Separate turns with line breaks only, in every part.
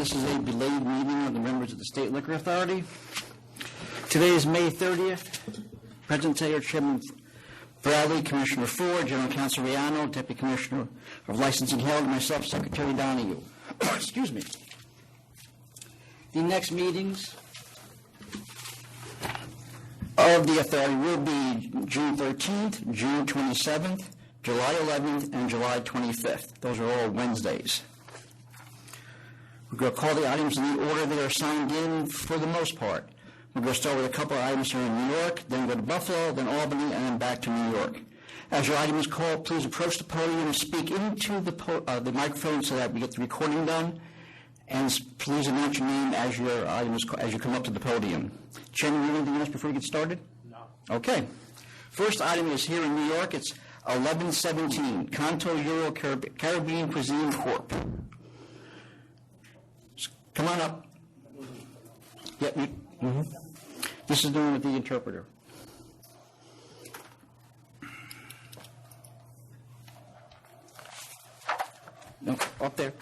This is a belated meeting of the members of the State Liquor Authority. Today is May 30th. Present today are Chairman Bradley, Commissioner Ford, General Counsel Riano, Deputy Commissioner of Licensing Held, and myself, Secretary Donahue. Excuse me. The next meetings of the authority will be June 13th, June 27th, July 11th, and July 25th. Those are all Wednesdays. We're going to call the items in the order they are signed in for the most part. We're going to start with a couple of items here in New York, then go to Buffalo, then Albany, and then back to New York. As your item is called, please approach the podium and speak into the microphone so that we get the recording done. And please announce your name as your item is, as you come up to the podium. Chairman, you have anything else before we get started?
No.
Okay. First item is here in New York. It's 1117, Canto Euro Caribbean Cuisine Corp. Come on up. Yep. This is the one with the interpreter. No, up there.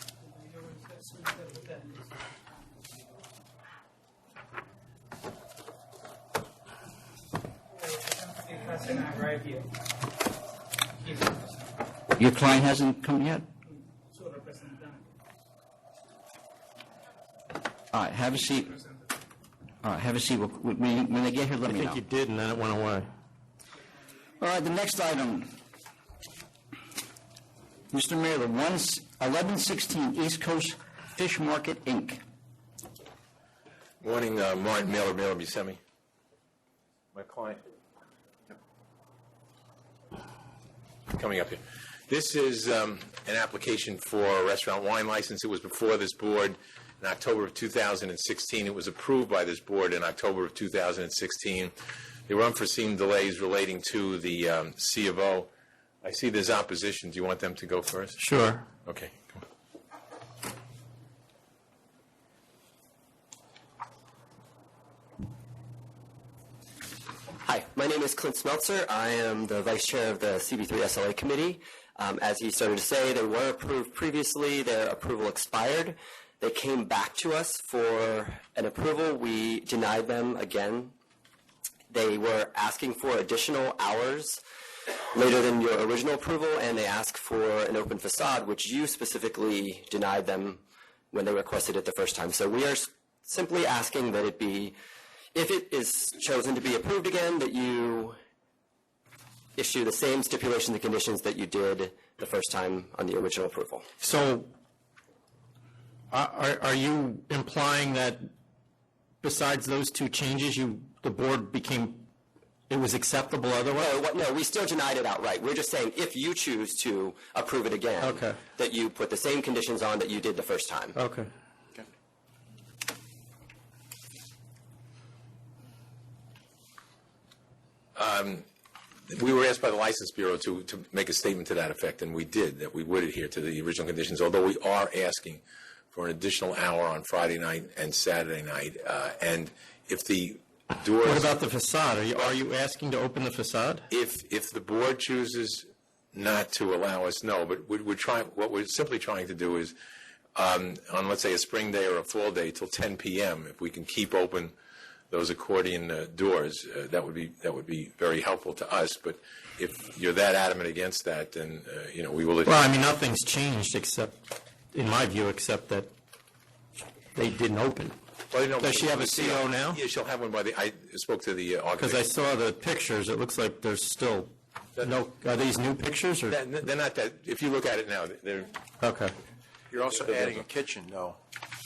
Your client hasn't come yet? All right, have a seat. All right, have a seat. When they get here, let me know.
I think you did, and then it went away.
All right, the next item. Mr. Mayor, 1116 East Coast Fish Market, Inc.
Morning, Martin Mailer, Buscemi. My client. Coming up here. This is an application for a restaurant wine license. It was before this board in October of 2016. It was approved by this board in October of 2016. There were unforeseen delays relating to the C of O. I see there's opposition. Do you want them to go first?
Sure.
Okay. Come on.
Hi, my name is Clint Smeltzer. I am the Vice Chair of the CB3 SLA Committee. As you started to say, they were approved previously. Their approval expired. They came back to us for an approval. We denied them again. They were asking for additional hours later than your original approval, and they asked for an open facade, which you specifically denied them when they requested it the first time. So we are simply asking that it be, if it is chosen to be approved again, that you issue the same stipulations and conditions that you did the first time on the original approval.
So are you implying that besides those two changes, the board it was acceptable otherwise?
No, we still denied it outright. We're just saying if you choose to approve it again,
okay, that
you put the same conditions on that you did the first time.
Okay.
We were asked by the License Bureau to make a statement to that effect, and we did, that we would adhere to the original conditions, although we are asking for an additional hour on Friday night and Saturday night. And if the doors...
What about the facade? Are you asking to open the facade?
If the board chooses not to allow us, no. But what we're simply trying to do is, on, let's say, a spring day or a fall day till 10 p.m., if we can keep open those accordion doors, that would be very helpful to us. But if you're that adamant against that, then we will.
Well, I mean, nothing's changed except, in my view, except that they didn't open.
Well,
does she have a CO now?
Yeah, she'll have one I spoke to the architect.
Because I saw the pictures. It looks like there's still no. Are these new pictures or?
They're not that. If you look at it now, they're
okay.
You're also adding a kitchen, though.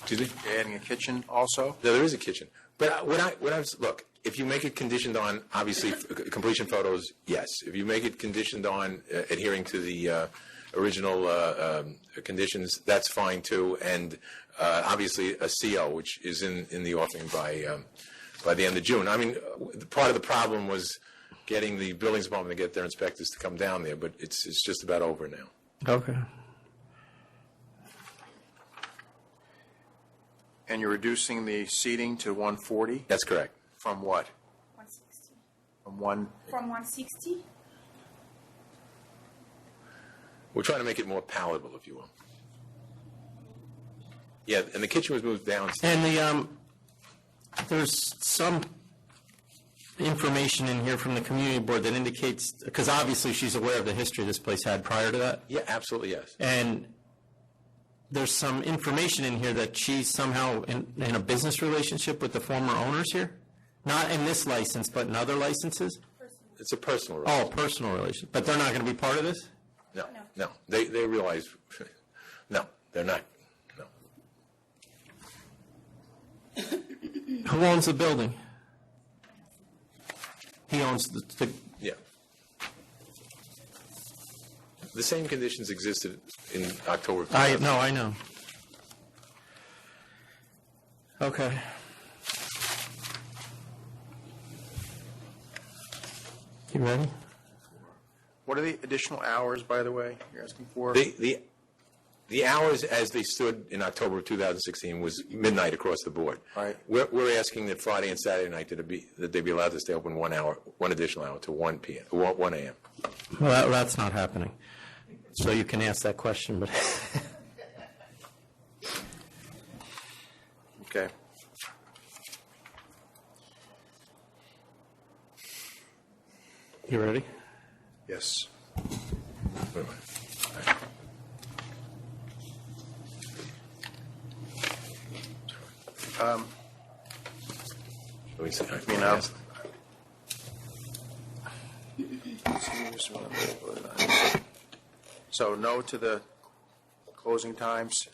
Excuse me?
You're adding a kitchen also?
No, there is a kitchen. But look, if you make it conditioned on, obviously, completion photos, yes. If you make it conditioned on adhering to the original conditions, that's fine, too. And obviously a CO, which is in the offing by the end of June. I mean, part of the problem was getting the buildings department to get their inspectors to come down there, but it's just about over now.
Okay.
And you're reducing the seating to 140?
That's correct.
From what?
160.
From
160?
We're trying to make it more palatable, if you will. Yeah, and the kitchen was moved downstairs.
And there's some information in here from the community board that indicates, because obviously she's aware of the history this place had prior to that.
Yeah, absolutely, yes.
And there's some information in here that she's somehow in a business relationship with the former owners here? Not in this license, but in other licenses?
It's a personal
Oh,
relationship.
personal relation. But they're not going to be part of this?
No. They realize, no, they're not, no.
Who owns the building? He owns the
Yeah. The same conditions existed in October. of
I know. Okay. You ready?
What are the additional hours, by the way, you're asking for?
The hours as they stood in October of 2016 was midnight across the board.
Right.
We're asking that Friday and Saturday night that they be allowed to stay open 1 hour, one additional hour to 1 p.m., 1 a.m.
Well, that's not happening. So you can ask that question, but
Okay.
you ready?
Yes.
Wait a minute. Let me see.
You know. So no to the closing times,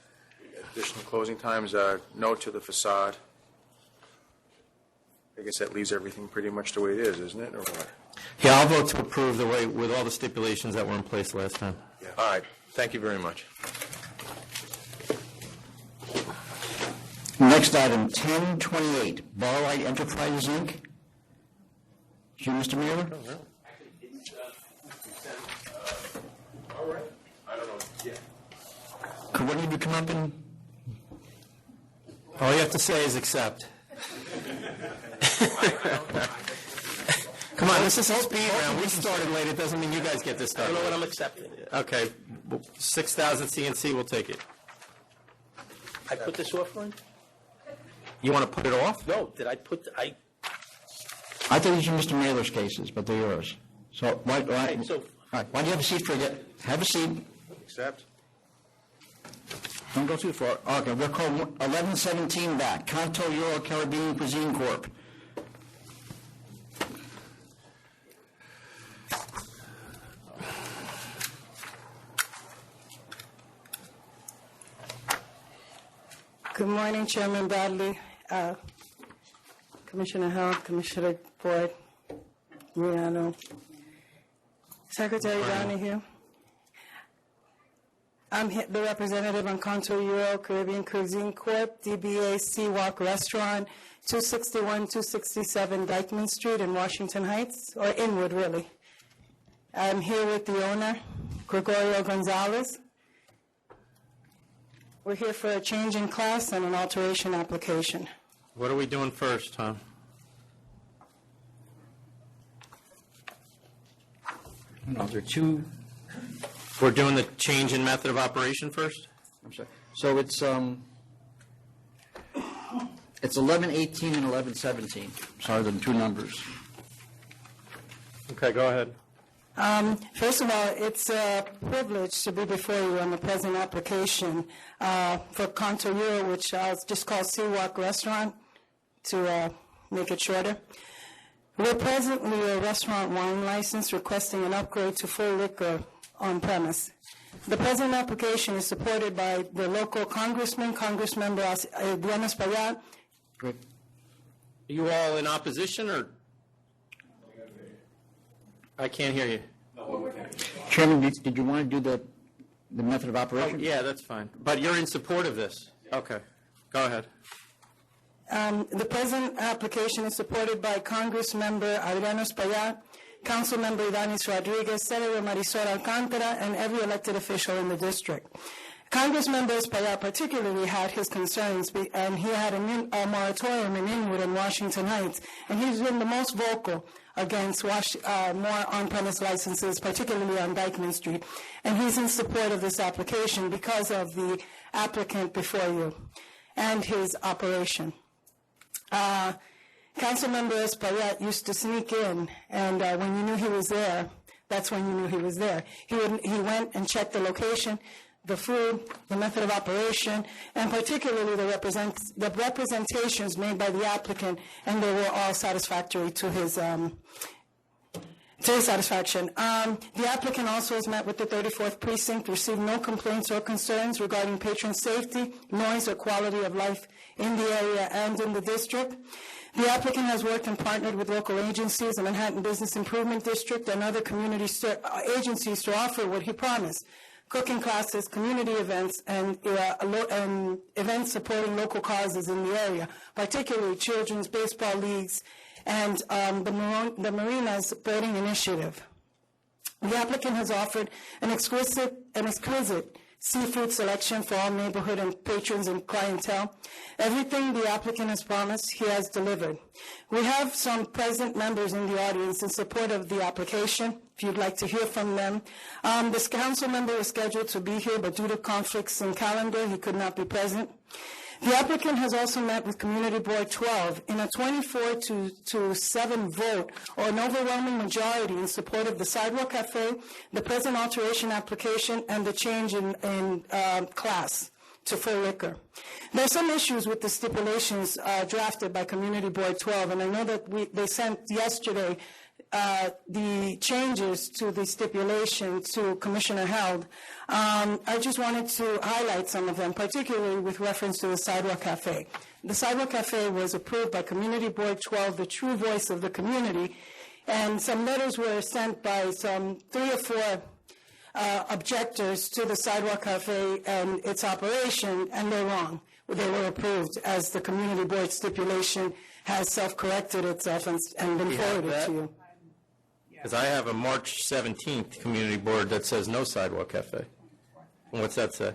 additional closing times, no to the facade. I guess that leaves everything pretty much the way it is, isn't it, or what?
Yeah, I'll vote to approve the way, with all the stipulations that were in place last time.
All right. Thank you very much.
Next item, 1028, Barlight Enterprises, Inc. Is you, Mr. Mueller?
All right. I don't know. Yeah.
Could one of you come up and...
All you have to say is accept. Come on, this is speed round. We started late. It doesn't mean you guys get this started. I don't know what I'm accepting. Okay, 6,000 CNC, we'll take it.
I put this offering?
You want to put it off?
No, did I put,
I thought these were Mr. Mailer's cases, but they're yours. So why do you have a seat for you? Have a seat.
Accept?
Don't go too far. Okay, we'll call 1117 back. Canto Euro Caribbean Cuisine Corp.
Good morning, Chairman Bradley, Commissioner Hall, Commissioner Boyd, Riano, Secretary Donahue. I'm the representative on Contour Euro Caribbean Cuisine Corp., DBA Seawalk Restaurant, 261, 267 Dykeman Street in Washington Heights, or Inwood, really. I'm here with the owner, Gregorio Gonzalez. We're here for a change in class and an alteration application.
What are we doing first, Tom?
No, there are two...
We're doing the change in method of operation first?
I'm sorry. So it's 1118 and 1117. Sorry, the two numbers.
Okay, go ahead.
First of all, it's a privilege to be before you on the present application for Contour Euro, which I'll just call Seawalk Restaurant to make it shorter. We're presently a restaurant wine license requesting an upgrade to full liquor on premise. The present application is supported by the local congressman, Congressmember Adriano Espaillat.
Great.
Are you all in opposition, or? I can't hear you.
Chairman, did you want to do the method of operation?
Yeah, that's fine. But you're in support of this? Okay. Go ahead.
The present application is supported by Congressmember Adriano Espaillat, Councilmember Idanis Rodriguez, Senator Marisol Alcantara, and every elected official in the district. Congressmember Espaillat particularly had his concerns, and he had a moratorium in Inwood and Washington Heights, and he's been the most vocal against more on-premise licenses, particularly on Dykeman Street. And he's in support of this application because of the applicant before you and his operation. Councilmember Espaillat used to sneak in, and when you knew he was there, that's when you knew he was there. He went and checked the location, the food, the method of operation, and particularly the representations made by the applicant, and they were all satisfactory to his satisfaction. The applicant also has met with the 34th Precinct, received no complaints or concerns regarding patron safety, noise, or quality of life in the area and in the district. The applicant has worked and partnered with local agencies, the Manhattan Business Improvement District, and other community agencies to offer what he promised: cooking classes, community events, and events supporting local causes in the area, particularly children's baseball leagues and the Marinas Boating Initiative. The applicant has offered an exquisite seafood selection for all neighborhood and patrons and clientele. Everything the applicant has promised, he has delivered. We have some present members in the audience in support of the application, if you'd like to hear from them. This council member was scheduled to be here, but due to conflicts in calendar, he could not be present. The applicant has also met with Community Board 12 in a 24-7 vote, or an overwhelming majority in support of the Sidewalk Cafe, the present alteration application, and the change in class to full liquor. There are some issues with the stipulations drafted by Community Board 12, and I know that they sent yesterday the changes to the stipulation to Commissioner Held. I just wanted to highlight some of them, particularly with reference to the Sidewalk Cafe. The Sidewalk Cafe was approved by Community Board 12, the true voice of the community, and some letters were sent by some 3 or 4 objectors to the Sidewalk Cafe and its operation, and they're wrong. They were approved as the Community Board stipulation has self-corrected itself and been forwarded to you.
Because I have a March 17th community board that says no sidewalk cafe. And what's that say?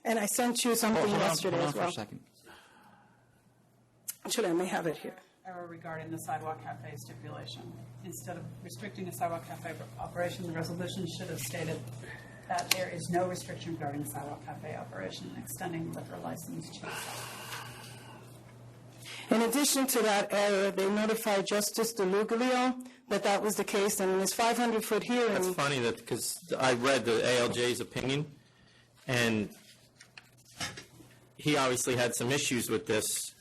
And I sent you something yesterday as well.
For a second.
Actually, I may have it here.
Error regarding the sidewalk cafe stipulation. Instead of restricting a sidewalk cafe operation, the resolution should have stated that there is no restriction regarding sidewalk cafe operation and extending liquor license to.
In addition to that error, they notified Justice DeLuglio that was the case, and in his 500-foot hearing...
That's funny that because I read the ALJ's opinion, and he obviously had some issues with this.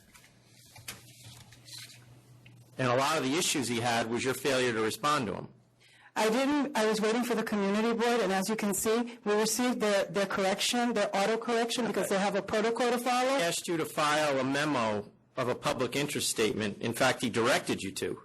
And a lot of the issues he had was your failure to respond to him.
I didn't. I was waiting for the community board, and as you can see, we received their correction, their auto-correction, because they have a protocol to follow.
He asked you to file a memo of a public interest statement. In fact, he directed you to,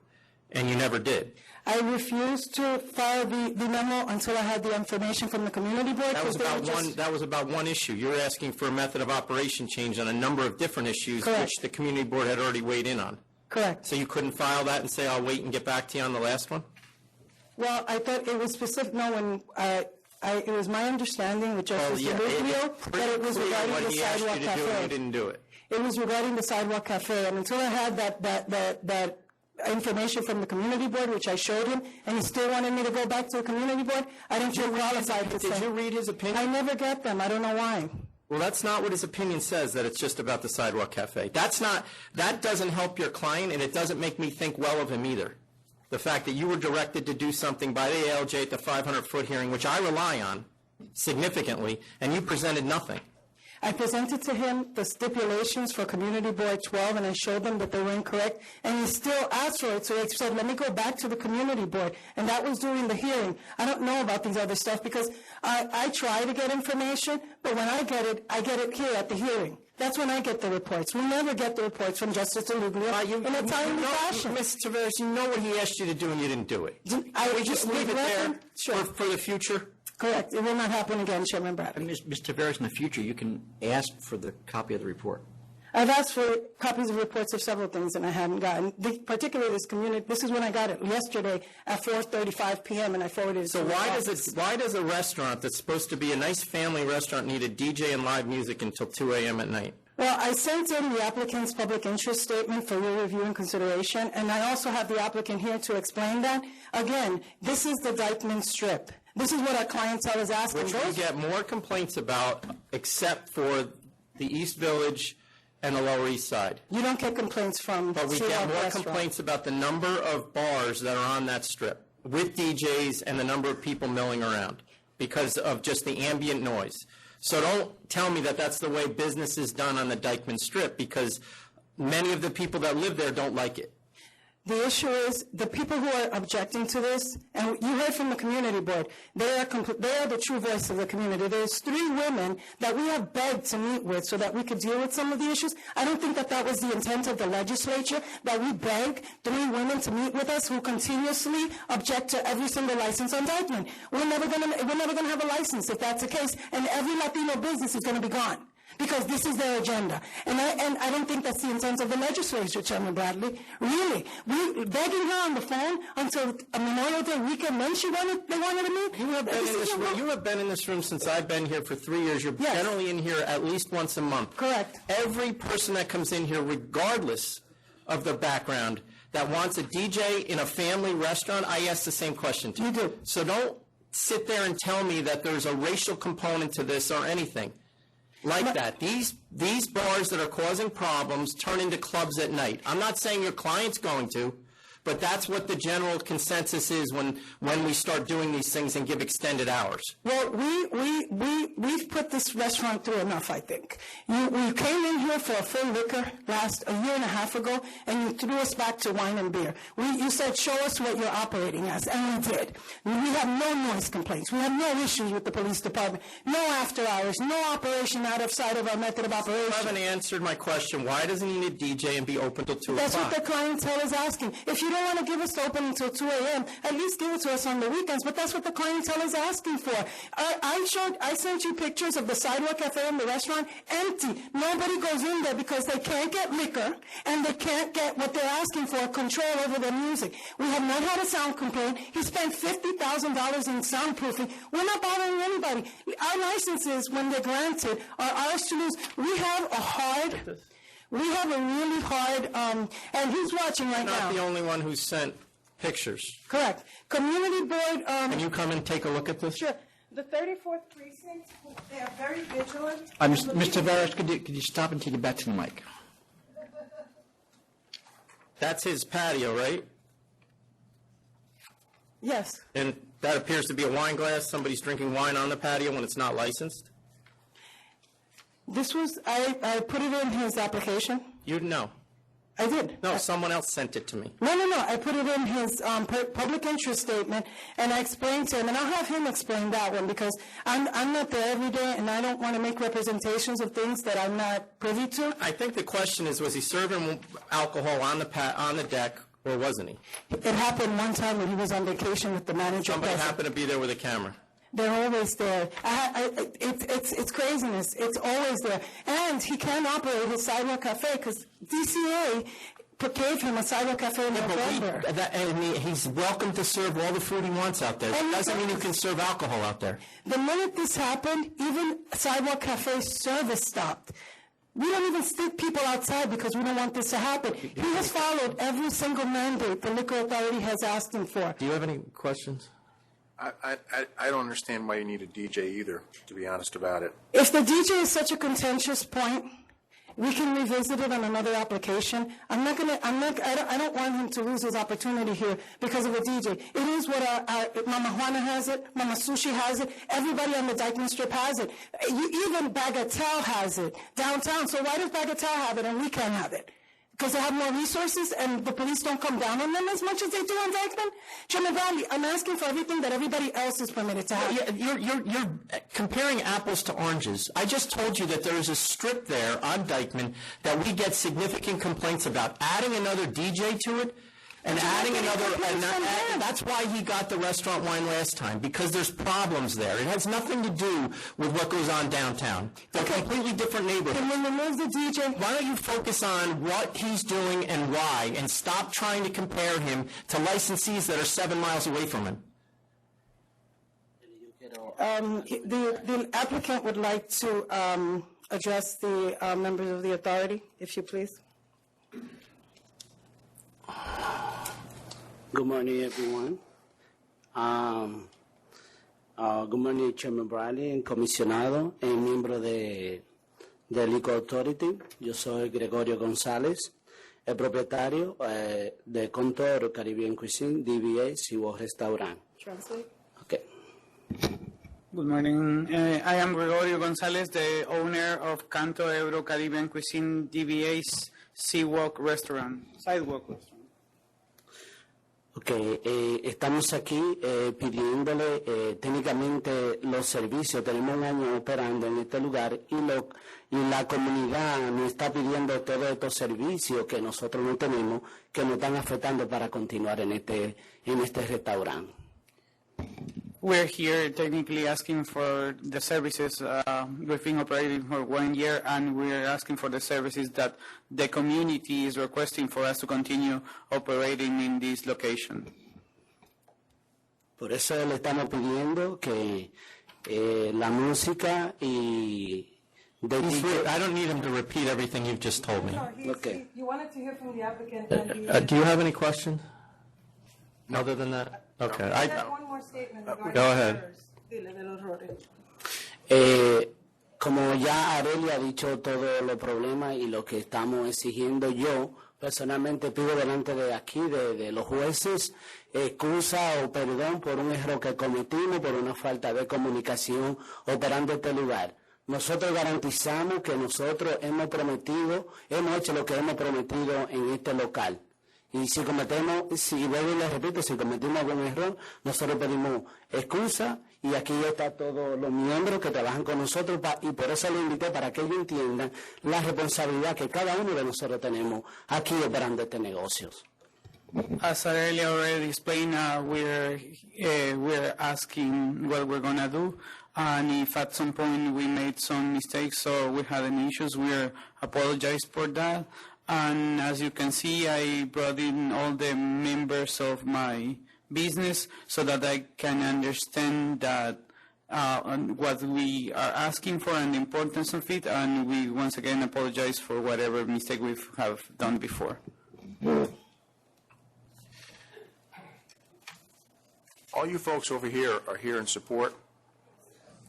and you never did.
I refused to file the memo until I had the information from the community board.
That was about one issue. You were asking for a method of operation change on a number of different issues,
Correct.
which the community board had already weighed in on.
Correct.
So you couldn't file that and say, I'll wait and get back to you on the last one?
Well, I thought it was specific. No, when it was my understanding with Justice DeLuglio that it was regarding the sidewalk cafe.
You didn't do it.
It was regarding the sidewalk cafe, and until I had that information from the community board, which I showed him, and he still wanted me to go back to the community board, I didn't feel qualified to say.
Did you read his opinion?
I never get them. I don't know why.
Well, that's not what his opinion says, that it's just about the sidewalk cafe. That doesn't help your client, and it doesn't make me think well of him either. The fact that you were directed to do something by the ALJ at the 500-foot hearing, which I rely on significantly, and you presented nothing.
I presented to him the stipulations for Community Board 12, and I showed them that they were incorrect, and he still asked for it, so he said, let me go back to the community board, and that was during the hearing. I don't know about these other stuff, because I try to get information, but when I get it here at the hearing. That's when I get the reports. We never get the reports from Justice DeLuglio in a timely fashion.
Mr. Tavares, you know what he asked you to do, and you didn't do it. We just leave it there for the future?
Correct. It will not happen again, Chairman Bradley.
Mr. Tavares, in the future, you can ask for the copy of the report.
I've asked for copies of reports of several things, and I haven't gotten. Particularly this is when I got it yesterday at 4:35 p.m., and I forwarded it to the office.
Why does a restaurant that's supposed to be a nice family restaurant need a DJ and live music until 2 a.m. at night?
Well, I sent in the applicant's public interest statement for your review and consideration, and I also have the applicant here to explain that. Again, this is the Dyckman Strip. This is what our clientele is asking.
Which we get more complaints about, except for the East Village and the Lower East Side.
You don't get complaints from
But we
Sea
get
Walk
more
Restaurant.
complaints about the number of bars that are on that strip, with DJs and the number of people milling around, because of just the ambient noise. So don't tell me that that's the way business is done on the Dyckman Strip, because many of the people that live there don't like it.
The issue is the people who are objecting to this, and you heard from the community board, they are the true voice of the community. There's 3 women that we have begged to meet with so that we could deal with some of the issues. I don't think that that was the intent of the legislature, that we beg 3 women to meet with us who continuously object to every single license on Dyckman. We're never gonna have a license if that's the case, and every Latino business is gonna be gone, because this is their agenda. And I don't think that's the intent of the legislature, Chairman Bradley. Really. We begging her on the phone until a Memorial Day weekend when they wanted to meet.
You have been in this room since I've been here for 3 years. You're
Yes.
generally in here at least once a month.
Correct.
Every person that comes in here, regardless of the background, that wants a DJ in a family restaurant, I ask the same question to.
You do.
So don't sit there and tell me that there's a racial component to this or anything like that. These bars that are causing problems turn into clubs at night. I'm not saying your client's going to, but that's what the general consensus is when we start doing these things and give extended hours.
Well, we've put this restaurant through enough, I think. We came in here for a full liquor a year and a half ago, and you threw us back to wine and beer. You said, show us what you're operating as, and we did. We have no noise complaints. We have no issues with the police department. No after hours, no operation outside of our method of operation.
You haven't answered my question. Why doesn't he need a DJ and be open till 2
That's
o'clock?
what the clientele is asking. If you don't want to give us to open until 2 a.m., at least give it to us on the weekends, but that's what the clientele is asking for. I sent you pictures of the Sidewalk Cafe and the restaurant empty. Nobody goes in there because they can't get liquor and they can't get what they're asking for, control over their music. We have not had a sound complaint. He spent $50,000 in soundproofing. We're not bothering anybody. Our licenses, when they're granted, are ours to lose. We have a really hard, and he's watching right
You're
now.
not the only one who sent pictures.
Correct. Community board,
Can you come and take a look at this?
sure. The 34th precinct, they are very vigilant.
Mr. Veras, could you stop and take it back to the mic?
That's his patio, right?
Yes.
And that appears to be a wine glass. Somebody's drinking wine on the patio when it's not licensed?
This was, I put it in his application.
You'd know.
I did.
No, someone else sent it to me.
No. I put it in his public interest statement, and I explained to him, and I'll have him explain that one, because I'm not there every day, and I don't want to make representations of things that I'm not privy to.
I think the question is, was he serving alcohol on the deck, or wasn't he?
It happened one time when he was on vacation with the manager.
Somebody
present.
happened to be there with a camera.
They're always there. It's craziness. It's always there. And he can't operate his Sidewalk Cafe because DCA gave him a Sidewalk Cafe in November.
He's welcome to serve all the food he wants out there. That doesn't mean you can serve alcohol out there.
The minute this happened, even Sidewalk Cafe service stopped. We don't even stick people outside because we don't want this to happen. He has followed every single mandate the Liquor Authority has asked him for.
Do you have any questions?
I don't understand why you need a DJ either, to be honest about it.
If the DJ is such a contentious point, we can revisit it on another application. I don't want him to lose his opportunity here because of a DJ. It is what our Mama Juana has it, Mama Sushi has it, everybody on the Dyckman Strip has it. Even Bagatelle has it downtown. So why does Bagatelle have it and we can't have it? Because they have more resources and the police don't come down on them as much as they do on Dyckman? Chairman Bradley, I'm asking for everything that everybody else is permitted to have.
You're comparing apples to oranges. I just told you that there is a strip there on Dyckman that we get significant complaints about. Adding another DJ to it and adding another, that's why he got the restaurant wine last time, because there's problems there. It has nothing to do with what goes on downtown. They're completely different neighborhoods.
Can we remove the DJ?
Why don't you focus on what he's doing and why, and stop trying to compare him to licensees that are 7 miles away from him?
The applicant would like to address the members of the authority, if you please.
Good morning, everyone.
Good morning, Chairman Bradley, comisionado y miembro de Liquor Authority. Yo soy Gregorio González, el propietario de Contour Caribbean Cuisine, DBA Seawalk Restaurant.
Translate.
Okay.
Good morning. I am Gregorio Gonzalez, the owner of Canto Euro Caribbean Cuisine DBA's Sidewalk Restaurant.
Okay, estamos aquí pidiéndole técnicamente los servicios. Tenemos un año operando en este lugar y la comunidad nos está pidiendo todos estos servicios que nosotros no tenemos, que nos están afectando para continuar en este restaurante.
We're here technically asking for the services. We've been operating for 1 year, and we're asking for the services that the community is requesting for us to continue operating in this location.
Por eso le estamos pidiendo que la música y
I don't need him to repeat everything you've just told me.
Okay.
You wanted to hear from the applicant and
Do you have any questions? Other than that? Okay.
one more statement regarding
Go ahead.
Como ya Aurelia ha dicho todos los problemas y lo que estamos exigiendo, yo personalmente pido delante de aquí, de los jueces, excusa o perdón por un error que cometimos, por una falta de comunicación operando este lugar. Nosotros garantizamos que nosotros hemos hecho lo que hemos prometido en este local. Y si les repito, si cometimos algún error, nosotros pedimos excusa y aquí están todos los miembros que trabajan con nosotros y por eso les invité para que ellos entiendan la responsabilidad que cada uno de nosotros tenemos aquí operando este negocio.
As Aurelia already explained, we're asking what we're going to do, and if at some point we made some mistakes or we had any issues, we're apologize for that. And as you can see, I brought in all the members of my business so that I can understand that what we are asking for and the importance of it, and we once again apologize for whatever mistake we have done before.
All you folks over here are here in support.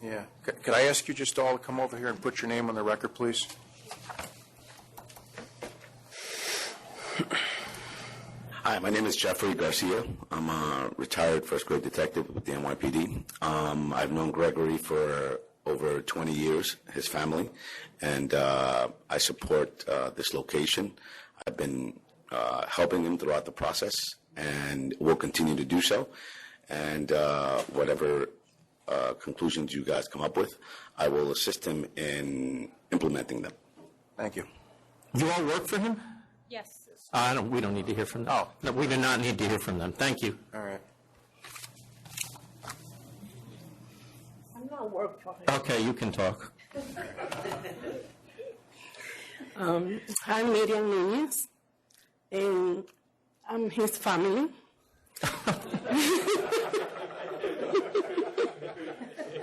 Yeah. Could I ask you just all to come over here and put your name on the record, please?
Hi, my name is Jeffrey Garcia. I'm a retired first-grade detective with the NYPD. I've known Gregory for over 20 years, his family, and I support this location. I've been helping him throughout the process and will continue to do so. And whatever conclusions you guys come up with, I will assist him in implementing them.
Thank you.
You all work for him?
Yes.
We don't need to hear from them. Oh. No, we do not need to hear from them. Thank you.
All right.
I'm not work for him.
Okay, you can talk.
I'm Miriam Núñez, and I'm his family.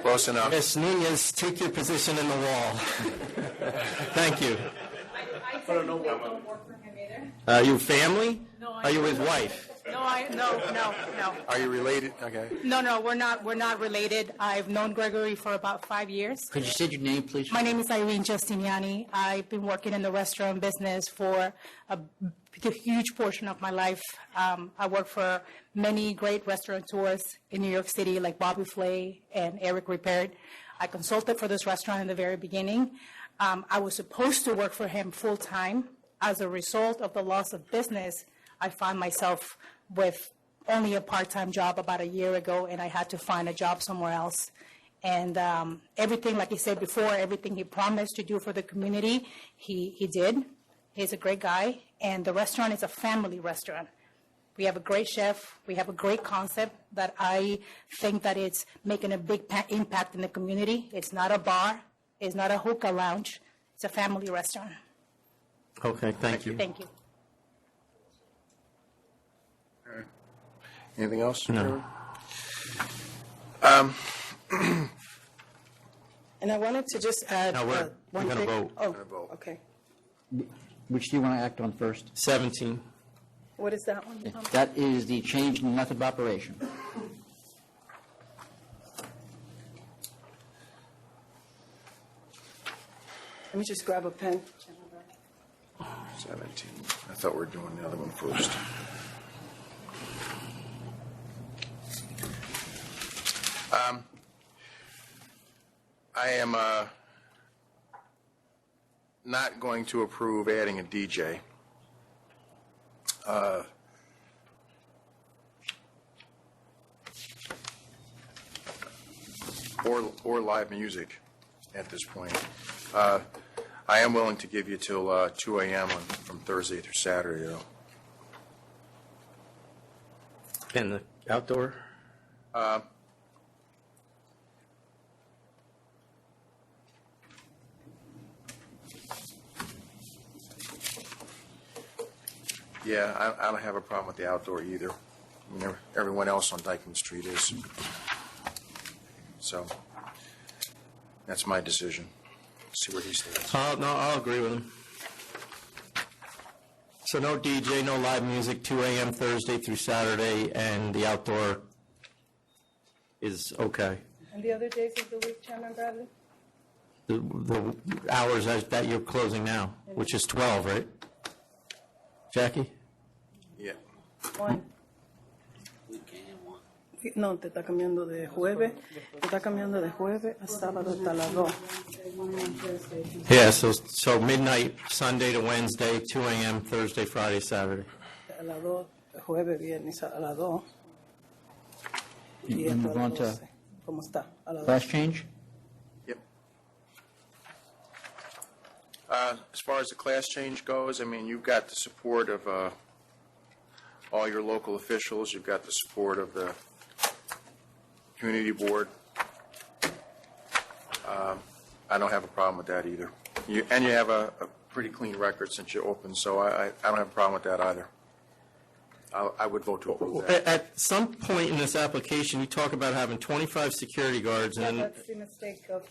Close enough.
Ms. Núñez, take your position in the wall. Thank you.
I technically don't work for him either.
Are you family?
No,
Are you his wife?
No.
Are you related? Okay.
No, we're not related. I've known Gregory for about 5 years.
Could you state your name, please?
My name is Irene Justiniani. I've been working in the restaurant business for a huge portion of my life. I work for many great restaurateurs in New York City, like Bobby Flay and Eric Repaired. I consulted for this restaurant in the very beginning. I was supposed to work for him full-time. As a result of the loss of business, I found myself with only a part-time job about a year ago, and I had to find a job somewhere else. And everything, like he said before, everything he promised to do for the community, he did. He's a great guy, and the restaurant is a family restaurant. We have a great chef. We have a great concept that I think that it's making a big impact in the community. It's not a bar. It's not a hookah lounge. It's a family restaurant.
Okay, thank you.
Thank you.
All right. Anything else?
No.
And I wanted to just add
No, we're
one
gonna
thing.
vote.
Oh,
We're gonna vote.
okay.
Which do you want to act on first?
17.
What is that one?
That is the change in method of operation.
Let me just grab a pen.
17. I thought we were doing the other one first. I am not going to approve adding a DJ. Or live music at this point. I am willing to give you till 2 a.m. From Thursday through Saturday, though.
And the outdoor?
Yeah, I don't have a problem with the outdoor either. I mean, everyone else on Dykeman Street is. So, that's my decision. See where he stands.
No, I'll agree with him. So no DJ, no live music, 2 a.m. Thursday through Saturday, and the outdoor is okay.
And the other days of the week, Chairman Bradley?
The hours that you're closing now, which is 12, right? Jackie?
Yeah.
One.
No, te está cambiando de jueves. Te está cambiando de jueves a sábado hasta las 2.
Yeah, so midnight, Sunday to Wednesday, 2 a.m., Thursday, Friday, Saturday.
A las 2, jueves, viernes a las 2.
You move on to
¿Cómo está? A las 2.
class change?
Yep. As far as the class change goes, I mean, you've got the support of all your local officials. You've got the support of the community board. I don't have a problem with that either. You have a pretty clean record since you opened, so I don't have a problem with that either. I would vote to approve that.
At some point in this application, you talk about having 25 security guards, and then,
That's the mistake of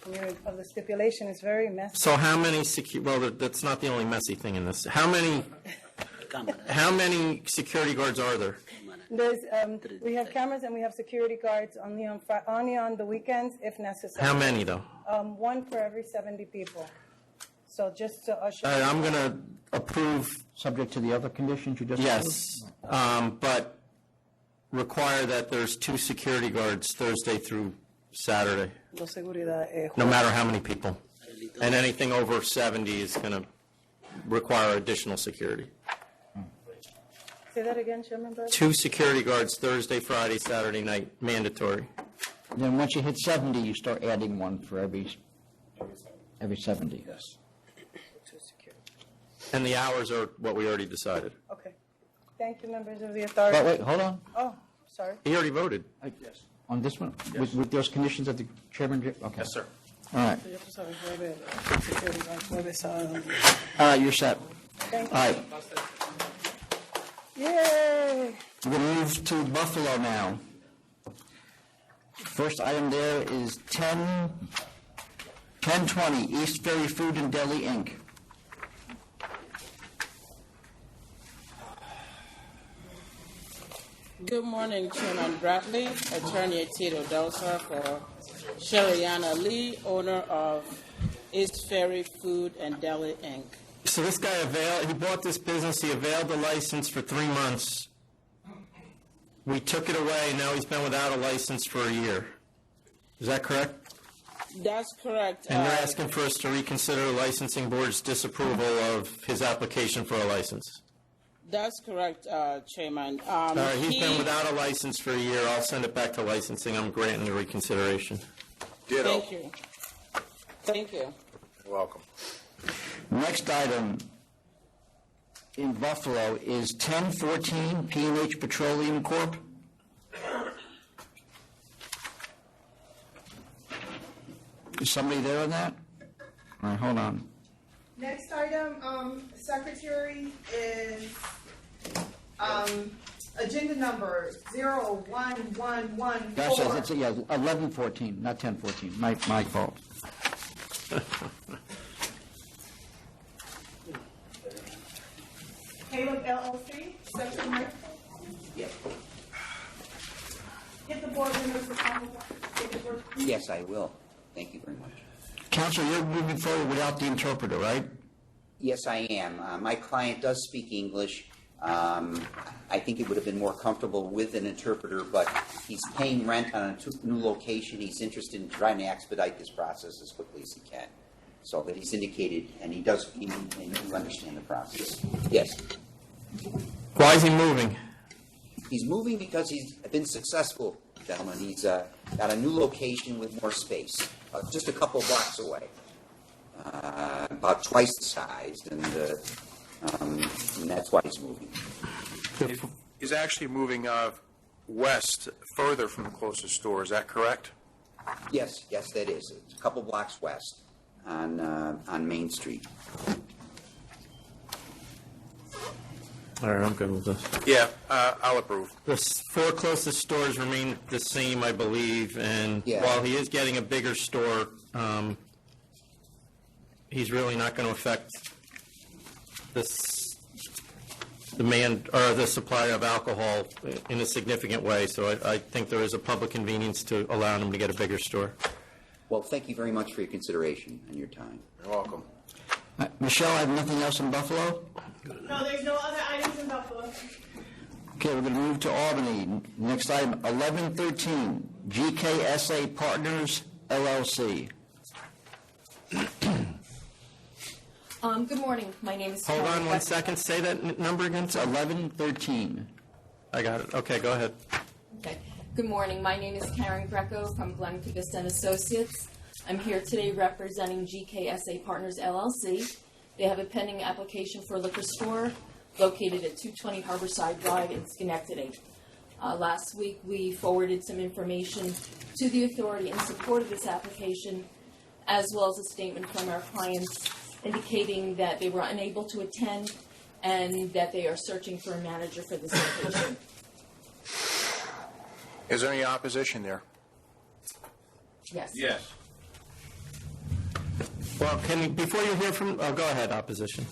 the stipulation. It's very messy.
so how many well, that's not the only messy thing in this. How many security guards are there?
There's, we have cameras and we have security guards only on the weekends if necessary.
How many, though?
One for every 70 people. So just to usher.
All right, I'm going to approve,
Subject to the other conditions you just
yes, but require that there's 2 security guards Thursday through Saturday,
Dos seguridad.
no matter how many people. And anything over 70 is going to require additional security.
Say that again, Chairman Bradley?
2 security guards Thursday, Friday, Saturday night, mandatory.
Then once you hit 70, you start adding one for every 70. Yes.
And the hours are what we already decided.
Okay. Thank you, members of the authority.
But wait, hold on.
Oh, sorry.
He already voted.
Yes.
On this one? With those conditions that the chairman, okay.
Yes, sir.
All right.
Ya tú sabes, security guard, jueves, sábado.
All right, you're set.
Thank
All right.
Yay!
We're going to move to Buffalo now. First item there is 1020 East Ferry Food and Deli, Inc.
Good morning, Chairman Bradley, Attorney Tito Delsa for Sheriana Lee, owner of East Ferry Food and Deli, Inc.
So this guy he bought this business, he availed the license for 3 months. We took it away, now he's been without a license for a year. Is that correct?
That's correct.
And you're asking for us to reconsider the licensing board's disapproval of his application for a license?
That's correct, Chairman.
All right, he's been without a license for a year. I'll send it back to licensing. I'm granting the reconsideration.
Ditto.
Thank you. Thank you.
You're welcome.
Next item in Buffalo is 1014 P&H Petroleum Corp. Is somebody there on that? All right, hold on.
Next item, Secretary, is agenda number 01114.
Gosh, it's 1114, not 1014. My fault.
Caleb LLC, Section Medical.
Yes.
Hit the board members for comment.
Yes, I will. Thank you very much.
Counselor, you're moving forward without the interpreter, right?
Yes, I am. My client does speak English. I think it would have been more comfortable with an interpreter, but he's paying rent on a new location. He's interested in trying to expedite this process as quickly as he can. So that he's indicated, and he does understand the process. Yes.
Why is he moving?
He's moving because he's been successful, gentlemen. He's got a new location with more space, just a couple blocks away, about twice the size, and that's why he's moving.
He's actually moving west, further from the closest store. Is that correct?
Yes, that is. It's a couple blocks west on Main Street.
All right, I'm good with this.
Yeah, I'll approve.
The 4 closest stores remain the same, I believe, and while he is getting a bigger store, he's really not going to affect this demand or the supply of alcohol in a significant way. So I think there is a public convenience to allowing him to get a bigger store.
Well, thank you very much for your consideration and your time.
You're welcome.
Michelle, I have nothing else in Buffalo?
No, there's no other items in Buffalo.
Okay, we're going to move to Albany. Next item, 1113, GKSA Partners, LLC.
Good morning. My name is...
Hold on 1 second. Say that number again.
It's 1113.
I got it. Okay, go ahead.
Okay. Good morning. My name is Karen Greco from Glenn Kibista & Associates. I'm here today representing GKSA Partners, LLC. They have a pending application for a liquor store located at 220 Harborside Drive in Schenectady. Last week, we forwarded some information to the authority in support of this application, as well as a statement from our clients indicating that they were unable to attend and that they are searching for a manager for this location.
Is there any opposition there?
Yes.
Yes.
Well, before you hear from... Oh, go ahead, opposition.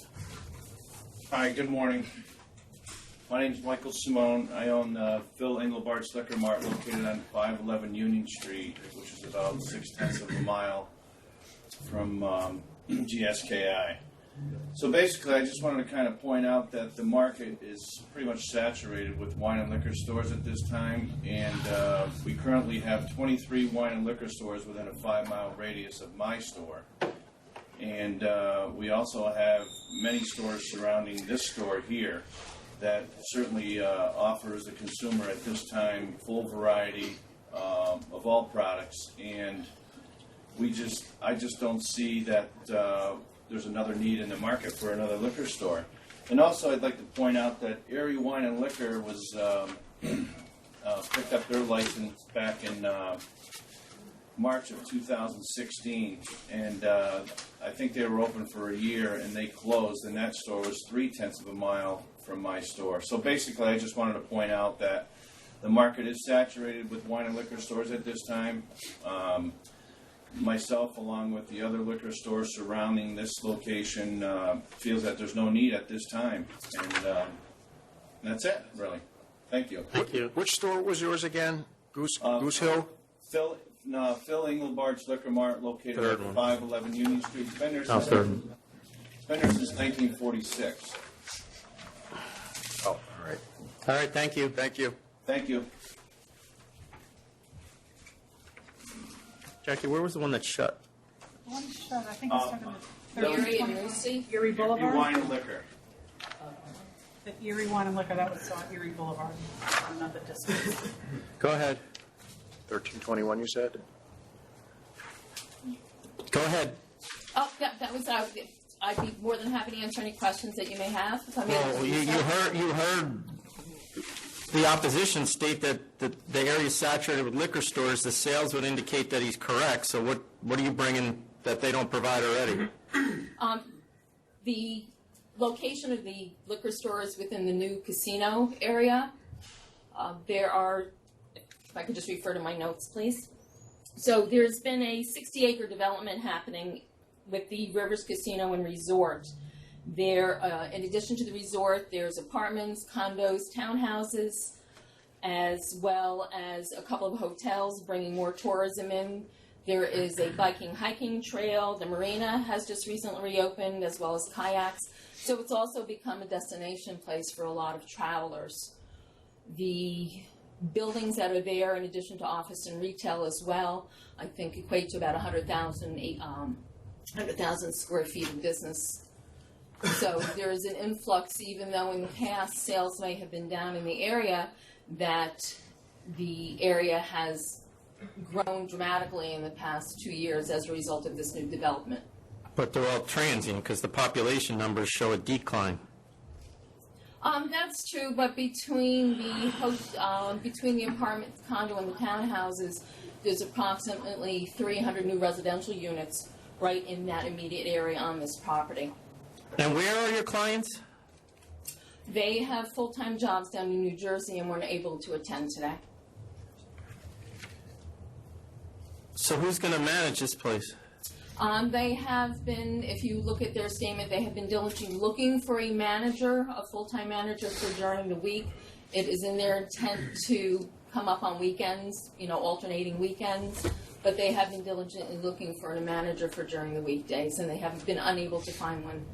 Hi, good morning. My name is Michael Simone. I own Phil Engelbart's Liquor Mart located on 511 Union Street, which is about 0.6 of a mile from GSKI. So basically, I just wanted to kind of point out that the market is pretty much saturated with wine and liquor stores at this time, and we currently have 23 wine and liquor stores within a 5-mile radius of my store. And we also have many stores surrounding this store here that certainly offers the consumer at this time full variety of all products. And I just don't see that there's another need in the market for another liquor store. And also I'd like to point out that Erie Wine and Liquor was picked up their license back in March of 2016, and I think they were open for a year and they closed, and that store was 0.3 of a mile from my store. So basically, I just wanted to point out that the market is saturated with wine and liquor stores at this time. Myself, along with the other liquor stores surrounding this location, feels that there's no need at this time, and that's it, really. Thank you.
Thank you.
Which store was yours again? Goose Hill?
Phil Engelbart's Liquor Mart, located at 511 Union Street. It's been there since 1946.
Oh, all right.
All right, thank you.
Thank you.
Thank you.
Jackie, where was the one that shut?
The one shut, I think it's talking about
Erie and Lucy?
Erie Boulevard?
Wine and Liquor.
The Erie Wine and Liquor, that was on Erie Boulevard, another district.
Go ahead.
1321, you said?
Go ahead.
Oh, that was I'd be more than happy to answer any questions that you may have. If I'm able
Well,
to do
you
so.
heard the opposition state that the area is saturated with liquor stores. The sales would indicate that he's correct. So what are you bringing that they don't provide already?
The location of the liquor stores within the new casino area, there are, if I could just refer to my notes, please. So there's been a 60-acre development happening with the Rivers Casino and Resort. There, in addition to the resort, there's apartments, condos, townhouses, as well as a couple of hotels bringing more tourism in. There is a biking, hiking trail. The marina has just recently reopened, as well as kayaks. So it's also become a destination place for a lot of travelers. The buildings that are there, in addition to office and retail as well, I think equate to about 100,000 square feet of business. So there is an influx, even though in the past sales may have been down in the area, that the area has grown dramatically in the past 2 years as a result of this new development.
But they're all transient because the population numbers show a decline.
That's true, but between the apartment, condo, and the townhouses, there's approximately 300 new residential units right in that immediate area on this property.
And where are your clients?
They have full-time jobs down in New Jersey and weren't able to attend today.
So who's going to manage this place?
They have been, if you look at their statement, they have been diligently looking for a manager, a full-time manager for during the week. It is in their intent to come up on weekends, alternating weekends, but they have been diligently looking for a manager for during the weekdays, and they have been unable to find one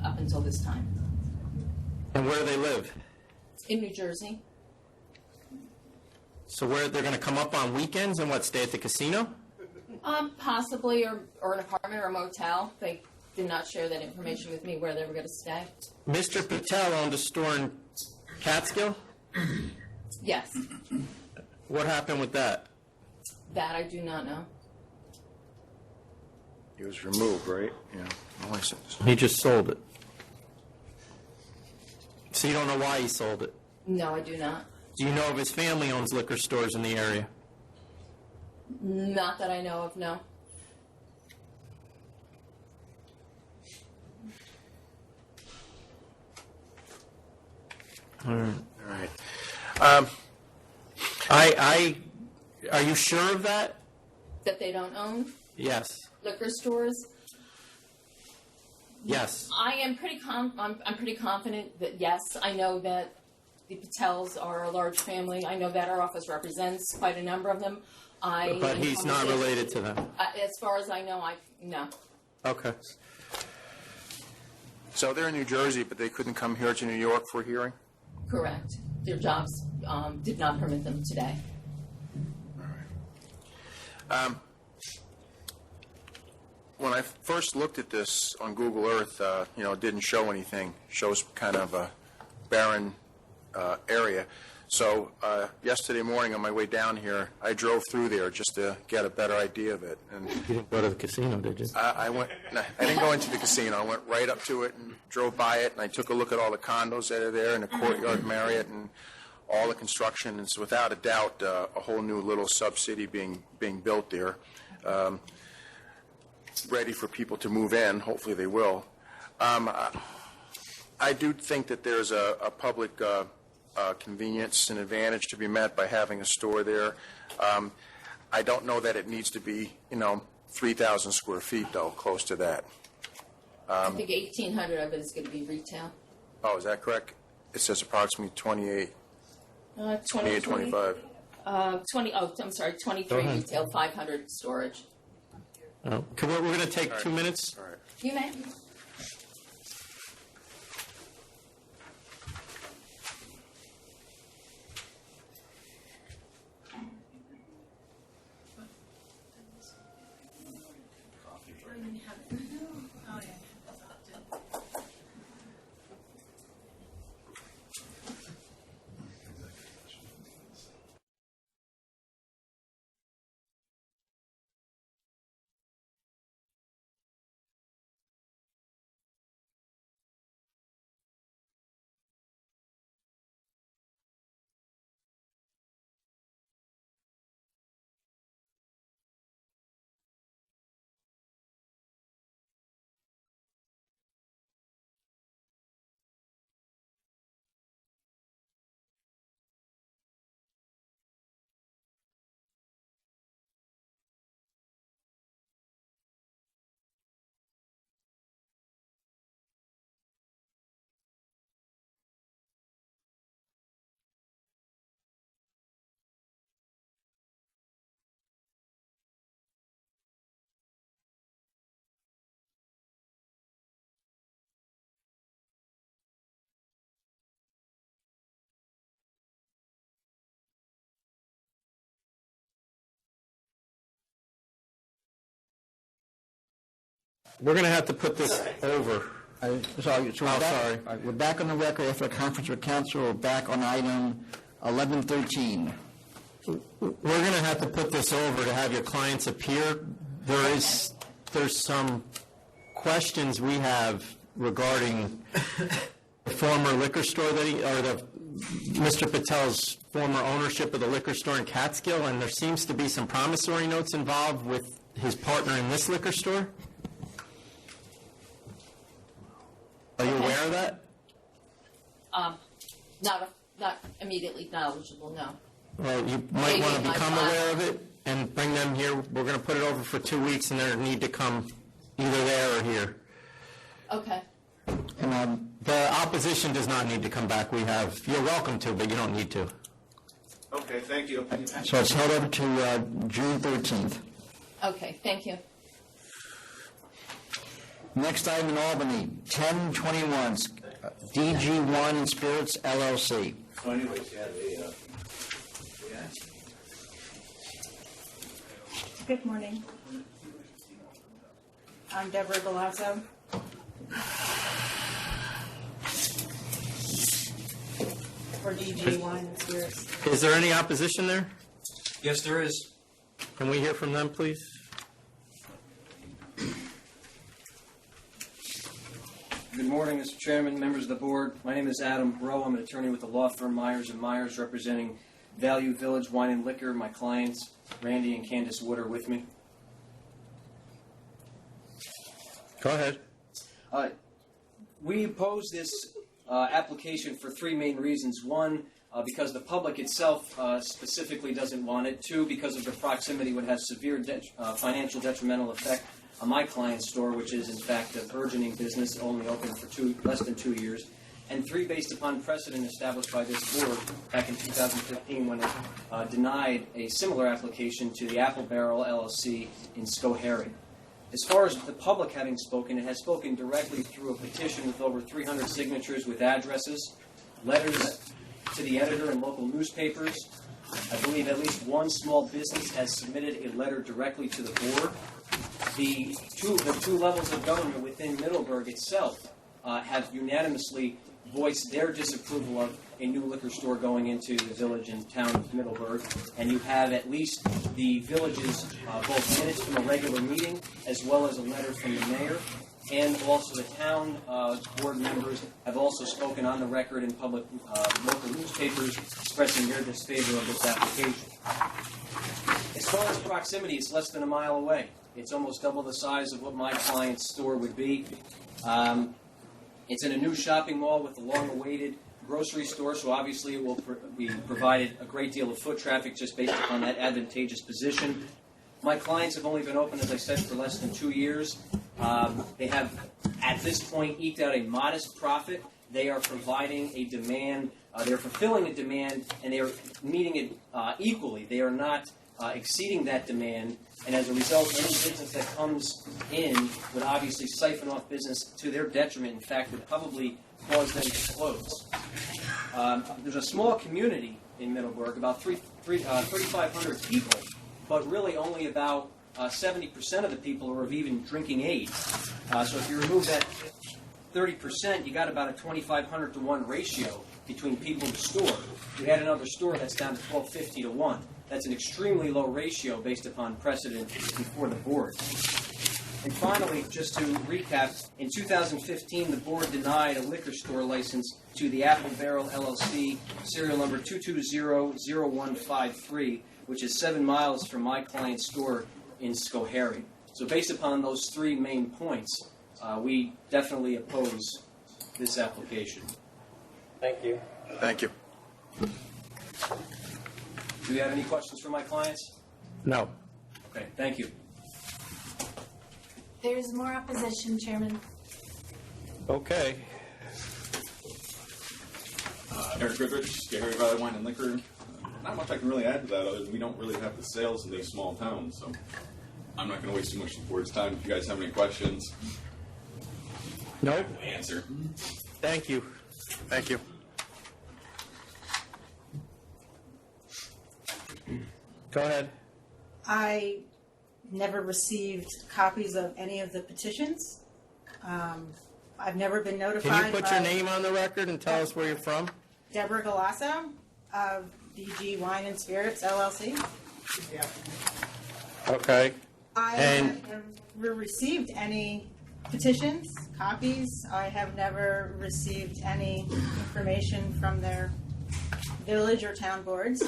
up until this time.
And where do they live?
In New Jersey.
So where they're going to come up on weekends and stay at the casino?
Possibly, or an apartment or a motel. They did not share that information with me where they were going to stay.
Mr. Patel owned a store in Catskill?
Yes.
What happened with that?
That I do not know.
He was removed, right? Yeah.
He just sold it. So you don't know why he sold it?
No, I do not.
Do you know if his family owns liquor stores in the area?
Not that I know of, no.
All
right.
Are you sure of that?
That they don't own
Yes.
liquor stores?
Yes.
I am I'm pretty confident that yes. I know that the Patels are a large family. I know that our office represents quite a number of them.
But he's not related to them.
As far as I know, no.
Okay.
So they're in New Jersey, but they couldn't come here to New York for a hearing?
Correct. Their jobs did not permit them today.
When I first looked at this on Google Earth, it didn't show anything. Shows kind of a barren area. So yesterday morning on my way down here, I drove through there just to get a better idea of it. And
you didn't go to the casino, did you?
I didn't go into the casino. I went right up to it and drove by it, and I took a look at all the condos that are there and the Courtyard Marriott and all the construction. And it's without a doubt a whole new little sub-city being built there, ready for people to move in. Hopefully they will. I do think that there's a public convenience and advantage to be met by having a store there. I don't know that it needs to be, 3,000 square feet, though, close to that.
I think 1,800 of it is going to be retail.
Oh, is that correct? It says approximately 28,
20,
25.
23 retail, 500 storage.
Oh. We're going to take 2 minutes.
All right.
You may.
We're going to have to put this over.
Sorry.
Sorry.
We're back on the record after a conference with council. We're back on item 1113.
We're going to have to put this over to have your clients appear. There's some questions we have regarding the former liquor store that Mr. Patel's former ownership of the liquor store in Catskill, and there seems to be some promissory notes involved with his partner in this liquor store. Are you aware of that?
Not immediately knowledgeable, no.
Well, you might want to become aware of it and bring them here. We're going to put it over for 2 weeks, and they need to come either there or here.
Okay.
And the opposition does not need to come back. You're welcome to, but you don't need to.
Okay, thank you.
So it's held over to June 13th.
Okay, thank you.
Next item in Albany, 1021, DG Wine and Spirits LLC.
So anyways,
Good morning. I'm Deborah Galasso. For DG Wine and Spirits.
Is there any opposition there?
Yes, there is.
Can we hear from them, please?
Good morning, Mr. Chairman, members of the board. My name is Adam Rowe. I'm an attorney with the law firm Myers & Myers, representing Value Village Wine and Liquor. My clients, Randy and Candace Wood, are with me.
Go ahead.
We oppose this application for three main reasons. One, because the public itself specifically doesn't want it. Two, because of the proximity would have severe financial detrimental effect on my client's store, which is in fact a burgeoning business, only open for less than 2 years. And three, based upon precedent established by this board back in 2015 when it denied a similar application to the Apple Barrel LLC in Schoharie. As far as the public having spoken, it has spoken directly through a petition with over 300 signatures with addresses, letters to the editor and local newspapers. I believe at least one small business has submitted a letter directly to the board. The two levels of government within Middleburg itself have unanimously voiced their disapproval of a new liquor store going into the village and town of Middleburg. And you have at least the village's both minutes from a regular meeting as well as a letter from the mayor. And also the town board members have also spoken on the record in public local newspapers expressing their disfavor of this application. As far as proximity, it's less than a mile away. It's almost double the size of what my client's store would be. It's in a new shopping mall with a long-awaited grocery store, so obviously it will be provided a great deal of foot traffic just based upon that advantageous position. My clients have only been open, as I said, for less than 2 years. They have, at this point, eked out a modest profit. They are providing a demand. They're fulfilling a demand, and they are meeting it equally. They are not exceeding that demand, and as a result, any business that comes in would obviously siphon off business to their detriment. In fact, would probably cause them to close. There's a small community in Middleburg, about 3,500 people, but really only about 70% of the people are of even drinking age. So if you remove that 30%, you got about a 2,500 to 1 ratio between people in the store. You add another store, that's down to 1,250 to 1. That's an extremely low ratio based upon precedent before the board. And finally, just to recap, in 2015, the board denied a liquor store license to the Apple Barrel LLC, serial number 2200153, which is 7 miles from my client's store in Schoharie. So based upon those three main points, we definitely oppose this application. Thank you.
Thank you.
Do you have any questions for my clients?
No.
Okay, thank you.
There's more opposition, Chairman.
Okay.
Eric Goodrich, Erie Valley Wine and Liquor. Not much I can really add to that other than we don't really have the sales in these small towns, so I'm not going to waste too much of the board's time. If you guys have any questions,
nope.
Answer.
Thank you.
Thank you.
Go ahead.
I
never received copies of any of the petitions. I've never been notified.
Can you put your
by
name on the record and tell us where you're from?
Deborah Galasso of BG Wine and Spirits LLC.
Okay.
I have never received any petitions, copies. I have never received any information from their village or town boards.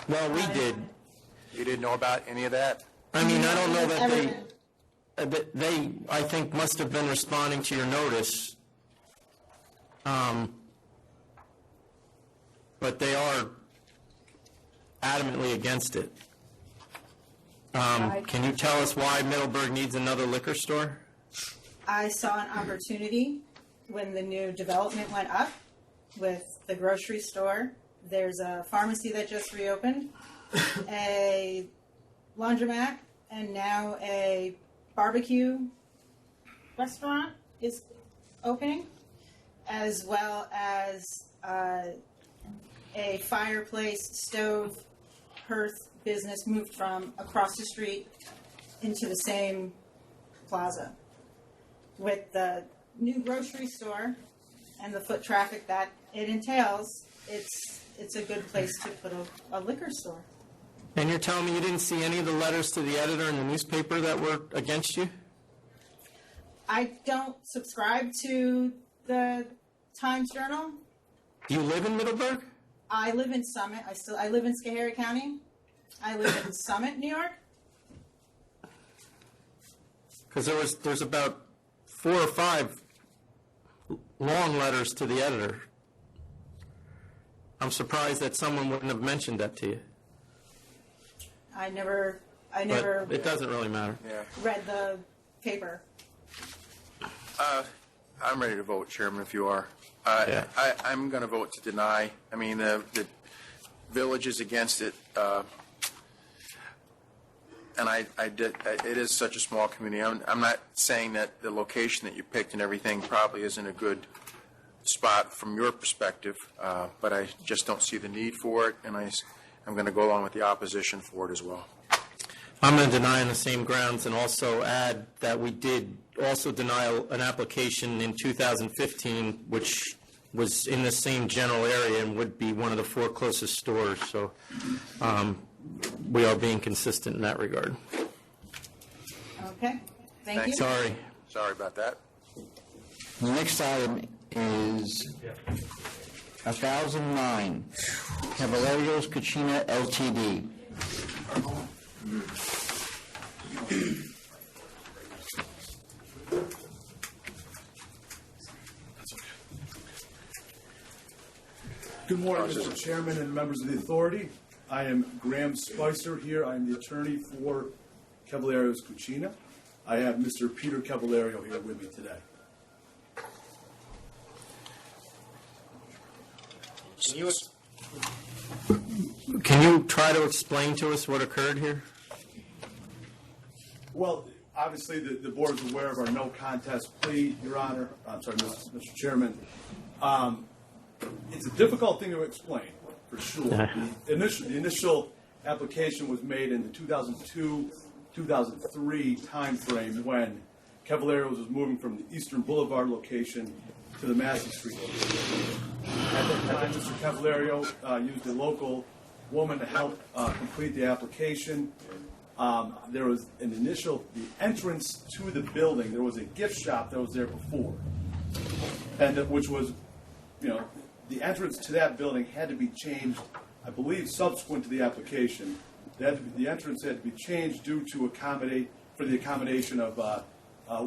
Well, we did.
You didn't know about any of that?
I mean, I don't know that they, I think, must have been responding to your notice. But they are adamantly against it. Can you tell us why Middleburg needs another liquor store?
I saw an opportunity when the new development went up with the grocery store. There's a pharmacy that just reopened, a laundromat, and now a barbecue restaurant is opening, as well as a fireplace, stove, hearth business moved from across the street into the same plaza. With the new grocery store and the foot traffic that it entails, it's a good place to put a liquor store.
And you're telling me you didn't see any of the letters to the editor in the newspaper that were against you?
I don't subscribe to the Times Journal.
Do you live in Middleburg?
I live in Summit. I live in Schoharie County. I live in Summit, New York.
Because there's about 4 or 5 long letters to the editor. I'm surprised that someone wouldn't have mentioned that to you.
I never
But it doesn't really matter.
read the paper.
I'm ready to vote, Chairman, if you are. I'm going to vote to deny. I mean, the village is against it. And it is such a small community. I'm not saying that the location that you picked and everything probably isn't a good spot from your perspective, but I just don't see the need for it, and I'm going to go along with the opposition for it as well.
I'm going to deny on the same grounds and also add that we did also deny an application in 2015, which was in the same general area and would be one of the 4 closest stores. So we are being consistent in that regard.
Okay. Thank you.
Sorry.
Sorry about that.
The next item is 1009, Caballeros Cucina Ltd.
Good morning, Mr. Chairman and members of the authority. I am Graham Spicer here. I am the attorney for Caballeros Cucina. I have Mr. Peter Caballero here with me today.
Can you try to explain to us what occurred here?
Well, obviously, the board is aware of our no contest plea, Your Honor. I'm sorry, Mr. Chairman. It's a difficult thing to explain, for sure. The initial application was made in the 2002-2003 timeframe when Caballeros was moving from the Eastern Boulevard location to the Massey Street location. At that time, Mr. Caballero used a local woman to help complete the application. There was the entrance to the building, there was a gift shop that was there before, and which was, the entrance to that building had to be changed, I believe, subsequent to the application. The entrance had to be changed due to for the accommodation of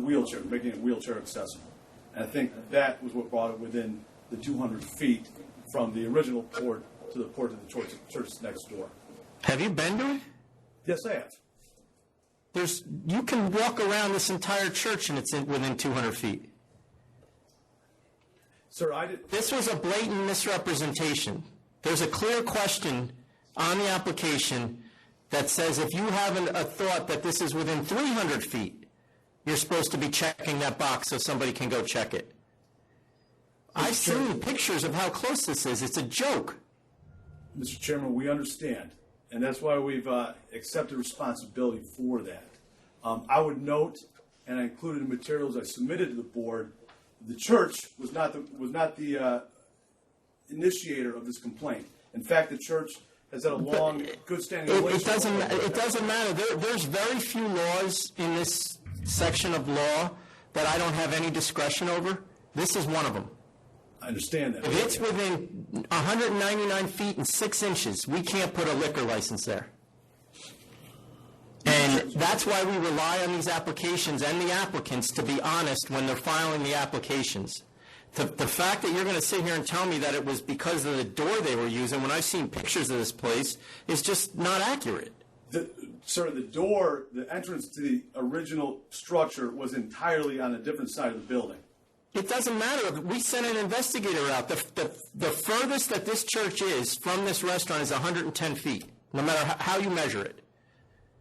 wheelchair, making it wheelchair accessible. And I think that was what brought it within the 200 feet from the original port to the port of the church next door.
Have you been to it?
Yes, I have.
You can walk around this entire church and it's within 200 feet.
Sir, I did.
This was a blatant misrepresentation. There's a clear question on the application that says if you have a thought that this is within 300 feet, you're supposed to be checking that box so somebody can go check it. I've seen pictures of how close this is. It's a joke.
Mr. Chairman, we understand. And that's why we've accepted responsibility for that. I would note, and I included in the materials I submitted to the board, the church was not the initiator of this complaint. In fact, the church has had a long, good-standing relationship.
It doesn't matter. There's very few laws in this section of law that I don't have any discretion over. This is one of them.
I understand that.
If it's within 199 feet and 6 inches, we can't put a liquor license there. And that's why we rely on these applications and the applicants to be honest when they're filing the applications. The fact that you're going to sit here and tell me that it was because of the door they were using when I've seen pictures of this place is just not accurate.
Sir, the door, the entrance to the original structure was entirely on a different side of the building.
It doesn't matter. We sent an investigator out. The furthest that this church is from this restaurant is 110 feet, no matter how you measure it.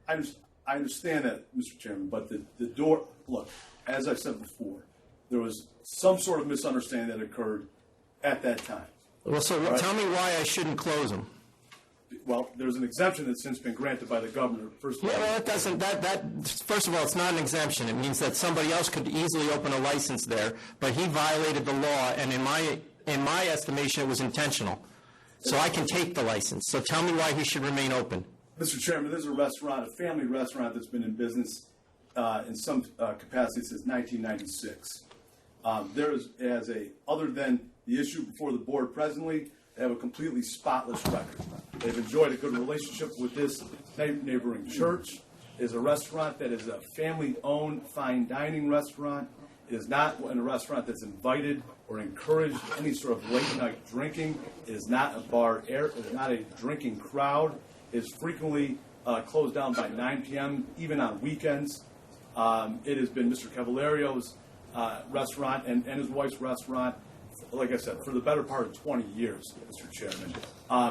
I understand that, Mr. Chairman, but the door, look, as I said before, there was some sort of misunderstanding that occurred at that time.
Well, so tell me why I shouldn't close them.
Well, there's an exemption that's since been granted by the governor. First of all,
well, it doesn't. First of all, it's not an exemption. It means that somebody else could easily open a license there, but he violated the law, and in my estimation, it was intentional. So I can take the license. So tell me why he should remain open.
Mr. Chairman, this is a restaurant, a family restaurant that's been in business in some capacity since 1996. There is, other than the issue before the board presently, they have a completely spotless record. They've enjoyed a good relationship with this neighboring church. It is a restaurant that is a family-owned fine dining restaurant. It is not a restaurant that's invited or encouraged any sort of late-night drinking. It is not a bar air. It is not a drinking crowd. It is frequently closed down by 9 p.m., even on weekends. It has been Mr. Cavallerio's restaurant and his wife's restaurant, like I said, for the better part of 20 years, Mr. Chairman.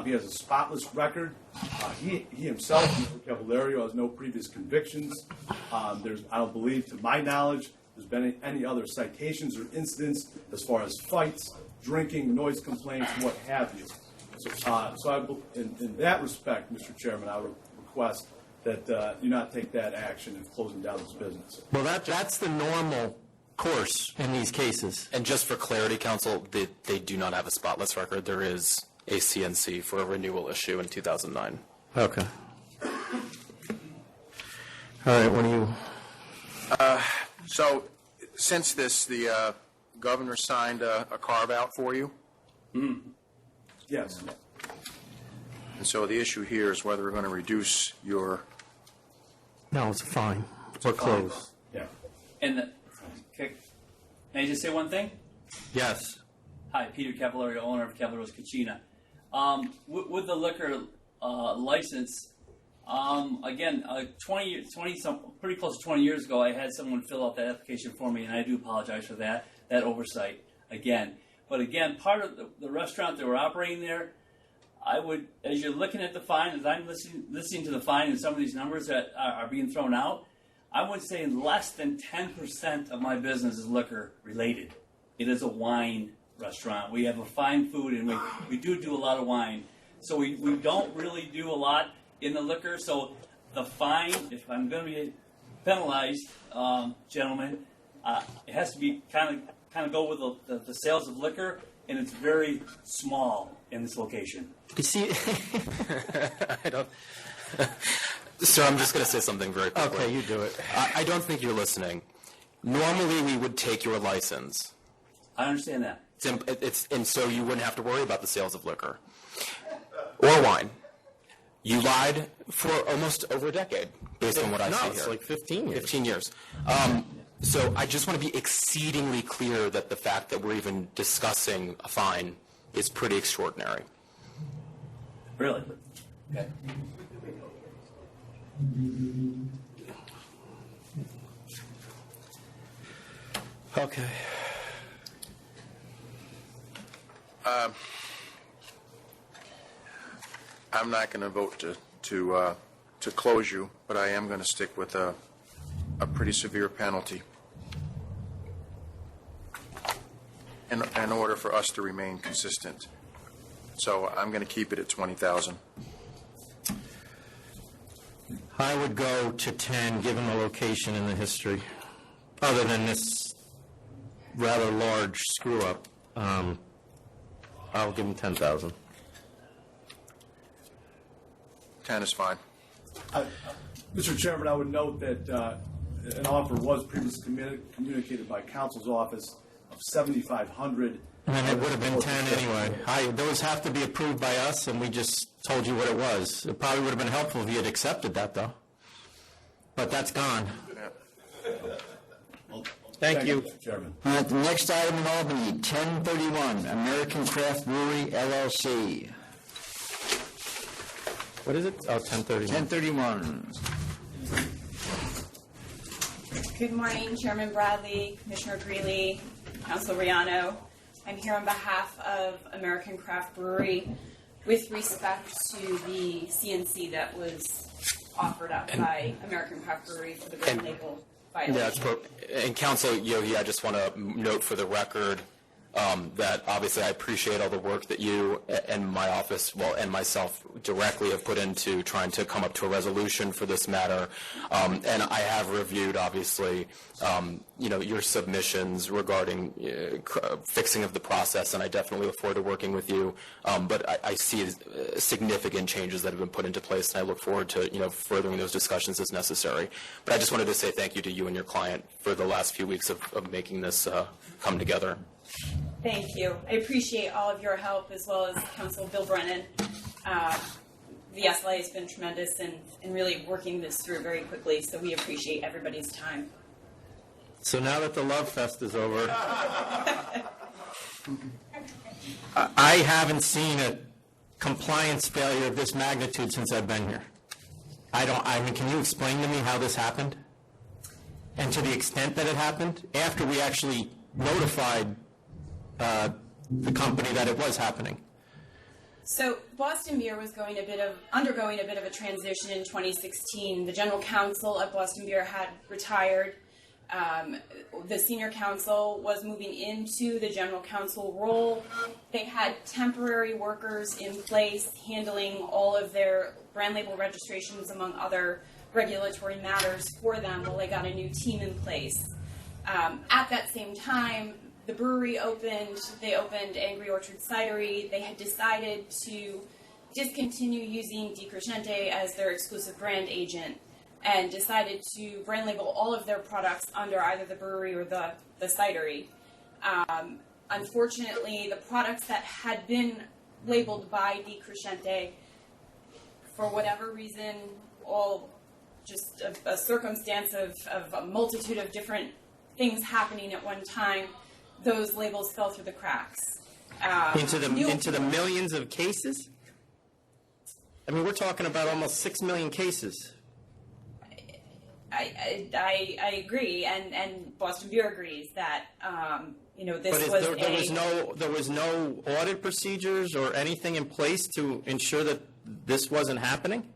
He has a spotless record. He himself, Mr. Cavallerio, has no previous convictions. I don't believe, to my knowledge, there's been any other citations or incidents as far as fights, drinking, noise complaints, what have you. In that respect, Mr. Chairman, I would request that you not take that action of closing down this business.
Well, that's the normal course in these cases.
And just for clarity, counsel, they do not have a spotless record. There is a CNC for a renewal issue in 2009.
Okay. All right, what do you...
So, since the governor signed a carve-out for you?
Yes.
And so the issue here is whether we're going to reduce your...
No, it's fine. We're closed.
Yeah.
And okay, may I just say one thing?
Yes.
Hi, Peter Cavalario, owner of Cavallerio's Cucina. With the liquor license, again, 20 some, pretty close to 20 years ago, I had someone fill out that application for me, and I do apologize for that oversight again. But again, part of the restaurant that we're operating there, I would, as you're looking at the fine, as I'm listening to the fine and some of these numbers that are being thrown out, I would say less than 10% of my business is liquor related. It is a wine restaurant. We have a fine food, and we do a lot of wine. So we don't really do a lot in the liquor. So the fine, if I'm going to be penalized, gentlemen, it has to be kind of go with the sales of liquor, and it's very small in this location.
You see,
I don't... Sir, I'm just going to say something very quickly.
Okay, you do it.
I don't think you're listening. Normally, we would take your license.
I understand that.
And so you wouldn't have to worry about the sales of liquor or wine. You lied for almost over a decade, based on what I see here.
No, it's like 15 years.
15 years. So I just want to be exceedingly clear that the fact that we're even discussing a fine is pretty extraordinary.
Really? Okay.
Okay.
I'm not going to vote to close you, but I am going to stick with a pretty severe penalty in order for us to remain consistent. So I'm going to keep it at $20,000.
I would go to 10, given the location and the history. Other than this rather large screw-up, I'll give them 10,000.
10 is fine.
Mr. Chairman, I would note that an offer was previously communicated by counsel's office of $7,500.
And it would have been 10 anyway. Those have to be approved by us, and we just told you what it was. It probably would have been helpful if you had accepted that, though. But that's gone. Thank you.
Mr. Chairman.
The next item in Albany, 1031, American Craft Brewery, LLC.
What is it? Oh, 1031.
1031.
Good morning, Chairman Bradley, Commissioner Greeley, Council Riano. I'm here on behalf of American Craft Brewery with respect to the CNC that was offered up by American Craft Brewery for the brand label violation.
And Council Yogi, I just want to note for the record that obviously I appreciate all the work that you and my office, and myself directly have put into trying to come up to a resolution for this matter. And I have reviewed, obviously, your submissions regarding fixing of the process, and I definitely look forward to working with you. But I see significant changes that have been put into place, and I look forward to furthering those discussions as necessary. But I just wanted to say thank you to you and your client for the last few weeks of making this come together.
Thank you. I appreciate all of your help, as well as Council Bill Brennan. The SLA has been tremendous in really working this through very quickly, so we appreciate everybody's time.
So now that the Love Fest is over, I haven't seen a compliance failure of this magnitude since I've been here. Can you explain to me how this happened? And to the extent that it happened, after we actually notified the company that it was happening.
So Boston Beer was undergoing a bit of a transition in 2016. The general counsel at Boston Beer had retired. The senior counsel was moving into the general counsel role. They had temporary workers in place handling all of their brand label registrations, among other regulatory matters for them, while they got a new team in place. At that same time, the brewery opened. They opened Angry Orchard Cidery. They had decided to discontinue using DeCrescente as their exclusive brand agent, and decided to brand label all of their products under either the brewery or the cidery. Unfortunately, the products that had been labeled by DeCrescente, for whatever reason, all just a circumstance of a multitude of different things happening at one time, those labels fell through the cracks.
Into the millions of cases? I mean, we're talking about almost 6 million cases.
I agree, and Boston Beer agrees that this
there was no audit procedures or anything in place to ensure that this wasn't happening?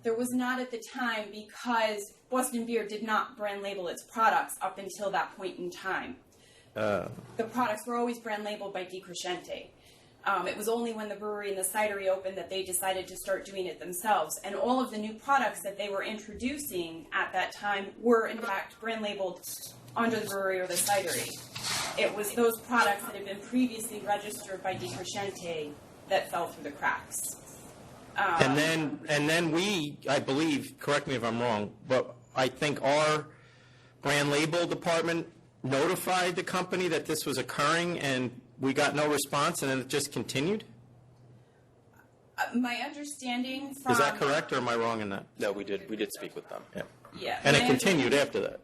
There was not at the time, because Boston Beer did not brand label its products up until that point in time. The products were always brand labeled by DeCrescente. It was only when the brewery and the cidery opened that they decided to start doing it themselves. And all of the new products that they were introducing at that time were, in fact, brand labeled under the brewery or the cidery. It was those products that had been previously registered by DeCrescente that fell through the cracks.
And then we, I believe, correct me if I'm wrong, but I think our brand label department notified the company that this was occurring, and we got no response, and then it just continued?
My understanding from...
Is that correct, or am I wrong in that?
No, we did speak with them.
Yeah.
And it continued after that?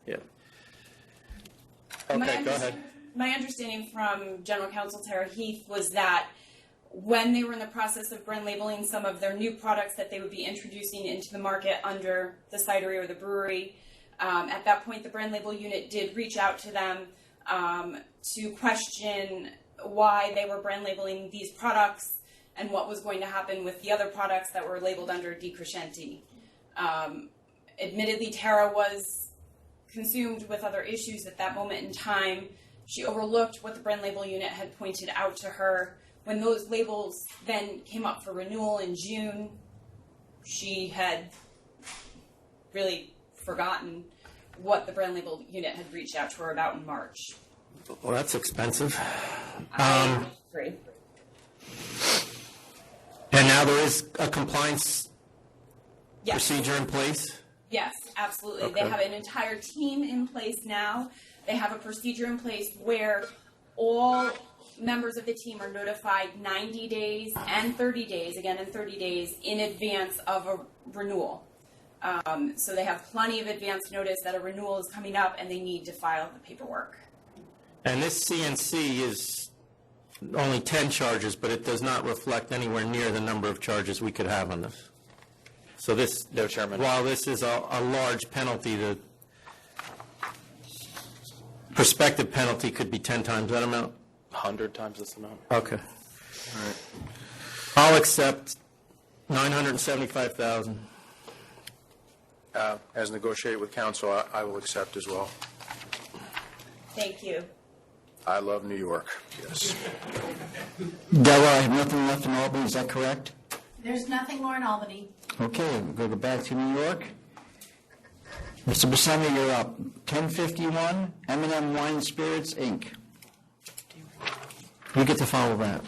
Yeah. Okay, go ahead.
My understanding from General Counsel Tara Heath was that when they were in the process of brand labeling some of their new products that they would be introducing into the market under the cidery or the brewery, at that point the brand label unit did reach out to them to question why they were brand labeling these products and what was going to happen with the other products that were labeled under DeCrescente. Admittedly, Tara was consumed with other issues at that moment in time. She overlooked what the brand label unit had pointed out to her. When those labels then came up for renewal in June, she had really forgotten what the brand label unit had reached out to her about in March.
Well, that's expensive.
I agree.
And now there is a compliance
Yes.
procedure in place?
Yes, absolutely.
Okay.
They have an entire team in place now. They have a procedure in place where all members of the team are notified 90 days and 30 days, again in 30 days, in advance of a renewal. So they have plenty of advance notice that a renewal is coming up and they need to file the paperwork.
And this CNC is only 10 charges, but it does not reflect anywhere near the number of charges we could have on this. So this,
No, Chairman.
while this is a large penalty, the prospective penalty could be 10 times that amount?
100 times this amount.
Okay. I'll accept $975,000.
As negotiated with counsel, I will accept as well.
Thank you.
I love New York, yes.
Della, I have nothing left in Albany, is that correct?
There's nothing more in Albany.
Okay, we'll go back to New York. Mr. Buscemi, you're up. 1051 M&M Wine Spirits, Inc. You get to follow that.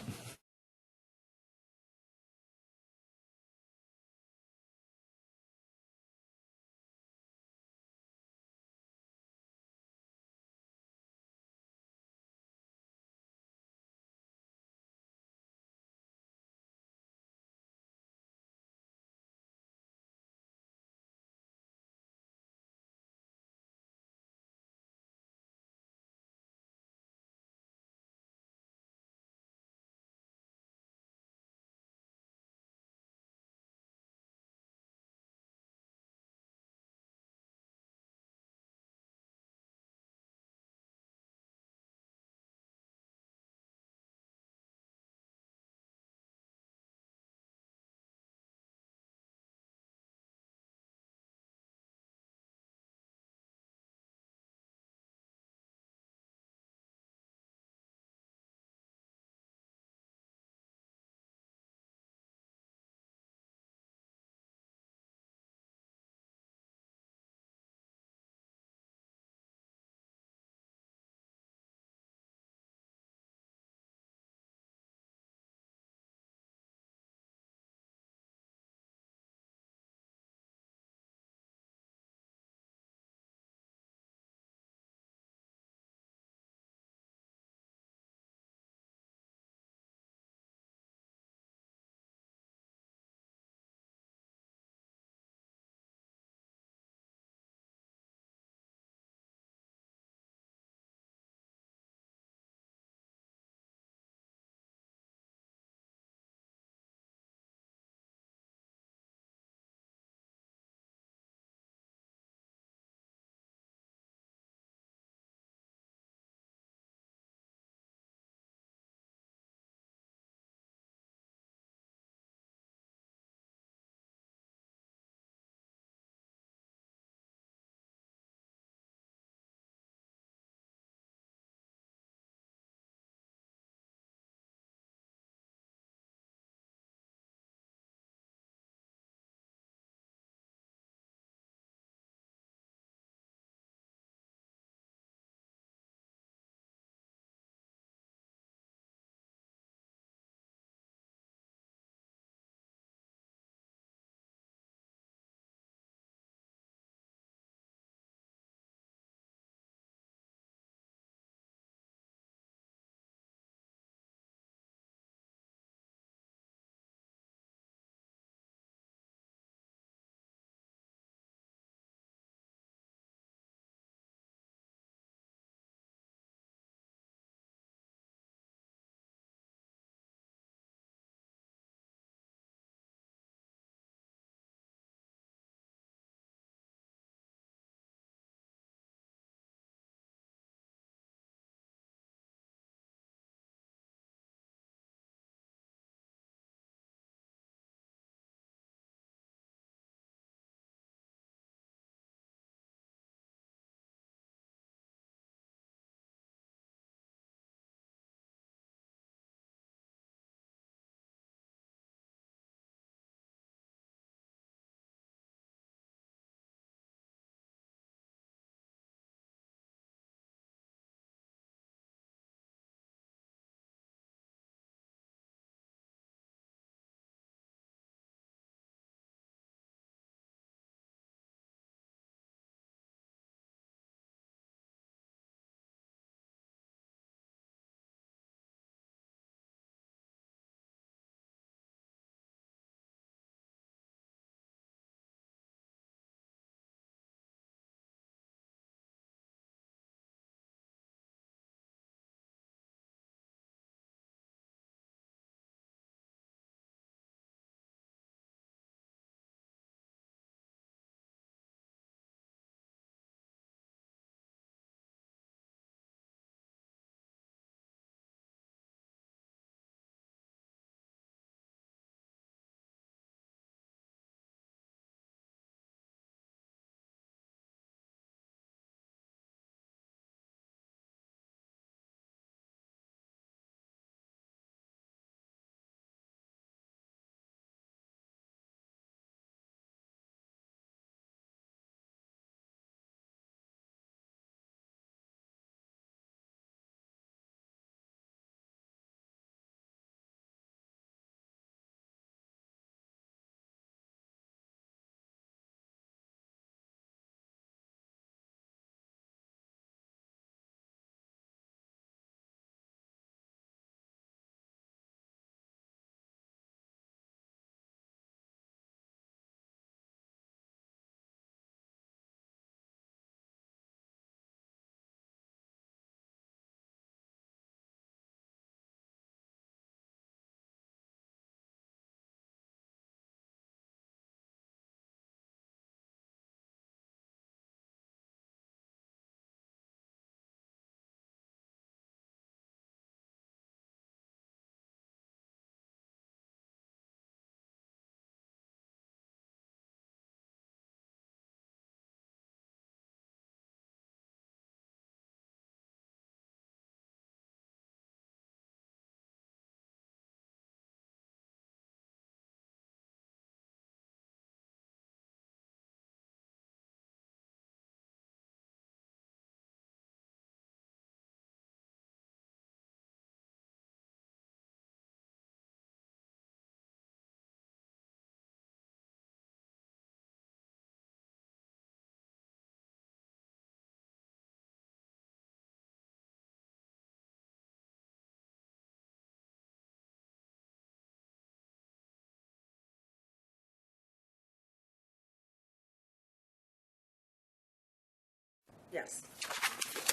Yes.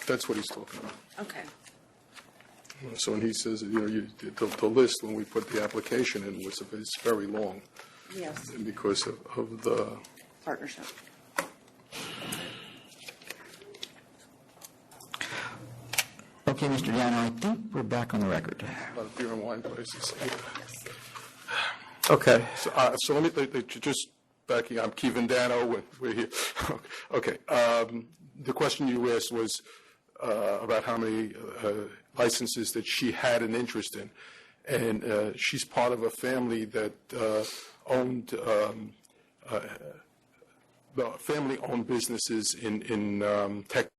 That's what he's talking about.
Okay.
So when he says, the list, when we put the application in, it's very long.
Yes.
Because of the...
Partnership.
Okay, Mr. Diano, I think we're back on the record.
A lot of beer and wine places.
Okay.
So let me just backing. I'm Kevin Dano. We're here. Okay. The question you asked was about how many licenses that she had an interest in, and she's part of a family that owned family-owned businesses in Texas.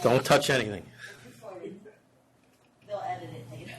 Don't touch anything.
They'll edit it later.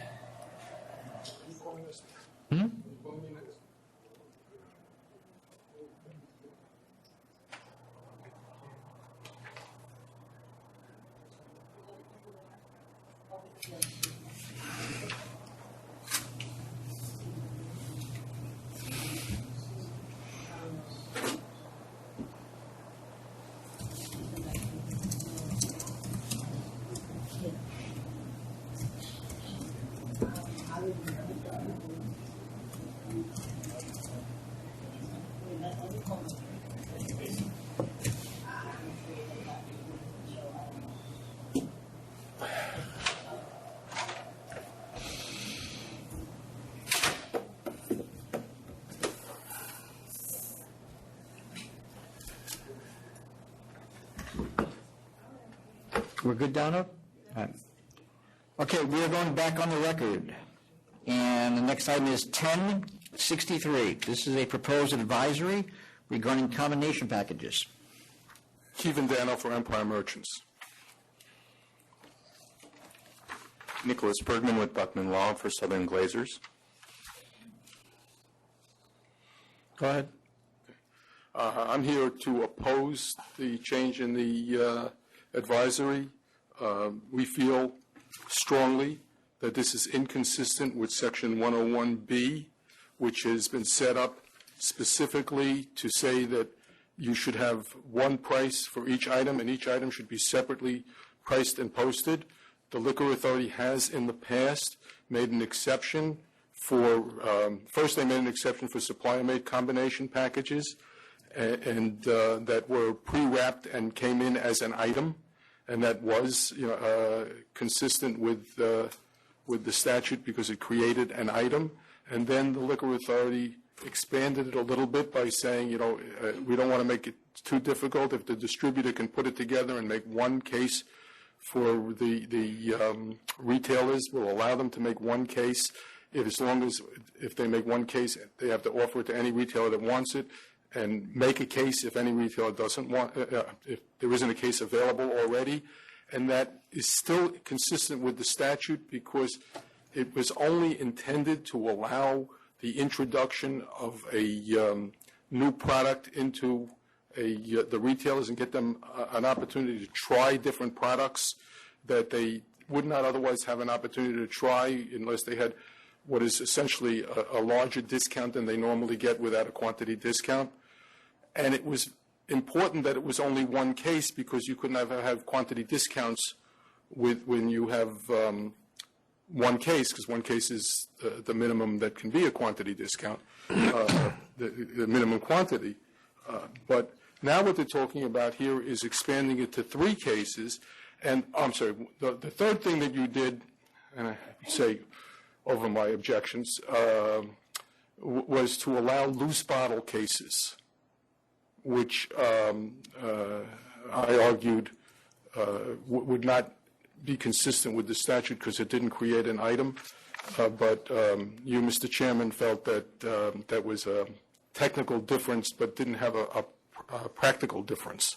We're good, Donna? All right. Okay, we are going back on the record. And the next item is 1063. This is a proposed advisory regarding combination packages.
Kevin Dano for Empire Merchants.
Nicholas Bergman with Buckman Law for Southern Glazers.
Go ahead.
I'm here to oppose the change in the advisory. We feel strongly that this is inconsistent with Section 101B, which has been set up specifically to say that you should have one price for each item, and each item should be separately priced and posted. The Liquor Authority has in the past made an exception for, first they made an exception for supplier-made combination packages, and that were pre-wrapped and came in as an item, and that was consistent with the statute because it created an item. And then the Liquor Authority expanded it a little bit by saying, we don't want to make it too difficult. If the distributor can put it together and make one case for the retailers, we'll allow them to make one case. If they make one case, they have to offer it to any retailer that wants it, and make a case if any retailer doesn't want, if there isn't a case available already. And that is still consistent with the statute because it was only intended to allow the introduction of a new product into the retailers and get them an opportunity to try different products that they would not otherwise have an opportunity to try unless they had what is essentially a larger discount than they normally get without a quantity discount. And it was important that it was only one case because you could never have quantity discounts when you have one case, because one case is the minimum that can be a quantity discount, the minimum quantity. But now what they're talking about here is expanding it to 3 cases. And I'm sorry, the third thing that you did, and I say over my objections, was to allow loose bottle cases, which I argued would not be consistent with the statute because it didn't create an item. But you, Mr. Chairman, felt that that was a technical difference but didn't have a practical difference.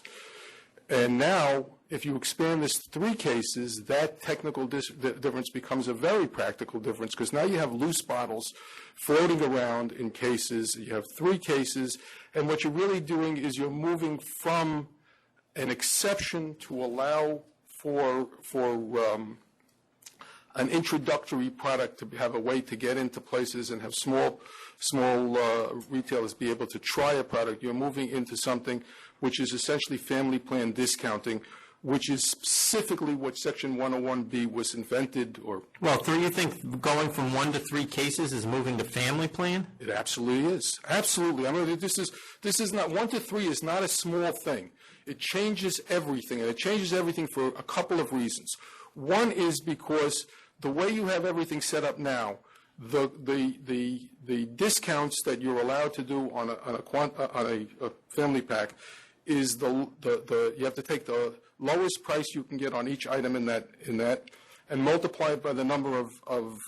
And now, if you expand this to 3 cases, that technical difference becomes a very practical difference because now you have loose bottles floating around in cases. You have 3 cases, and what you're really doing is you're moving from an exception to allow for an introductory product to have a way to get into places and have small retailers be able to try a product. You're moving into something which is essentially family plan discounting, which is specifically what Section 101B was invented or...
Well, so you think going from 1 to 3 cases is moving to family plan?
It absolutely is. Absolutely. I mean, this is not... 1 to 3 is not a small thing. It changes everything, and it changes everything for a couple of reasons. One is because the way you have everything set up now, the discounts that you're allowed to do on a family pack is you have to take the lowest price you can get on each item in that and multiply it by the number of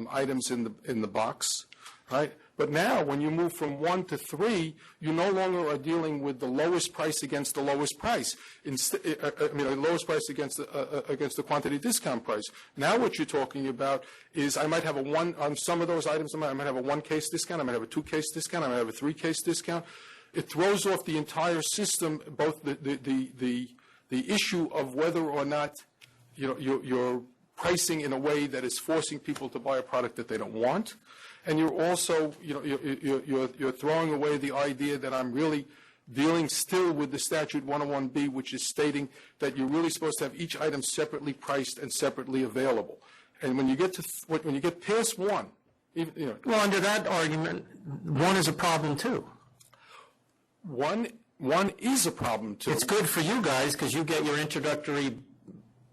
items in the box, right? But now, when you move from 1 to 3, you no longer are dealing with the lowest price against the lowest price. The lowest price against the quantity discount price. Now what you're talking about is I might have on some of those items, I might have a 1-case discount, I might have a 2-case discount, I might have a 3-case discount. It throws off the entire system, both the issue of whether or not you're pricing in a way that is forcing people to buy a product that they don't want. And you're also, you're throwing away the idea that I'm really dealing still with the statute 101B, which is stating that you're really supposed to have each item separately priced and separately available. And when you get to when you get past 1,
well, under that argument, 1 is a problem too.
One is a problem too.
It's good for you guys because you get your introductory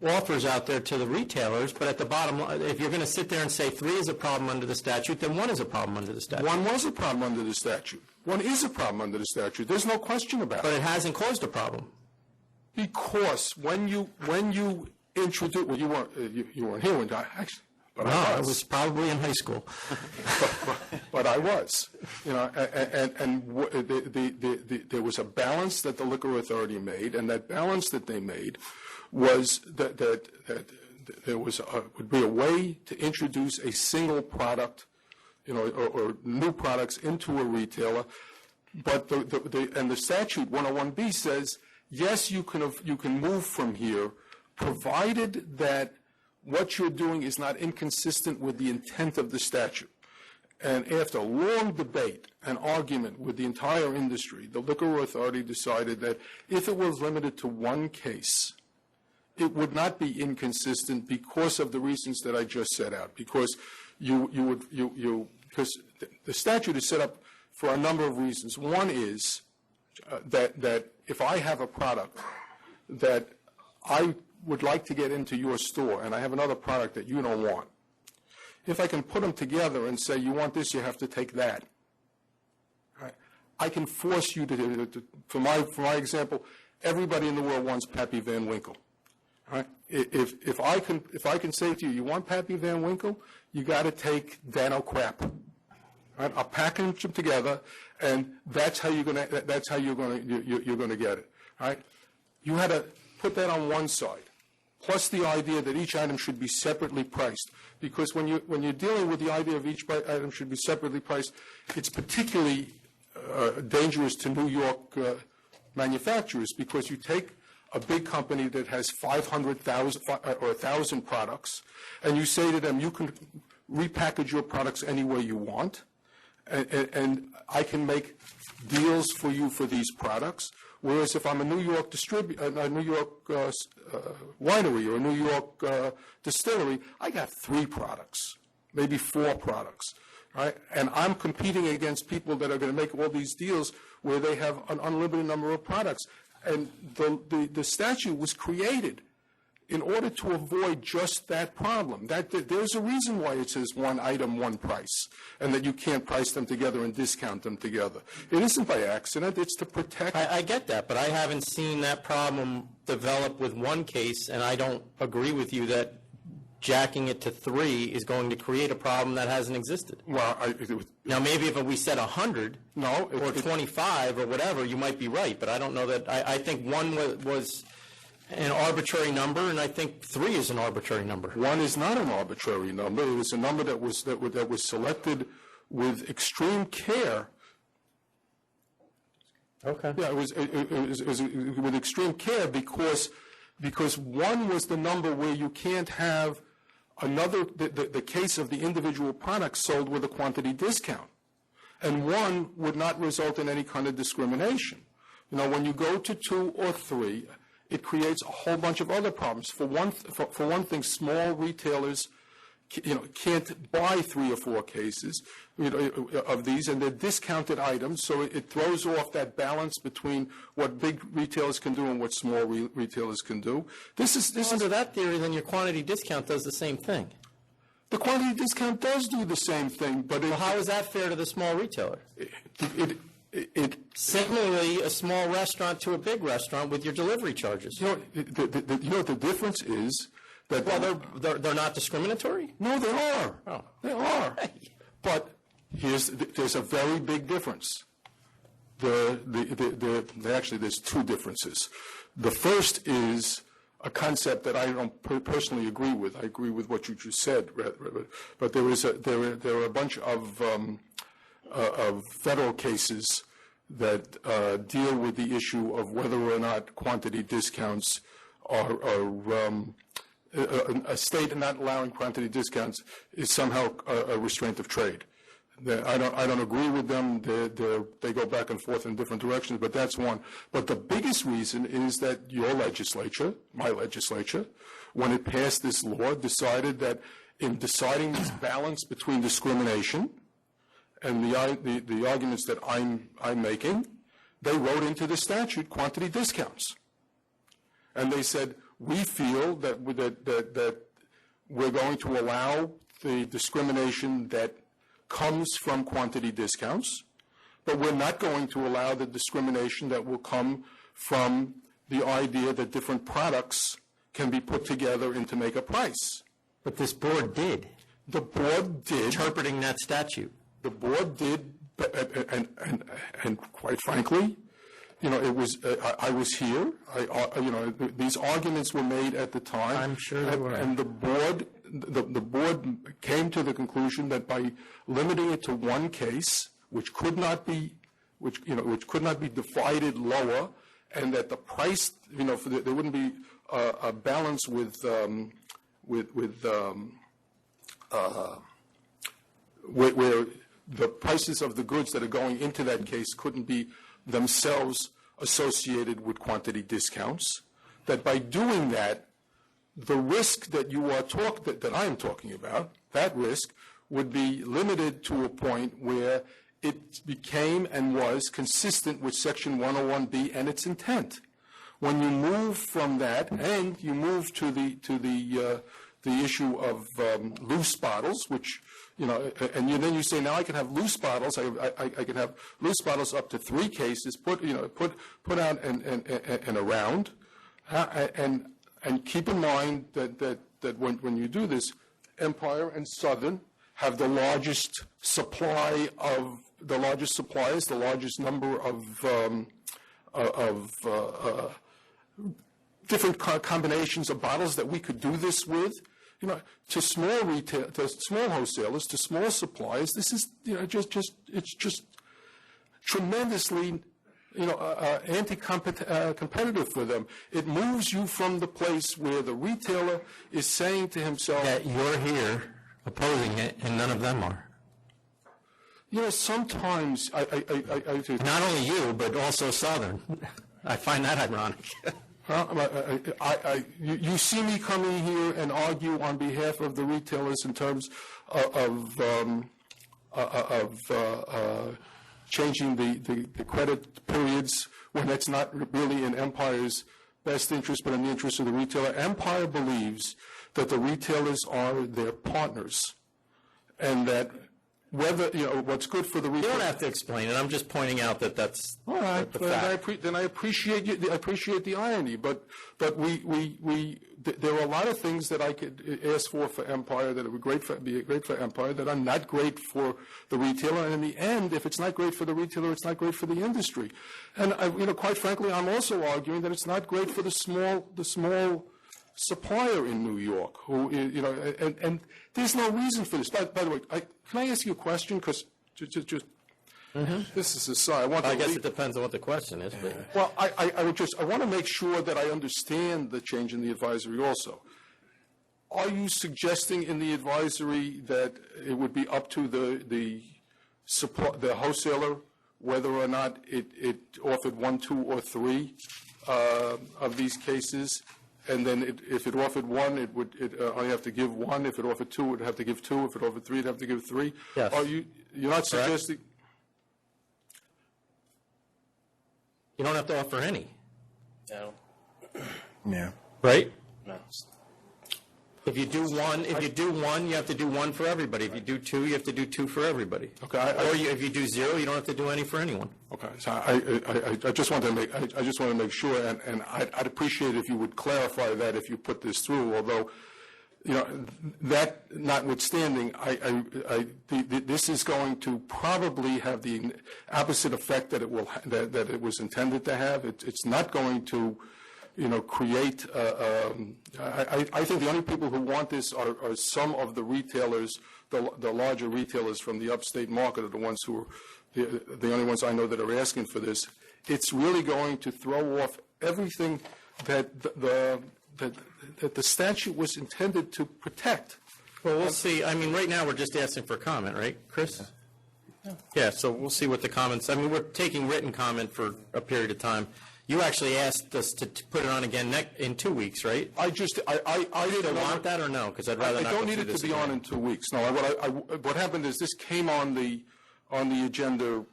offers out there to the retailers, but at the bottom line, if you're going to sit there and say 3 is a problem under the statute, then 1 is a problem under the statute.
1 was a problem under the statute. 1 is a problem under the statute. There's no question about it.
But it hasn't caused a problem.
Because when you introduce, well, you weren't here when actually. But
I was probably in high school.
but I was, there was a balance that the Liquor Authority made, and that balance that they made was that there would be a way to introduce a single product, or new products into a retailer, but the statute 101B says yes, you can move from here, provided that what you're doing is not inconsistent with the intent of the statute. And after a long debate and argument with the entire industry, the Liquor Authority decided that if it was limited to 1 case, it would not be inconsistent because of the reasons that I just set out. Because because the statute is set up for a number of reasons. One is that if I have a product that I would like to get into your store, and I have another product that you don't want, if I can put them together and say, you want this, you have to take that, right? I can force you to for my example, everybody in the world wants Pappy Van Winkle, right? If I can say to you, you want Pappy Van Winkle, you got to take Dano Crap, right? I'll package them together, and that's how you're going to get it, right? You had to put that on one side, plus the idea that each item should be separately priced. Because when you're dealing with the idea of each item should be separately priced, it's particularly dangerous to New York manufacturers, because you take a big company that has 500,000 or 1,000 products, and you say to them, you can repackage your products any way you want, and I can make deals for you for these products. Whereas if I'm a New York a New York winery or a New York distillery, I got 3 products, maybe 4 products, right? And I'm competing against people that are going to make all these deals where they have an unlimited number of products. And the statute was created in order to avoid just that problem. There's a reason why it says 1 item, 1 price, and that you can't price them together and discount them together. It isn't by accident. It's to protect.
I get that, but I haven't seen that problem develop with 1 case, and I don't agree with you that jacking it to 3 is going to create a problem that hasn't existed.
Well,
now maybe if we said 100 or 25 or whatever, you might be right, but I don't know that. I think 1 was an arbitrary number, and I think 3 is an arbitrary number.
1 is not an arbitrary number. It was a number that was selected with extreme care.
Okay.
Yeah, it was with extreme care because 1 was the number where you can't have the case of the individual product sold with a quantity discount, and 1 would not result in any kind of discrimination. When you go to 2 or 3. It creates a whole bunch of other problems. For one thing, small retailers, can't buy 3 or 4 cases, of these, and they're discounted items. So it throws off that balance between what big retailers can do and what small retailers can do.
Under that theory, then your quantity discount does the same thing.
The quantity discount does do the same thing, but
how is that fair to the small retailer? Similarly, a small restaurant to a big restaurant with your delivery charges.
The difference is that
they're not discriminatory.
No, they are.
Oh.
They are. But there's a very big difference. Actually, there's two differences. The first is a concept that I don't personally agree with. I agree with what you just said, but there are a bunch of federal cases that deal with the issue of whether or not quantity discounts are a state not allowing quantity discounts is somehow a restraint of trade. I don't agree with them. They go back and forth in different directions, but that's one. But the biggest reason is that your legislature, my legislature, when it passed this law, decided that in deciding this balance between discrimination and the arguments that I'm making, they wrote into the statute quantity discounts. And they said, we feel that we're going to allow the discrimination that comes from quantity discounts, but we're not going to allow the discrimination that will come from the idea that different products can be put together and to make a price.
But this board did.
The board did.
Interpreting that statute.
The board did, and quite frankly, it was. I was here. These arguments were made at the time.
I'm sure they were.
And the board came to the conclusion that by limiting it to one case, which could not be divided lower, and that the price, there wouldn't be a balance with where the prices of the goods that are going into that case couldn't be themselves associated with quantity discounts, that by doing that, the risk that that I am talking about, that risk would be limited to a point where it became and was consistent with Section 101B and its intent. When you move from that and you move to the issue of loose bottles, which and then you say, now I can have loose bottles. I can have loose bottles up to 3 cases put out and around, and keep in mind that when you do this, Empire and Southern have the largest suppliers, the largest number of different combinations of bottles that we could do this with. To small retail, to small wholesalers, to small suppliers, this is it's just tremendously anti-competitive for them. It moves you from the place where the retailer is saying to himself
that you're here opposing it and none of them are.
Sometimes I
not only you but also Southern. I find that ironic.
You see me coming here and argue on behalf of the retailers in terms of changing the credit periods when that's not really in Empire's best interest, but in the interest of the retailer. Empire believes that the retailers are their partners, and that whether what's good for the retailer.
You don't have to explain it. I'm just pointing out that that's
all right.
the fact.
Then I appreciate you. I appreciate the irony, but there are a lot of things that I could ask for Empire that would be great for Empire that are not great for the retailer. And in the end, if it's not great for the retailer, it's not great for the industry. And quite frankly, I'm also arguing that it's not great for the small supplier in New York, who and there's no reason for this. By the way, can I ask you a question? Because this is aside.
I guess it depends on what the question is. But.
Well, I want to make sure that I understand the change in the advisory also. Are you suggesting in the advisory that it would be up to the wholesaler whether or not it offered 1, 2, or 3 of these cases? And then if it offered 1, it would only have to give 1. If it offered 2, it would have to give 2. If it offered 3, it would have to give 3.
Yes.
You're not suggesting?
You don't have to offer any.
No. Yeah.
Right?
No.
If you do one, you have to do 1 for everybody. If you do 2, you have to do 2 for everybody.
Okay.
If you do 0, you don't have to do any for anyone.
Okay. So I just want to make sure, and I'd appreciate if you would clarify that if you put this through. Although that notwithstanding, this is going to probably have the opposite effect that it was intended to have. It's not going to, create. I think the only people who want this are some of the retailers, the larger retailers from the upstate market are the ones who are the only ones I know that are asking for this. It's really going to throw off everything that the statute was intended to protect.
Well, we'll see. I mean, right now we're just asking for comment, right, Chris? Yeah, so we'll see what the comments, we're taking written comment for a period of time. You actually asked us to put it on again in 2 weeks, right?
I didn't
want that or no? Because I'd rather not.
I don't need it to be on in 2 weeks. No, what happened is this came on the agenda,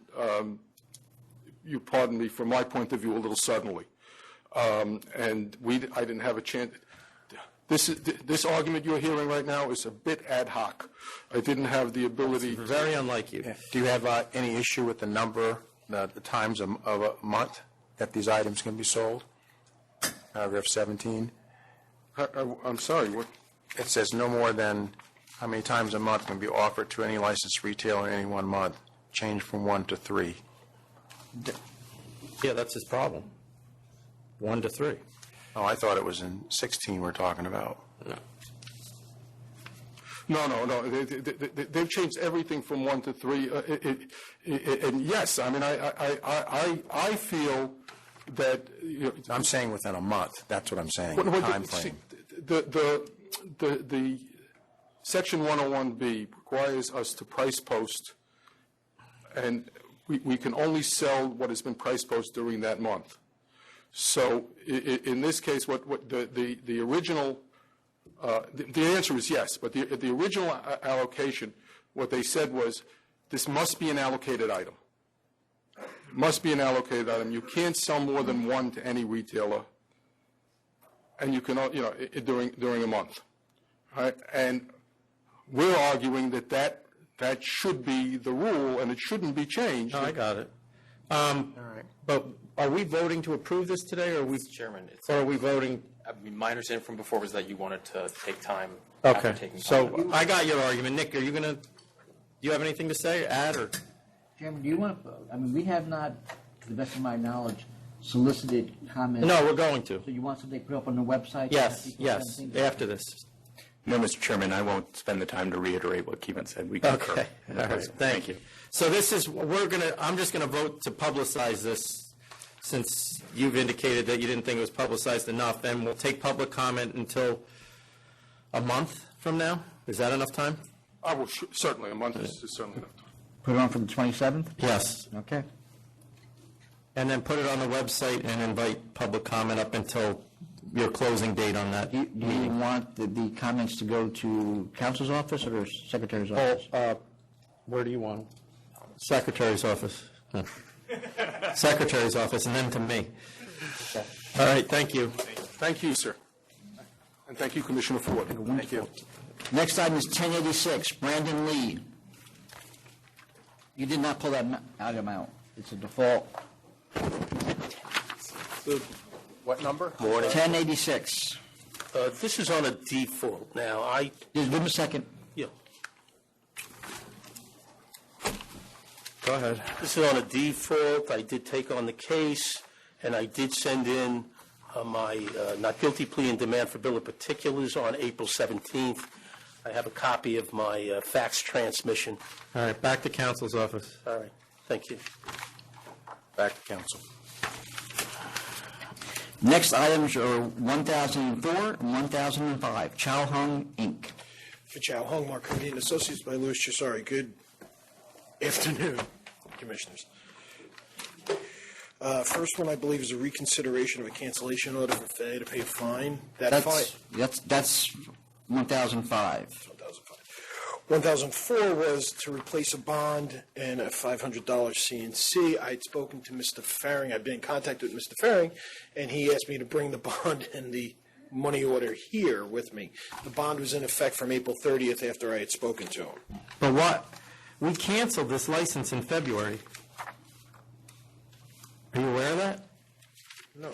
you pardon me, from my point of view, a little suddenly. And I didn't have a chance. This argument you're hearing right now is a bit ad hoc. I didn't have the ability.
It's very unlike you.
Yeah. Do you have any issue with the number, the times of a month that these items can be sold? Paragraph 17.
I'm sorry. What?
It says no more than how many times a month can be offered to any licensed retailer in any 1 month. Change from 1 to 3.
Yeah, that's his problem. 1 to 3.
Oh, I thought it was in 16 we're talking about.
No. They've changed everything from 1 to 3. And yes, I feel that.
I'm saying within a month. That's what I'm saying. Time frame.
The Section 101B requires us to price post, and we can only sell what has been price posted during that month. So in this case, what the original, the answer is yes, but the original allocation, what they said was, this must be an allocated item. It must be an allocated item. You can't sell more than one to any retailer, and you can, during a month. Right? And we're arguing that should be the rule, and it shouldn't be changed.
No, I got it. All right. But are we voting to approve this today, or are we,
Chairman,
or are we voting?
My understanding from before was that you wanted to take time.
Okay.
After taking
So
time.
I got your argument. Nick, do you have anything to say, add, or?
Chairman, do you want to, we have not, to the best of my knowledge, solicited comments.
No, we're going to.
So you want something put up on the website?
Yes, after this.
No, Mr. Chairman, I won't spend the time to reiterate what Kevin said. We concur.
Okay. All right. Thank you. So I'm just going to vote to publicize this, since you've indicated that you didn't think it was publicized enough, and we'll take public comment until a month from now. Is that enough time?
I will certainly. A month is certainly enough time.
Put it on for the 27th?
Yes.
Okay.
And then put it on the website and invite public comment up until your closing date on that.
Do you want the comments to go to counsel's office or the secretary's office?
Where do you want them? Secretary's office. Secretary's office, and then to me. Okay. All right, thank you.
Thank you, sir. And thank you, Commissioner Ford.
Thank you.
Next item is 1086, Brandon Lee. You did not pull that item out. It's a default.
What number?
1086.
This is on a default. Now,
Just give him a second.
Yeah.
Go ahead.
This is on a default. I did take on the case, and I did send in my not guilty plea and demand for bill of particulars on April 17th. I have a copy of my fax transmission.
All right, back to counsel's office.
All right. Thank you.
Back to counsel.
Next items are 1004 and 1005, Chow Hung, Inc.
For Chow Hung, Marconi and Associates by Louis Chisari. Good afternoon, Commissioners. First one, I believe, is a reconsideration of a cancellation order for failure to pay a fine.
That's 1005.
1004 was to replace a bond and a $500 CNC. I had spoken to Mr. Faring. I've been in contact with Mr. Faring, and he asked me to bring the bond and the money order here with me. The bond was in effect from April 30th after I had spoken to him.
But what? We canceled this license in February. Are you aware of that?
No.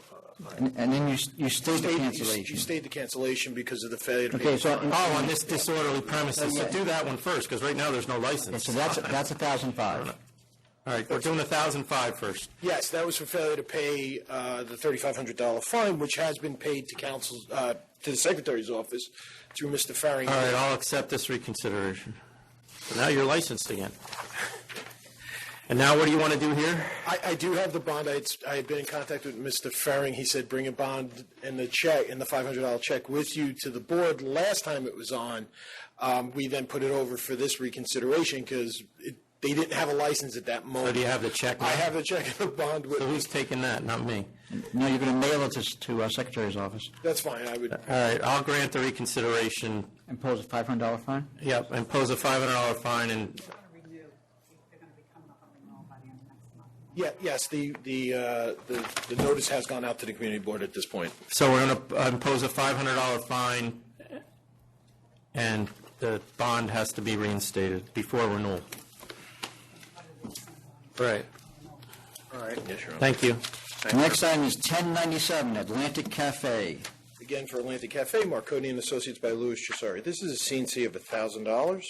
And then you state the cancellation.
You state the cancellation because of the failure to pay.
Okay, so...
On this disorderly premises, so do that one first, because right now there's no license.
So that's $1,005.
All right, we're doing $1,005 first.
Yes, that was for failure to pay the $3,500 fine, which has been paid to council's, to the Secretary's office through Mr. Farring.
All right, I'll accept this reconsideration. So now you're licensed again. And now what do you want to do here?
I do have the bond. I had been in contact with Mr. Farring. He said bring a bond and the check and the $500 check with you to the board. Last time it was on, we then put it over for this reconsideration because they didn't have a license at that moment.
So do you have the check now?
I have the check and the bond with
So
me.
who's taking that? Not me.
No, you're going to mail it to our Secretary's office.
That's fine. I would.
All right, I'll grant the reconsideration.
Impose a $500 fine?
Yep, impose a $500 fine and...
Yeah. Yes. The notice has gone out to the community board at this point.
So we're going to impose a $500 fine, and the bond has to be reinstated before renewal. Right.
All right. Yes, Your Honor.
Thank you.
Next item is 1097 Atlantic Cafe.
Again, for Atlantic Cafe, Marconi and Associates by Louis Cesari. This is a C&C of $1,000.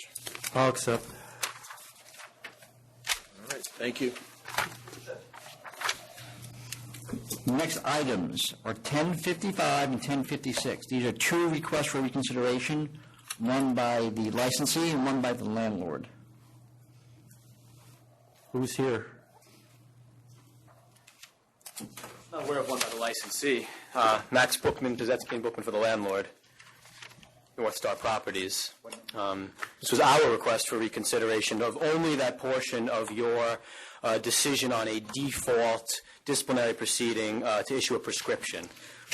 I'll accept.
All right. Thank you.
Next items are 1055 and 1056. These are two requests for reconsideration, one by the licensee and one by the landlord.
Who's here?
Not aware of one by the licensee. Max Bookman, Pizetsky and Bookman for the landlord, North Star Properties. This was our request for reconsideration of only that portion of your decision on a default disciplinary proceeding to issue a prescription.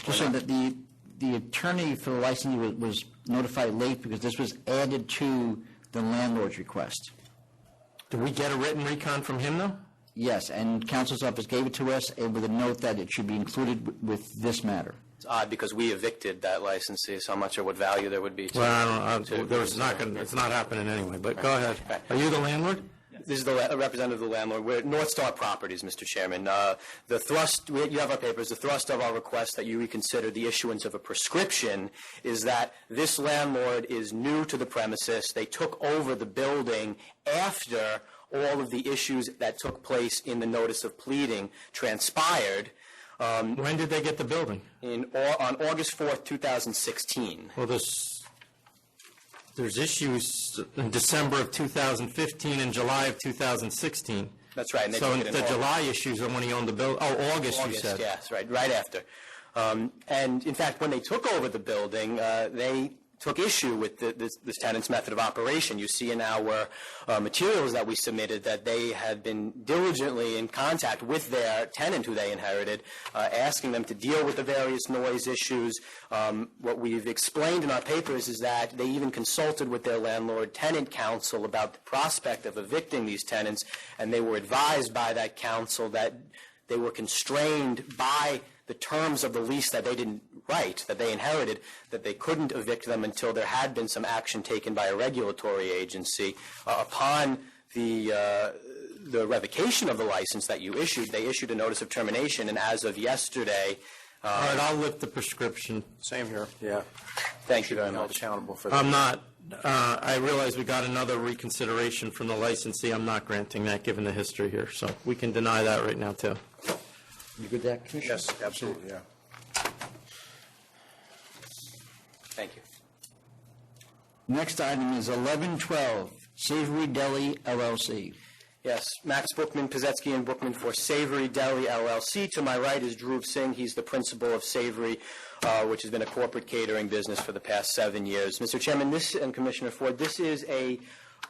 Just so that the attorney for the licensee was notified late because this was added to the landlord's request.
Did we get a written recon from him, though?
Yes, and counsel's office gave it to us with a note that it should be included with this matter.
It's odd because we evicted that licensee, so I'm not sure what value there would be to.
Well, I don't. It's not happening anyway. But go ahead.
Right.
Are you the landlord?
This is the representative of the landlord. We're at North Star Properties, Mr. Chairman. The thrust, you have our papers, the thrust of our request that you reconsider the issuance of a prescription is that this landlord is new to the premises. They took over the building after all of the issues that took place in the notice of pleading transpired.
When did they get the building?
On August 4th, 2016.
Well, there's issues in December of 2015 and July of 2016.
That's right. And
So the July issues are when he owned the building. Oh, August, you said.
Yes, right after. And in fact, when they took over the building, they took issue with this tenant's method of operation. You see in our materials that we submitted that they had been diligently in contact with their tenant who they inherited, asking them to deal with the various noise issues. What we've explained in our papers is that they even consulted with their landlord-tenant council about the prospect of evicting these tenants, and they were advised by that council that they were constrained by the terms of the lease that they didn't write, that they inherited, that they couldn't evict them until there had been some action taken by a regulatory agency. Upon the revocation of the license that you issued, they issued a notice of termination, and as of yesterday...
All right, I'll lift the prescription.
Same here, yeah.
Thank you very
Held
much.
accountable for that.
I'm not. I realize we got another reconsideration from the licensee. I'm not granting that given the history here, so we can deny that right now, too.
You good with that, Commissioner?
Yes, absolutely, yeah.
Thank you.
Next item is 1112 Savory Deli Llc.
Yes, Max Bookman, Pizetsky and Bookman for Savory Deli LLC. To my right is Dhruv Singh. He's the principal of Savory, which has been a corporate catering business for the past 7 years. Mr. Chairman, and Commissioner Ford, this is a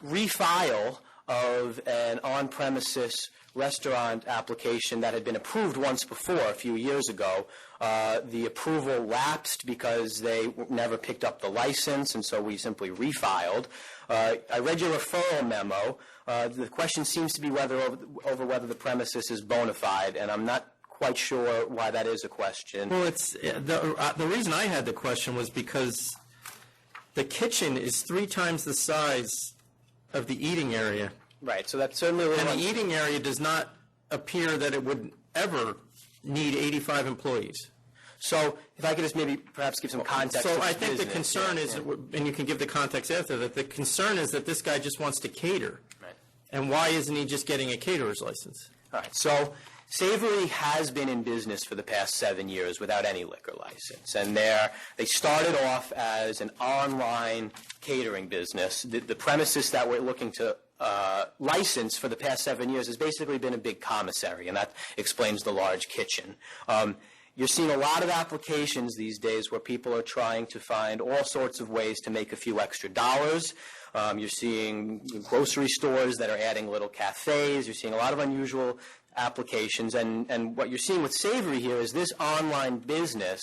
refile of an on-premises restaurant application that had been approved once before a few years ago. The approval lapsed because they never picked up the license, and so we simply refiled. I read your referral memo. The question seems to be over whether the premises is bona fide, and I'm not quite sure why that is a question.
Well, it's the reason I had the question was because the kitchen is 3 times the size of the eating area.
Right, so that's certainly...
And the eating area does not appear that it would ever need 85 employees.
So if I could just maybe perhaps give some context.
So
to
I
this
think the
business.
concern is, and you can give the context after that, the concern is that this guy just wants to cater.
Right.
And why isn't he just getting a caterer's license?
All right, so Savory has been in business for the past 7 years without any liquor license, and they started off as an online catering business. The premises that we're looking to license for the past 7 years has basically been a big commissary, and that explains the large kitchen. You're seeing a lot of applications these days where people are trying to find all sorts of ways to make a few extra dollars. You're seeing grocery stores that are adding little cafes. You're seeing a lot of unusual applications. And what you're seeing with Savory here is this online business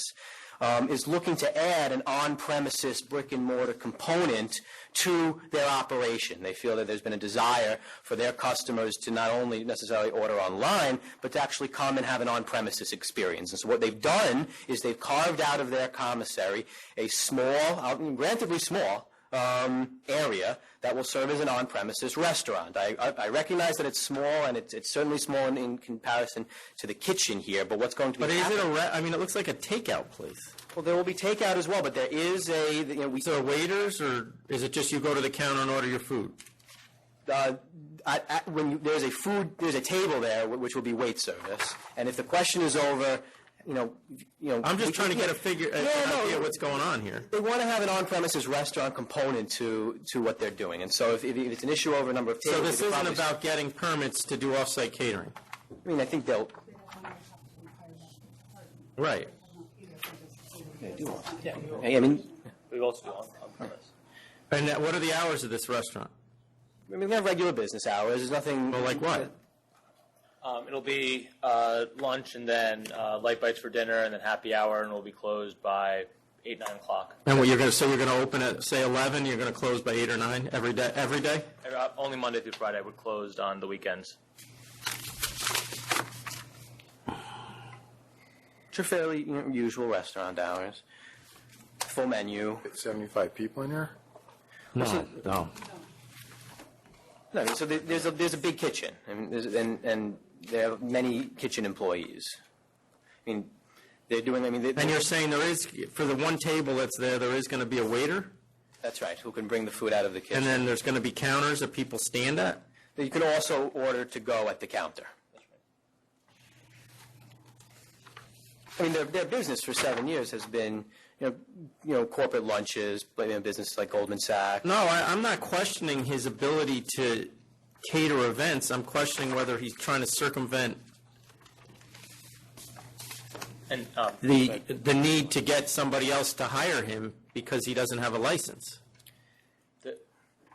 is looking to add an on-premises brick-and-mortar component to their operation. They feel that there's been a desire for their customers to not only necessarily order online, but to actually come and have an on-premises experience. And so what they've done is they've carved out of their commissary a small, granted small, area that will serve as an on-premises restaurant. I recognize that it's small, and it's certainly small in comparison to the kitchen here, but what's going to be happening?
It looks like a takeout place.
Well, there will be takeout as well, but there is
Is there waiters, or is it just you go to the counter and order your food?
There's a table there which will be wait service, and if the question is over,
I'm just trying to get an idea what's going on here.
They want to have an on-premises restaurant component to what they're doing, and so if it's an issue over a number of tables,
so this isn't about getting permits to do off-site catering.
I mean, I think they'll.
Right.
Yeah, I mean,
we also do on-premise.
And what are the hours of this restaurant?
I mean, we have regular business hours. There's nothing.
Well, like what?
It'll be lunch and then light bites for dinner and then happy hour, and it'll be closed by 8, 9 o'clock.
And what you're going to open at, say, 11, you're going to close by 8 or 9 every day? Every day?
Only Monday through Friday. We're closed on the weekends.
Which are fairly usual restaurant hours. Full menu.
75 people in there?
No.
No, I mean, so there's a big kitchen, and there are many kitchen employees. I mean, they're doing.
And you're saying there is, for the one table that's there is going to be a waiter?
That's right. Who can bring the food out of the kitchen?
And then there's going to be counters that people stand at?
You can also order to go at the counter. I mean, their business for 7 years has been, corporate lunches, business like Goldman Sachs.
No, I'm not questioning his ability to cater events. I'm questioning whether he's trying to circumvent the need to get somebody else to hire him because he doesn't have a license.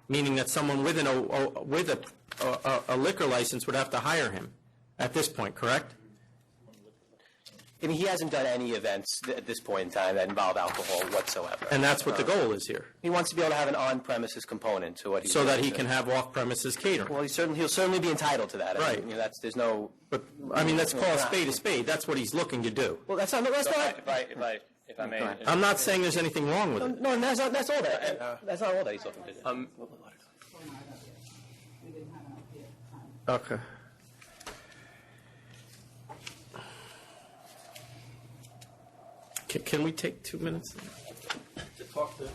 Meaning that someone with a liquor license would have to hire him at this point, correct?
I mean, he hasn't done any events at this point in time that involve alcohol whatsoever.
And that's what the goal is here.
He wants to be able to have an on-premises component to what he's doing.
So that he can have off-premises catering.
Well, he'll certainly be entitled to that.
Right.
I mean, there's no.
But I mean, let's call a spade a spade. That's what he's looking to do.
Well, that's not.
If I may.
I'm not saying there's anything wrong with it.
No, that's all that. That's not all that he's looking to do.
Okay. Can we take 2 minutes to talk to?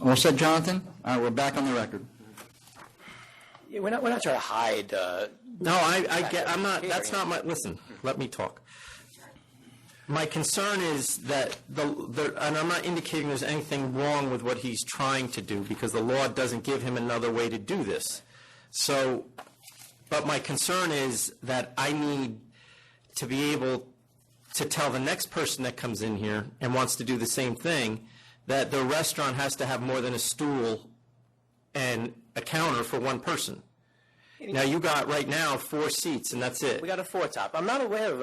All set, Jonathan? All right, we're back on the record.
Yeah, we're not trying to hide.
No, I'm not, that's not my, listen, let me talk. My concern is that and I'm not indicating there's anything wrong with what he's trying to do, because the law doesn't give him another way to do this. So, but my concern is that I need to be able to tell the next person that comes in here and wants to do the same thing that the restaurant has to have more than a stool and a counter for one person. Now, you got right now 4 seats, and that's it.
We got a 4-top. I'm not aware of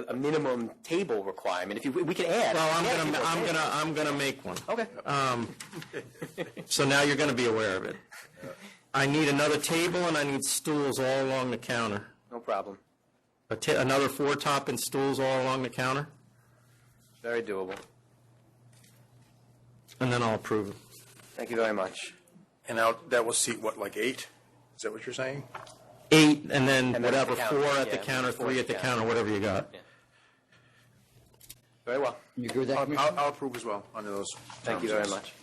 a minimum table requirement. If we can add.
Well, I'm gonna make one.
Okay.
So now you're going to be aware of it. I need another table, and I need stools all along the counter.
No problem.
Another 4-top and stools all along the counter,
Very doable.
and then I'll approve it.
Thank you very much.
And now that will seat, what, like 8? Is that what you're saying?
8, and then
And then
whatever,
at the counter.
4 at the
Yeah,
counter,
4
3 at the counter, whatever you got.
Yeah. Very well.
You agree with that, Commissioner?
I'll approve as well under those.
Thank you very much.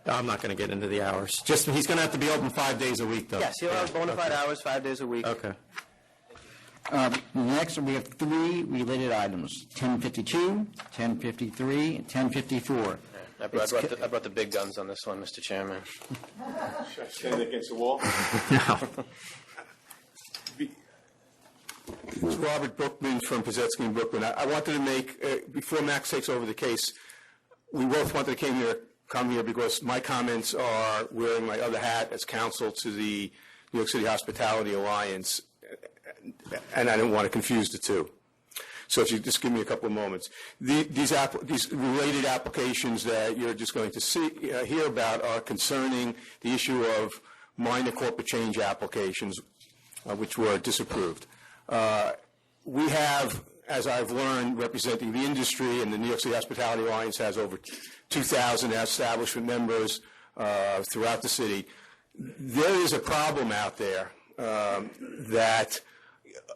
I'm not going to get into the hours. Just, he's going to have to be open 5 days a week, though.
Yes, he'll have bona fide hours, 5 days a week.
Okay.
Next, we have 3 related items, 1052, 1053, and 1054.
I brought the big guns on this one, Mr. Chairman.
Should I stand against the wall?
It's Robert Bookman from Pazetsky and Bookman. I wanted to make, before Max takes over the case, we both wanted to come here because my comments are wearing my other hat as counsel to the New York City Hospitality Alliance, and I didn't want to confuse the two. So if you just give me a couple of moments. These related applications that you're just going to hear about are concerning the issue of minor corporate change applications, which were disapproved. We have, as I've learned, representing the industry, and the New York City Hospitality Alliance has over 2,000 establishment members throughout the city. There is a problem out there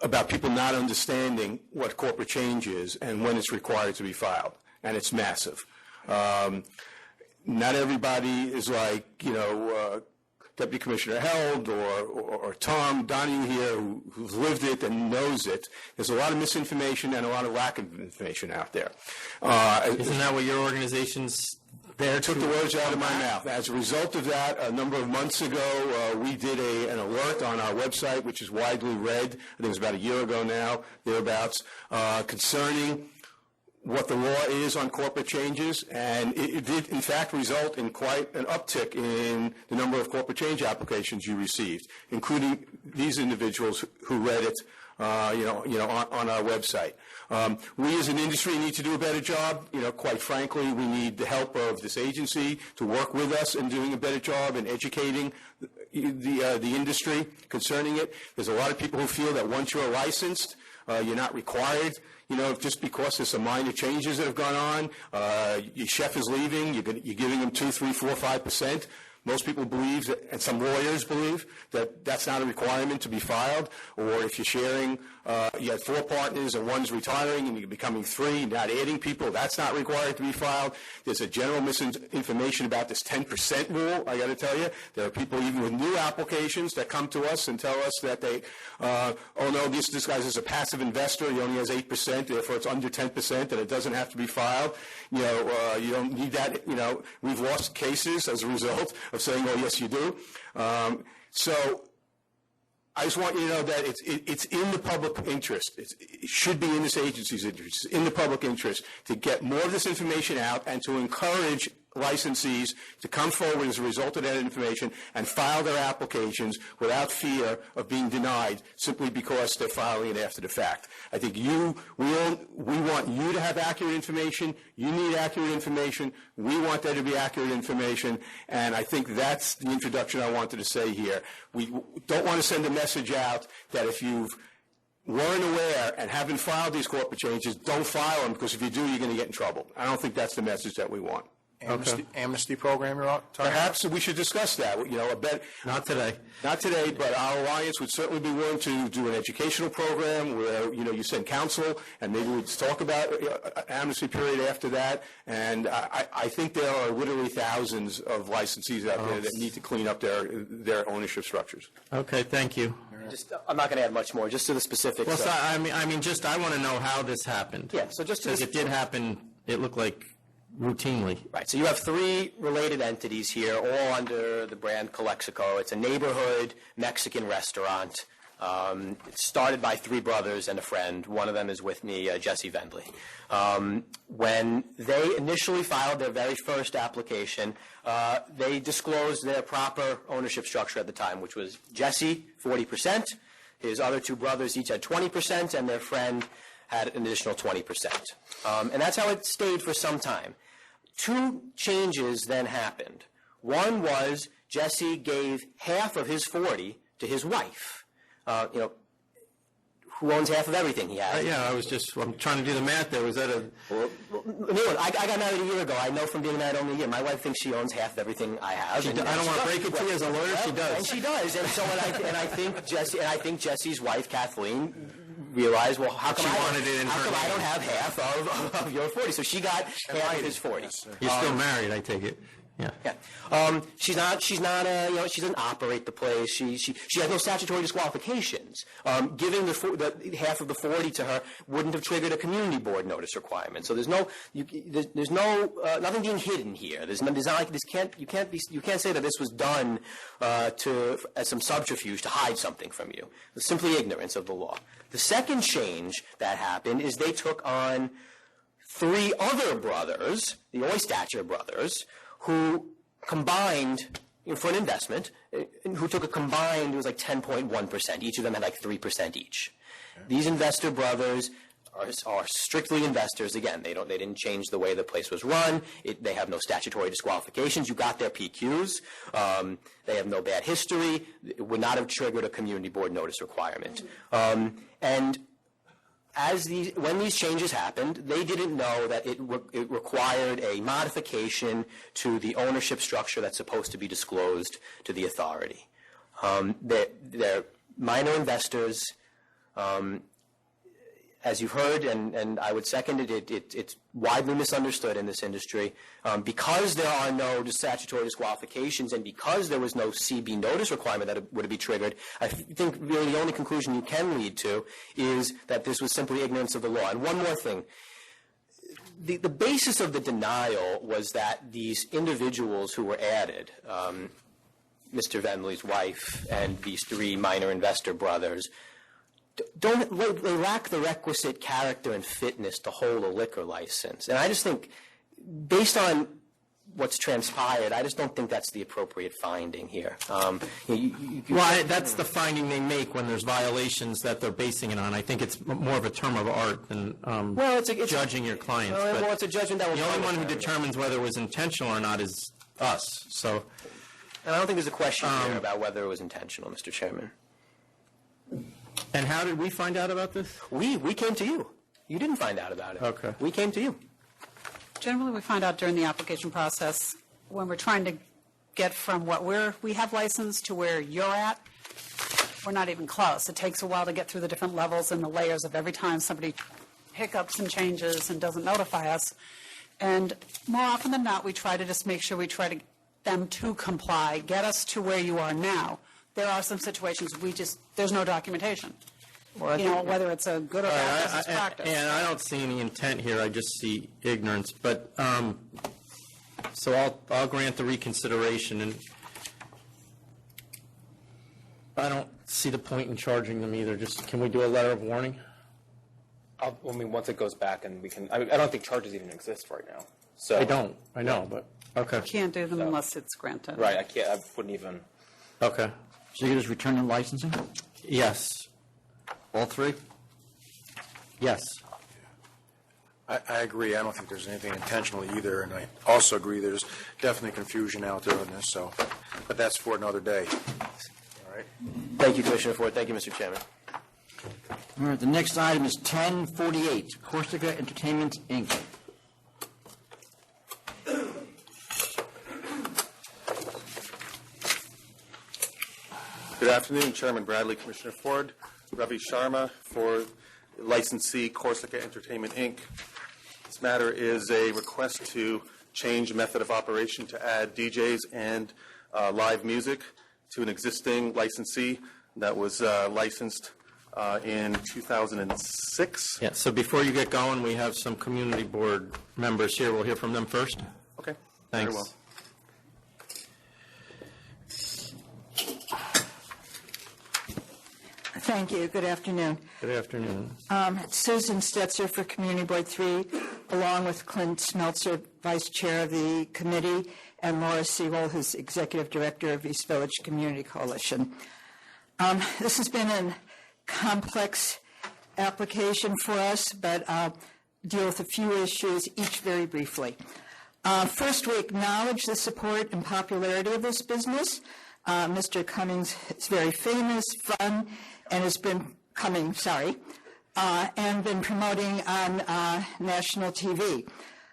about people not understanding what corporate change is and when it's required to be filed, and it's massive. Not everybody is like, Deputy Commissioner Held or Tom Donahue here who's lived it and knows it. There's a lot of misinformation and a lot of lack of information out there.
Isn't that what your organization's there?
Took the words out of my mouth. As a result of that, a number of months ago, we did an alert on our website, which is widely read. I think it was about a year ago now, thereabouts, concerning what the law is on corporate changes, and it did, in fact, result in quite an uptick in the number of corporate change applications you received, including these individuals who read it, on our website. We as an industry need to do a better job. Quite frankly, we need the help of this agency to work with us in doing a better job in educating the industry concerning it. There's a lot of people who feel that once you're licensed, you're not required, just because there's some minor changes that have gone on. Your chef is leaving, you're giving him 2, 3, 4, 5%. Most people believe, and some lawyers believe, that that's not a requirement to be filed. Or if you're sharing, you have 4 partners and one's retiring and you're becoming 3, not adding people, that's not required to be filed. There's a general misinformation about this 10% rule, I got to tell you. There are people even with new applications that come to us and tell us that they, this guy's is a passive investor, he only has 8%, therefore it's under 10%, and it doesn't have to be filed. You don't need that. We've lost cases as a result of saying, oh, yes, you do. So I just want you to know that it's in the public interest. It should be in this agency's interest, in the public interest, to get more of this information out and to encourage licensees to come forward as a result of that information and file their applications without fear of being denied simply because they're filing it after the fact. I think we want you to have accurate information. You need accurate information. We want there to be accurate information, and I think that's the introduction I wanted to say here. We don't want to send a message out that if you weren't aware and haven't filed these corporate changes, don't file them, because if you do, you're going to get in trouble. I don't think that's the message that we want.
amnesty program you're talking about?
Perhaps we should discuss that,
Not today.
Not today, but our alliance would certainly be willing to do an educational program where, you send counsel, and maybe we'd talk about amnesty period after that. And I think there are literally thousands of licensees out there that need to clean up their ownership structures.
Okay, thank you.
I'm not going to add much more, just to the specifics.
Well, so, I want to know how this happened.
Yeah, so just to
because it did happen, it looked like routinely.
Right, so you have three related entities here, all under the brand Calexico. It's a neighborhood Mexican restaurant. It's started by three brothers and a friend. One of them is with me, Jesse Vendley. When they initially filed their very first application, they disclosed their proper ownership structure at the time, which was Jesse, 40%. His other two brothers each had 20%, and their friend had an additional 20%. And that's how it stayed for some time. Two changes then happened. One was Jesse gave half of his 40 to his wife, who owns half of everything he has.
I'm trying to do the math there. Was that
I got married a year ago. I know from being married only a year. My wife thinks she owns half of everything I have.
I don't want to break it to you as a lawyer. She does.
And she does. And so, I think Jesse's wife, Kathleen, realized, well, how come I don't have half of your 40? So she got half of his 40.
You're still married, I take it.
Yeah. She doesn't operate the place. She has no statutory disqualifications. Giving the half of the 40 to her wouldn't have triggered a community board notice requirement. So there's nothing being hidden here. There's not like this. You can't say that this was done as some subterfuge to hide something from you. It's simply ignorance of the law. The second change that happened is they took on three other brothers, the Oystacher brothers, who combined for an investment, who took a combined, it was like 10.1%. Each of them had like 3% each. Okay. These investor brothers are strictly investors. Again, they didn't change the way the place was run. They have no statutory disqualifications. You got their PQs. They have no bad history. It would not have triggered a community board notice requirement. And when these changes happened, they didn't know that it required a modification to the ownership structure that's supposed to be disclosed to the authority. They're minor investors. As you've heard, and I would second it, it's widely misunderstood in this industry. Because there are no statutory disqualifications and because there was no CB notice requirement that would be triggered, I think really the only conclusion you can lead to is that this was simply ignorance of the law. And one more thing. The basis of the denial was that these individuals who were added, Mr. Vendley's wife and these three minor investor brothers, they lack the requisite character and fitness to hold a liquor license. And I just think, based on what's transpired, I just don't think that's the appropriate finding here.
That's the finding they make when there's violations that they're basing it on. I think it's more of a term of art than judging your clients.
It's a judgment that
the only one who determines whether it was intentional or not is us. So,
and I don't think there's a question here about whether it was intentional, Mr. Chairman.
And how did we find out about this?
We came to you. You didn't find out about it.
Okay.
We came to you.
Generally, we find out during the application process when we're trying to get from what we have licensed to where you're at. We're not even close. It takes a while to get through the different levels and the layers of every time somebody hiccups and changes and doesn't notify us. And more often than not, we try to just make sure we try to get them to comply, get us to where you are now. There are some situations there's no documentation. Whether it's a good or bad business practice.
And I don't see any intent here. I just see ignorance. But so I'll grant the reconsideration, and I don't see the point in charging them either. Just can we do a letter of warning?
Once it goes back, and we can. I don't think charges even exist right now. So
I don't. I know, but okay.
You can't do them unless it's granted.
Right. I can't. I wouldn't even.
Okay.
So you just return the licensing?
Yes.
All three?
Yes.
I agree. I don't think there's anything intentional either, and I also agree there's definitely confusion out there on this. But that's for another day. All right.
Thank you, Commissioner Ford. Thank you, Mr. Chairman.
All right. The next item is 1048, Corsica Entertainment, Inc.
Good afternoon, Chairman Bradley, Commissioner Ford, Ravi Sharma for licensee Corsica Entertainment, Inc. This matter is a request to change method of operation to add DJs and live music to an existing licensee that was licensed in 2006.
Yeah, so before you get going, we have some community board members here. We'll hear from them first.
Okay.
Thanks.
Very well.
Thank you. Good afternoon.
Good afternoon.
Susan Stetzer for Community Board 3, along with Clint Smeltzer, Vice Chair of the committee, and Laura Sewell, who's Executive Director of East Village Community Coalition. This has been a complex application for us, but I'll deal with a few issues, each very briefly. First, we acknowledge the support and popularity of this business. Mr. Cummings is very famous, fun, and has been and been promoting on national TV.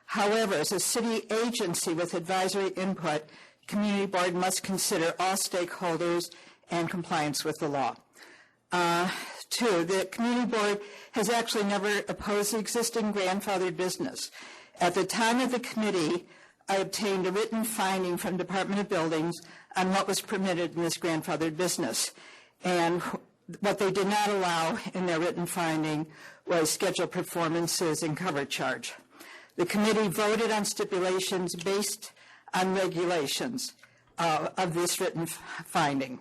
However, as a city agency with advisory input, Community Board must consider all stakeholders and compliance with the law. Two, the Community Board has actually never opposed the existing grandfathered business. At the time of the committee, I obtained a written finding from Department of Buildings on what was permitted in this grandfathered business. And what they did not allow in their written finding was scheduled performances and cover charge. The committee voted on stipulations based on regulations of this written finding.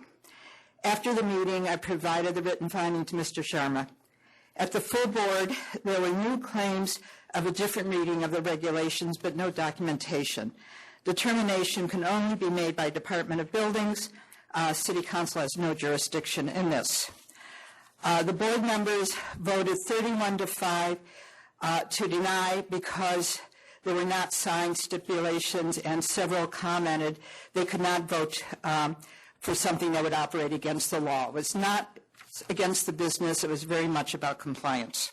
After the meeting, I provided the written finding to Mr. Sharma. At the full board, there were new claims of a different reading of the regulations, but no documentation. Determination can only be made by Department of Buildings. City Council has no jurisdiction in this. The board members voted 31-5 to deny because there were not signed stipulations, and several commented they could not vote for something that would operate against the law. It was not against the business. It was very much about compliance.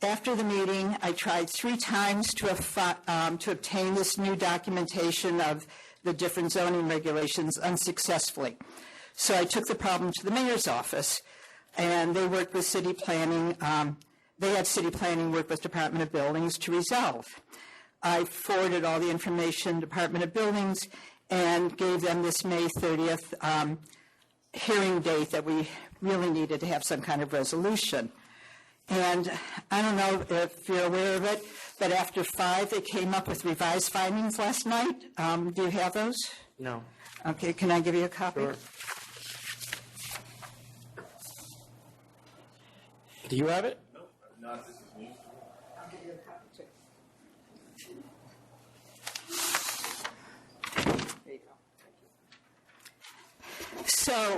After the meeting, I tried 3 times to obtain this new documentation of the different zoning regulations unsuccessfully. So I took the problem to the mayor's office, and they worked with city planning. They had city planning work with Department of Buildings to resolve. I forwarded all the information to Department of Buildings and gave them this May 30th hearing date that we really needed to have some kind of resolution. And I don't know if you're aware of it, but after 5, they came up with revised findings last night. Do you have those?
No.
Okay, can I give you a copy?
Sure. Do you have it?
No, not this is me.
I'll give you a copy too. There you go. So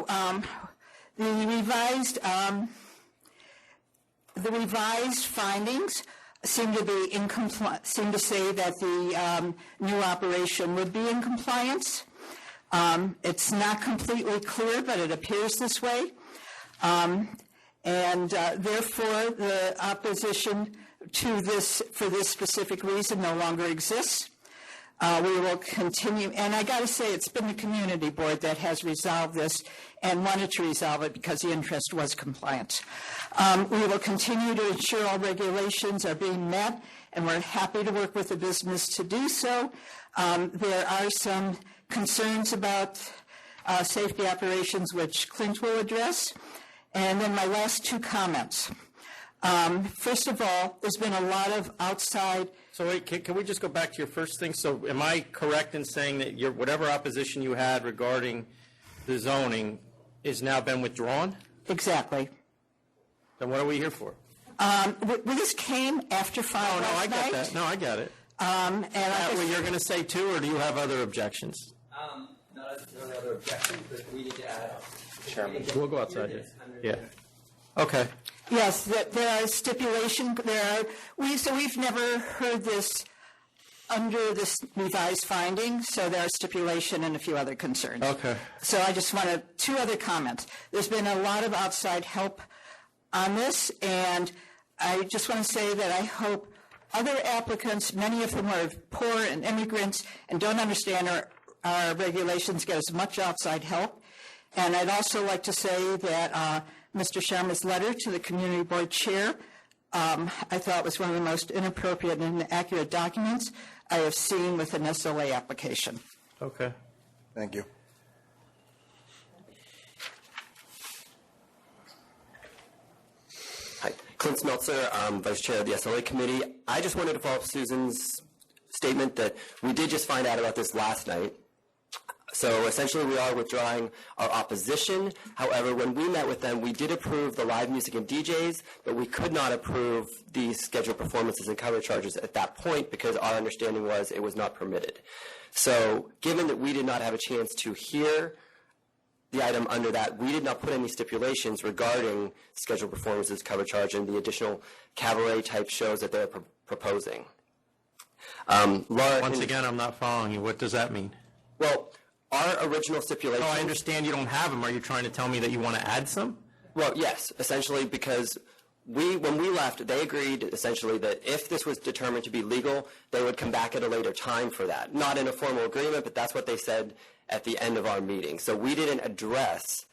the revised findings seem to be seem to say that the new operation would be in compliance. It's not completely clear, but it appears this way. Therefore, the opposition to this, for this specific reason, no longer exists. We will continue, and I got to say, it's been the community board that has resolved this and wanted to resolve it because the interest was compliance. We will continue to ensure all regulations are being met, and we're happy to work with the business to do so. There are some concerns about safety operations, which Clint will address. And then my last 2 comments. First of all, there's been a lot of outside...
So wait, can we just go back to your first thing? So am I correct in saying that your whatever opposition you had regarding the zoning is now been withdrawn?
Exactly.
Then what are we here for?
This came after 5 last night.
I get that. No, I get it.
And
what you're going to say too, or do you have other objections?
Not necessarily other objections, but we need to add...
Chairman, we'll go outside here. Yeah. Okay.
Yes, there are stipulation. We've never heard this under this revised finding, so there are stipulation and a few other concerns.
Okay.
So I just wanted 2 other comments. There's been a lot of outside help on this, and I just want to say that I hope other applicants, many of whom are poor and immigrants and don't understand our regulations, get as much outside help And I'd also like to say that Mr. Sharma's letter to the community board chair, I thought was one of the most inappropriate and inaccurate documents I have seen with an SOA application.
Okay.
Thank you.
Hi, Clint Smeltzer, Vice Chair of the SLA Committee. I just wanted to follow up Susan's statement that we did just find out about this last night. So essentially we are withdrawing our opposition. However, when we met with them, we did approve the live music and DJs, but we could not approve the scheduled performances and cover charges at that point because our understanding was it was not permitted. So given that we did not have a chance to hear the item under that, we did not put any stipulations regarding scheduled performances, cover charge, and the additional cabaret-type shows that they're proposing. Laura,
Once again, I'm not following you. What does that mean?
Well, our original stipulation...
Oh, I understand you don't have them. Are you trying to tell me that you want to add some?
Well, yes, essentially because when we left, they agreed essentially that if this was determined to be legal, they would come back at a later time for that. Not in a formal agreement, but that's what they said at the end of our meeting. So we didn't address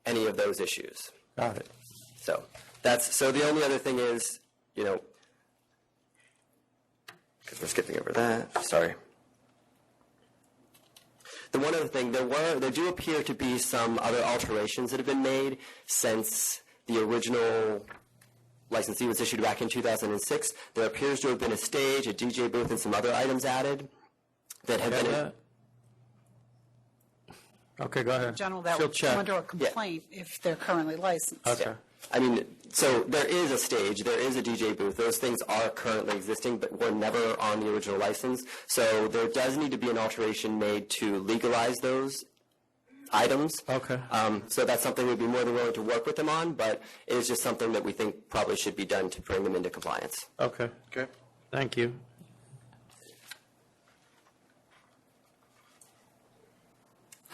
any of those issues.
Got it.
So the only other thing is, because we're skipping over that. Sorry. The one other thing, there do appear to be some other alterations that have been made since the original licensee was issued back in 2006. There appears to have been a stage, a DJ booth, and some other items added that have been...
Okay, go ahead.
In general, that
She'll
would
check.
come under a complaint if they're currently licensed.
Okay.
Yeah. I mean, so there is a stage, there is a DJ booth. Those things are currently existing, but were never on the original license. So there does need to be an alteration made to legalize those items.
Okay.
So that's something we'd be more than willing to work with them on, but it is just something that we think probably should be done to bring them into compliance.
Okay.
Okay.
Thank you.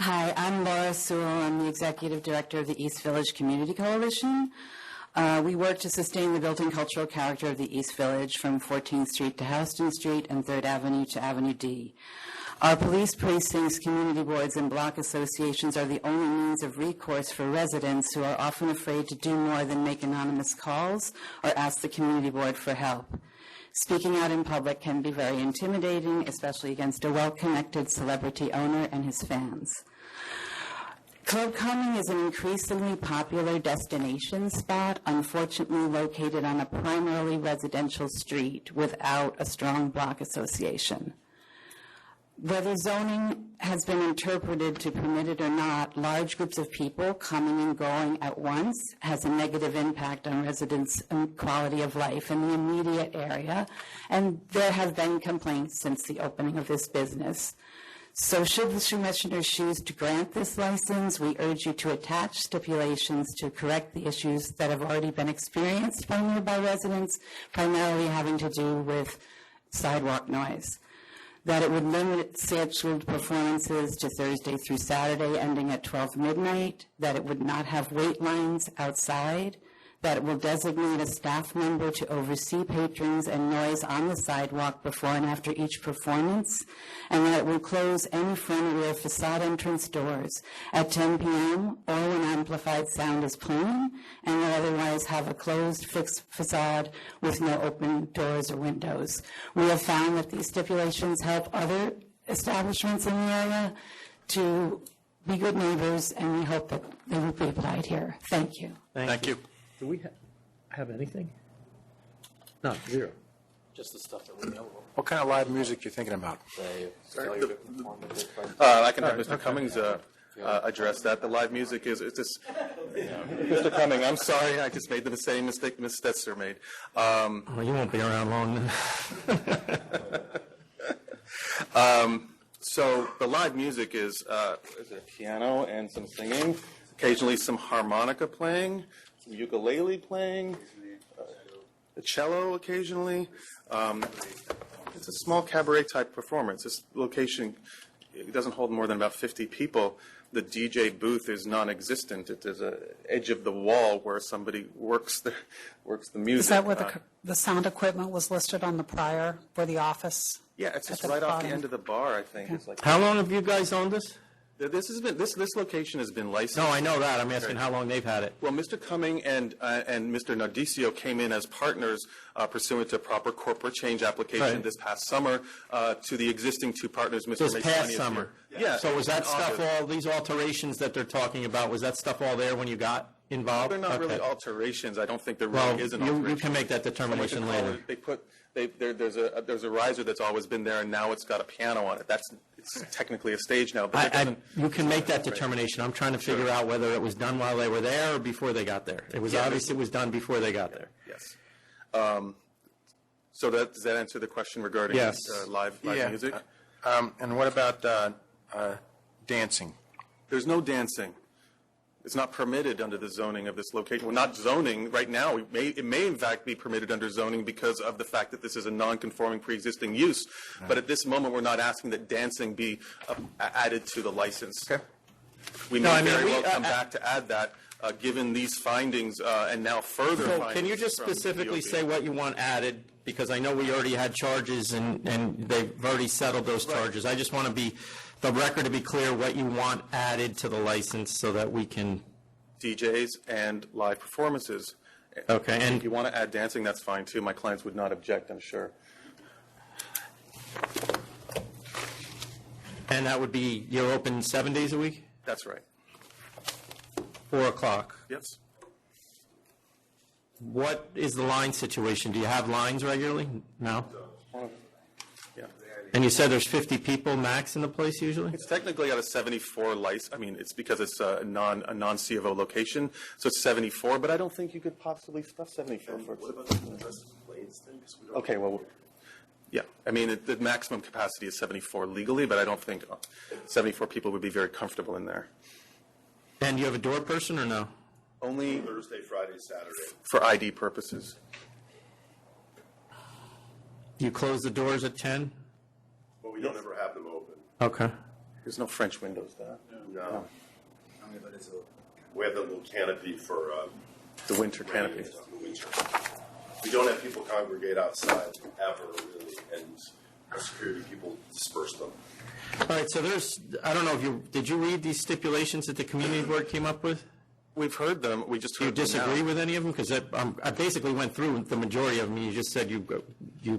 Hi, I'm Laura Sewell. I'm the Executive Director of the East Village Community Coalition. We work to sustain the built-in cultural character of the East Village from 14th Street to Houston Street and 3rd Avenue to Avenue D. Our police precincts, community boards, and block associations are the only means of recourse for residents who are often afraid to do more than make anonymous calls or ask the community board for help. Speaking out in public can be very intimidating, especially against a well-connected celebrity owner and his fans. Club Coming is an increasingly popular destination spot, unfortunately located on a primarily residential street without a strong block association. Whether zoning has been interpreted to permit it or not, large groups of people coming and going at once has a negative impact on residents' quality of life in the immediate area, and there have been complaints since the opening of this business. So should the commissioners choose to grant this license, we urge you to attach stipulations to correct the issues that have already been experienced by nearby residents, primarily having to do with sidewalk noise. That it would limit scheduled performances to Thursday through Saturday ending at 12 midnight, that it would not have wait lines outside, that it will designate a staff member to oversee patrons and noise on the sidewalk before and after each performance, and that it will close any front or rear facade entrance doors at 10 p.m. or when amplified sound is playing, and will otherwise have a closed fixed facade with no open doors or windows. We have found that these stipulations help other establishments in the area to be good neighbors, and we hope that they will be applied here. Thank you.
Thank you. Do we have anything? No, zero.
Just the stuff that we know.
What kind of live music you thinking about?
I can have Mr. Cummings address that. The live music is just Mr. Cummings. I'm sorry, I just made the same mistake Ms. Stetzer made.
Well, you won't be around long then.
So the live music is there piano and some singing, occasionally some harmonica playing, some ukulele playing, the cello occasionally. It's a small cabaret type performance. This location, it doesn't hold more than about 50 people. The DJ booth is non-existent. It is a edge of the wall where somebody works the music.
Is that where the sound equipment was listed on the prior, for the office?
Yeah, it's just right off the end of the bar, I think. It's like
How long have you guys owned this?
This location has been licensed.
No, I know that. I'm asking how long they've had it.
Well, Mr. Cumming and Mr. Nardicio came in as partners pursuant to proper corporate change application this past summer to the existing two partners, Mr.
This
Masani
past
is
summer.
here. Yeah.
So was that
in
stuff
August.
all, these alterations that they're talking about, was that stuff all there when you got involved?
They're not really
Okay.
alterations. I don't think there
Well,
really is an
you
alteration.
can make that determination later.
There's a riser that's always been there, and now it's got a piano on it. It's technically a stage now. But
You can make that determination. I'm trying to figure out whether it was done while they were there or before they got there. It was obvious it was done before they got there.
Yes. So does that answer the question regarding live music?
And what about dancing?
There's no dancing. It's not permitted under the zoning of this location. Well, not zoning right now. It may in fact be permitted under zoning because of the fact that this is a non-conforming pre-existing use. But at this moment, we're not asking that dancing be added to the license. Okay. We may very well come back to add that, given these findings and now further findings.
Can you just specifically say what you want added? Because I know we already had charges and they've already settled those charges. I just want the record to be clear what you want added to the license so that we can...
DJs and live performances.
Okay. And
if you want to add dancing, that's fine too. My clients would not object, I'm sure.
And that would be, you're open 7 days a week?
That's right.
4 o'clock?
Yes.
What is the line situation? Do you have lines regularly? No?
Yeah.
And you said there's 50 people max in the place usually?
It's technically at a 74 license. I mean, it's because it's a non-C of O location, so it's 74, but I don't think you could possibly stuff 74 for it.
What about the address plates thing? 'Cause we don't-
Okay, well, yeah. I mean, the maximum capacity is 74 legally, but I don't think 74 people would be very comfortable in there.
And you have a door person or no?
Only
Thursday, Friday, Saturday.
for ID purposes.
You close the doors at 10?
But we don't ever have them open.
Okay.
There's no French windows there.
No. We have the little canopy for
the winter canopy.
The winter. We don't have people congregate outside ever, really, and our security people disperse them.
All right, so I don't know if did you read these stipulations that the community board came up with?
We've heard them. We just
Do you
heard them
disagree
now.
with any of them? Because I basically went through the majority of them, and you just said you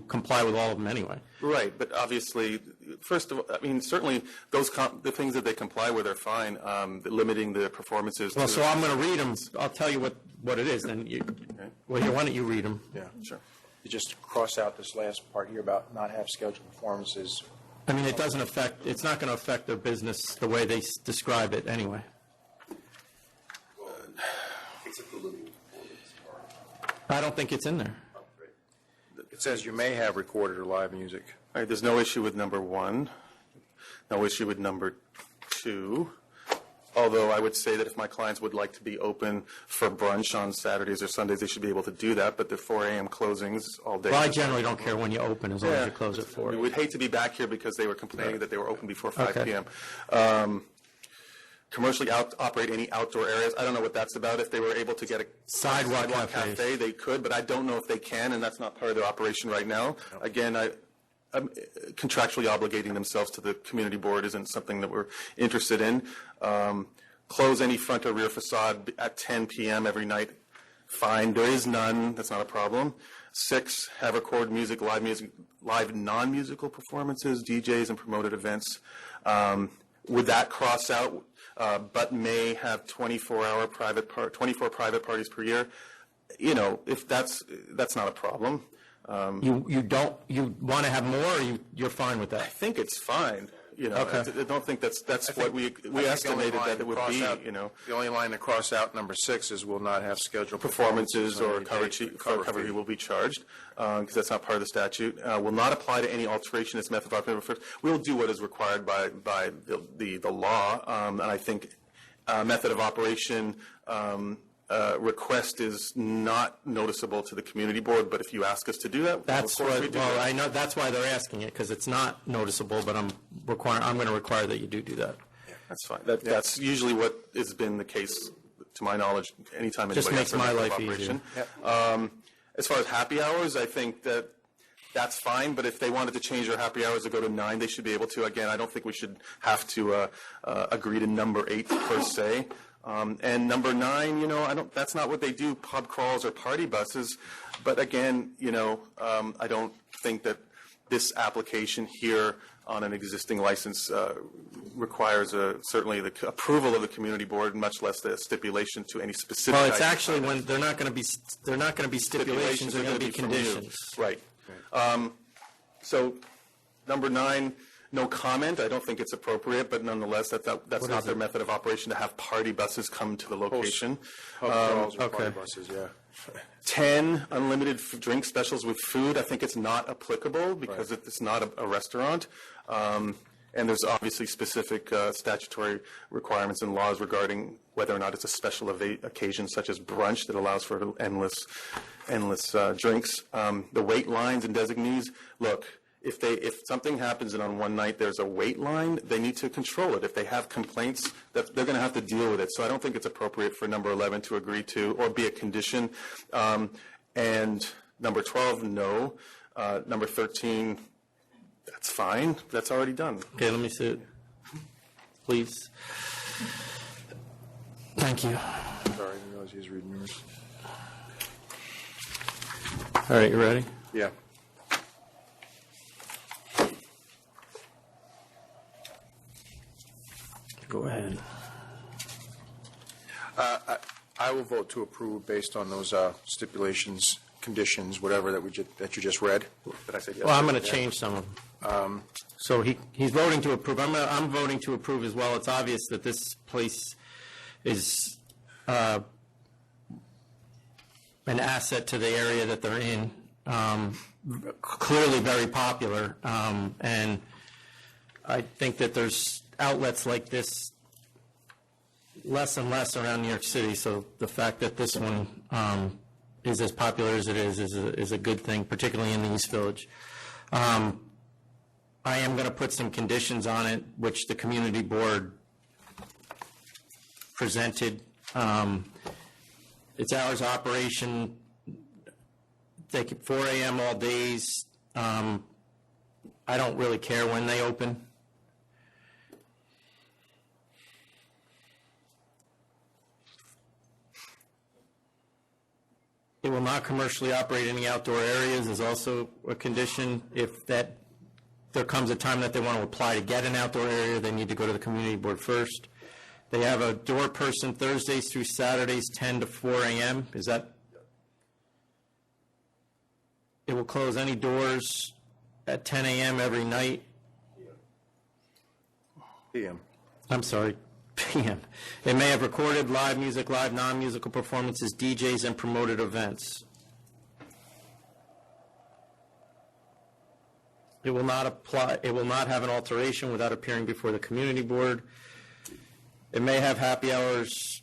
comply with all of them anyway.
Right, but obviously, first of all, I mean, certainly the things that they comply with are fine. Limiting the performances.
Well, so I'm going to read them. I'll tell you what it is. Then why don't you read them?
Yeah, sure. You just cross out this last part here about not have scheduled performances.
I mean, it's not going to affect their business the way they describe it anyway.
Except the living performance part.
I don't think it's in there.
It says you may have recorded or live music.
All right, there's no issue with number 1. No issue with number 2. Although I would say that if my clients would like to be open for brunch on Saturdays or Sundays, they should be able to do that. But the 4 a.m. closings all day.
Well, I generally don't care when you open as long as you close at 4.
We would hate to be back here because they were complaining that they were open before 5
Okay.
p.m. Commercially operate any outdoor areas. I don't know what that's about. If they were able to get a
Sidewalk cafes.
cafe, they could, but I don't know if they can, and that's not part of their operation right now. Again, contractually obligating themselves to the community board isn't something that we're interested in. Close any front or rear facade at 10 p.m. every night. Fine. There is none. That's not a problem. 6, have record music, live non-musical performances, DJs, and promoted events. Would that cross out? But may have 24 private parties per year. You know, if that's not a problem.
You want to have more, or you're fine with that?
I think it's fine. You know,
Okay.
I don't think that's what we estimated that it would be. You know,
the only line to cross out number 6 is will not have scheduled
performances or cover fee will be charged because that's not part of the statute. Will not apply to any alteration in its method of operation. We'll do what is required by the law, and I think method of operation request is not noticeable to the community board. But if you ask us to do that,
That's
of course we
what.
do
Well,
that.
I know that's why they're asking it, because it's not noticeable. But I'm going to require that you do that.
That's fine. That's usually what has been the case, to my knowledge, anytime anybody
Just makes
has a
my
method of
life
operation.
easier.
As far as happy hours, I think that that's fine, but if they wanted to change their happy hours to go to 9, they should be able to. Again, I don't think we should have to agree to number 8 per se. And number 9, that's not what they do, pub crawls or party buses. But again, I don't think that this application here on an existing license requires certainly the approval of the community board, much less the stipulation to any specific.
Well, it's actually when they're not going to be stipulations, they're going to be conditions.
Right. So number 9, no comment. I don't think it's appropriate, but nonetheless, that's not their method of operation to have party buses come to the location.
Party buses, yeah.
10, unlimited drink specials with food. I think it's not applicable because it's not a restaurant. And there's obviously specific statutory requirements and laws regarding whether or not it's a special occasion, such as brunch, that allows for endless drinks. The wait lines and designees. Look, if something happens and on one night there's a wait line, they need to control it. If they have complaints, they're going to have to deal with it. So I don't think it's appropriate for number 11 to agree to or be a condition. And number 12, no. Number 13, that's fine. That's already done.
Okay, let me see it. Please. Thank you.
Sorry, I didn't realize he was reading yours.
All right, you ready?
Yeah.
Go ahead.
I will vote to approve based on those stipulations, conditions, whatever that you just read.
Did I say yes?
Well, I'm going to change some of them. So he's voting to approve. I'm voting to approve as well. It's obvious that this place is an asset to the area that they're in. Clearly very popular, and I think that there's outlets like this less and less around New York City, so the fact that this one is as popular as it is a good thing, particularly in the East Village. I am going to put some conditions on it, which the community board presented. Its hours of operation, they could 4 a.m. all days. I don't really care when they open. It will not commercially operate any outdoor areas is also a condition. If there comes a time that they want to apply to get an outdoor area, they need to go to the community board first. They have a door person Thursdays through Saturdays, 10 to 4 a.m. Is that? It will close any doors at 10 a.m. every night.
PM.
I'm sorry, PM. It may have recorded live music, live non-musical performances, DJs, and promoted events. It will not have an alteration without appearing before the community board. It may have happy hours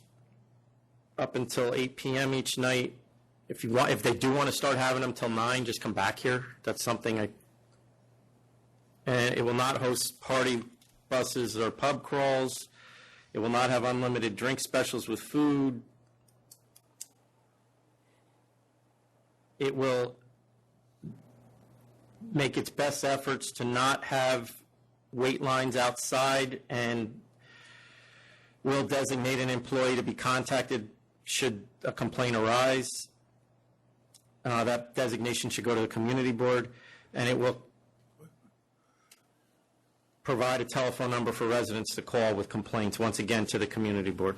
up until 8 p.m. each night. If they do want to start having them till 9, just come back here. That's something and it will not host party buses or pub crawls. It will not have unlimited drink specials with food. It will make its best efforts to not have wait lines outside and will designate an employee to be contacted should a complaint arise. That designation should go to the community board, and it will provide a telephone number for residents to call with complaints, once again, to the community board.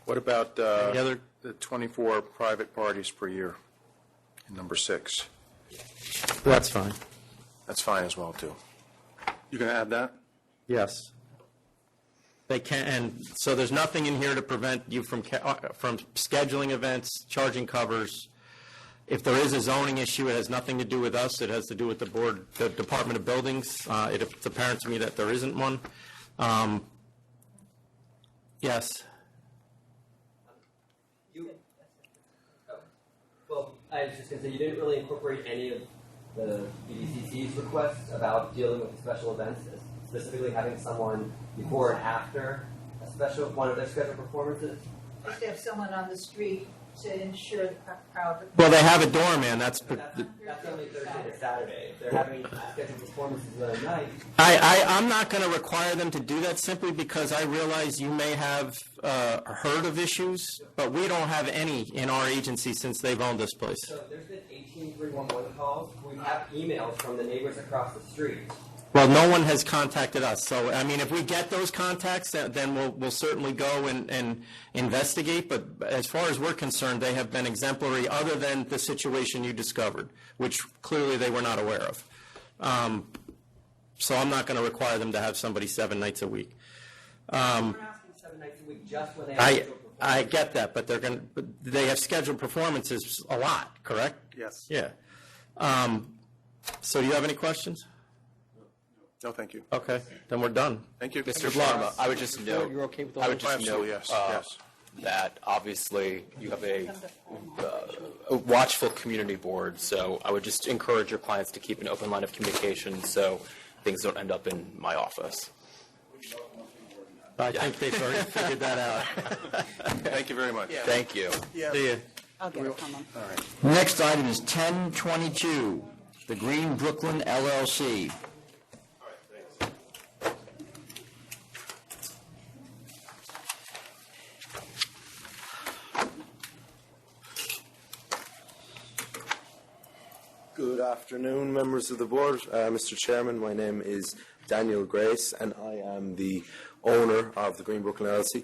What about the 24 private parties per year in number 6?
That's fine.
That's fine as well, too.
You going to add that?
Yes. They can, and so there's nothing in here to prevent you from scheduling events, charging covers. If there is a zoning issue, it has nothing to do with us. It has to do with the board, the Department of Buildings. It's apparent to me that there isn't one. Yes.
Well, I was just going to say, you didn't really incorporate any of the BDCC's requests about dealing with the special events, specifically having someone before and after one of their scheduled performances.
Just have someone on the street to ensure the crowd.
Well, they have a doorman, that's...
That's only Thursday to Saturday. If they're having scheduled performances at night.
I'm not going to require them to do that simply because I realize you may have heard of issues, but we don't have any in our agency since they've owned this place.
So there's been 18 311 calls. We have emails from the neighbors across the street.
Well, no one has contacted us, so, I mean, if we get those contacts, then we'll certainly go and investigate, but as far as we're concerned, they have been exemplary, other than the situation you discovered, which clearly they were not aware of. So I'm not going to require them to have somebody 7 nights a week.
We're asking 7 nights a week just when they have scheduled
I get that, but they have scheduled performances a lot, correct?
Yes.
Yeah. So do you have any questions?
No, thank you.
Okay, then we're done.
Thank you.
Mr. Sharma, I would just note,
You're okay with the
I would just
Absolutely,
note
yes.
that obviously you have a watchful community board, so I would just encourage your clients to keep an open line of communication so things don't end up in my office.
I think they've already figured that out.
Thank you very much.
Thank you.
See you.
I'll get it from them.
All right.
Next item is 1022, the Green Brooklyn LLC.
Good afternoon, members of the board. Mr. Chairman, my name is Daniel Grace, and I am the owner of the Green Brooklyn LLC.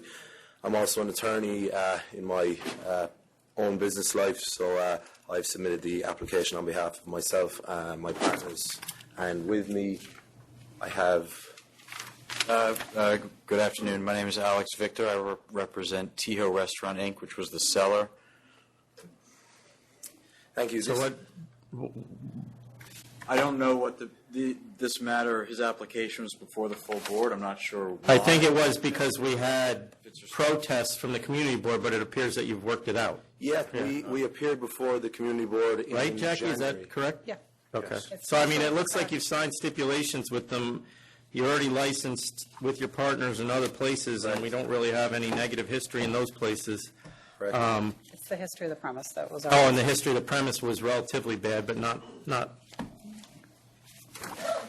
I'm also an attorney in my own business life, so I've submitted the application on behalf of myself and my partners. And with me, I have...
Good afternoon. My name is Alex Victor. I represent Tejo Restaurant, Inc., which was the seller.
Thank you.
So what... I don't know what this matter, his application was before the full board. I'm not sure why.
I think it was because we had protests from the community board, but it appears that you've worked it out.
Yeah, we appeared before the community board in
Right, Jackie? Is
January.
that correct?
Yeah.
Okay. So, I mean, it looks like you've signed stipulations with them. You're already licensed with your partners in other places, and we don't really have any negative history in those places.
It's the history of the premise that was.
Oh, and the history of the premise was relatively bad, but not.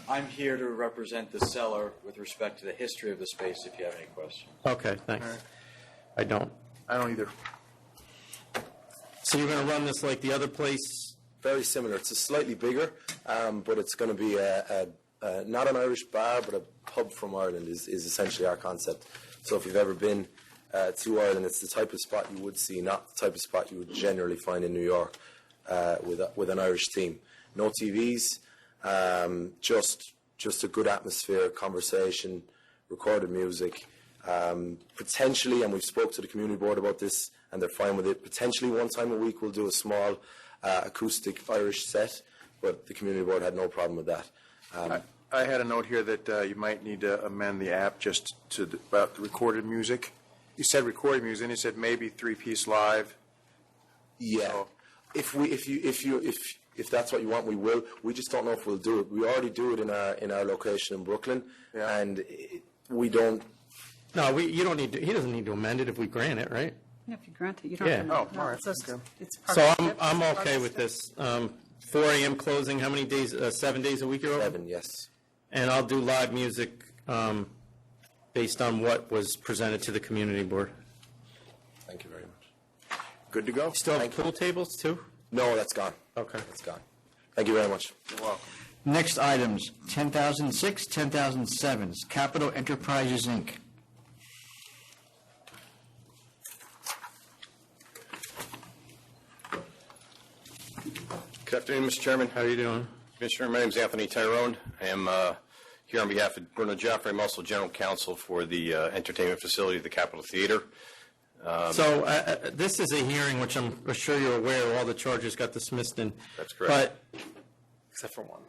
I'm here to represent the seller with respect to the history of the space, if you have any questions.
Okay, thanks. I don't.
I don't either.
So you're going to run this like the other place?
Very similar. It's a slightly bigger, but it's going to be not an Irish bar, but a pub from Ireland is essentially our concept. So if you've ever been to Ireland, it's the type of spot you would see, not the type of spot you would generally find in New York with an Irish theme. No TVs, just a good atmosphere, conversation, recorded music. Potentially, and we've spoke to the community board about this, and they're fine with it, potentially one time a week we'll do a small acoustic Irish set, but the community board had no problem with that.
I had a note here that you might need to amend the app just to about the recorded music. You said recorded music, and you said maybe 3-piece live.
Yeah.
So,
If that's what you want, we will. We just don't know if we'll do it. We already do it in our location in Brooklyn, and we don't.
No, you don't need to. He doesn't need to amend it if we grant it, right?
Yeah, if you grant it, you don't.
Yeah.
have to-
Oh,
no,
all right,
it's just-
okay.
it's part
So
of the
I'm
SIP.
okay with this. 4 a.m. closing. How many days? 7 days a week you're open?
7, yes.
And I'll do live music based on what was presented to the community board.
Thank you very much.
Good to go.
Still have pool tables too?
No, that's gone.
Okay.
That's gone. Thank you very much.
You're welcome.
Next items, 10,006, 10,007, Capital Enterprises, Inc.
Good afternoon, Mr. Chairman.
How are you doing?
Commissioner, my name is Anthony Tyrone. I am here on behalf of Bruno Jaffray. I'm also General Counsel for the entertainment facility of the Capitol Theater.
So this is a hearing which I'm sure you're aware all the charges got dismissed in.
That's correct.
But
Except for one.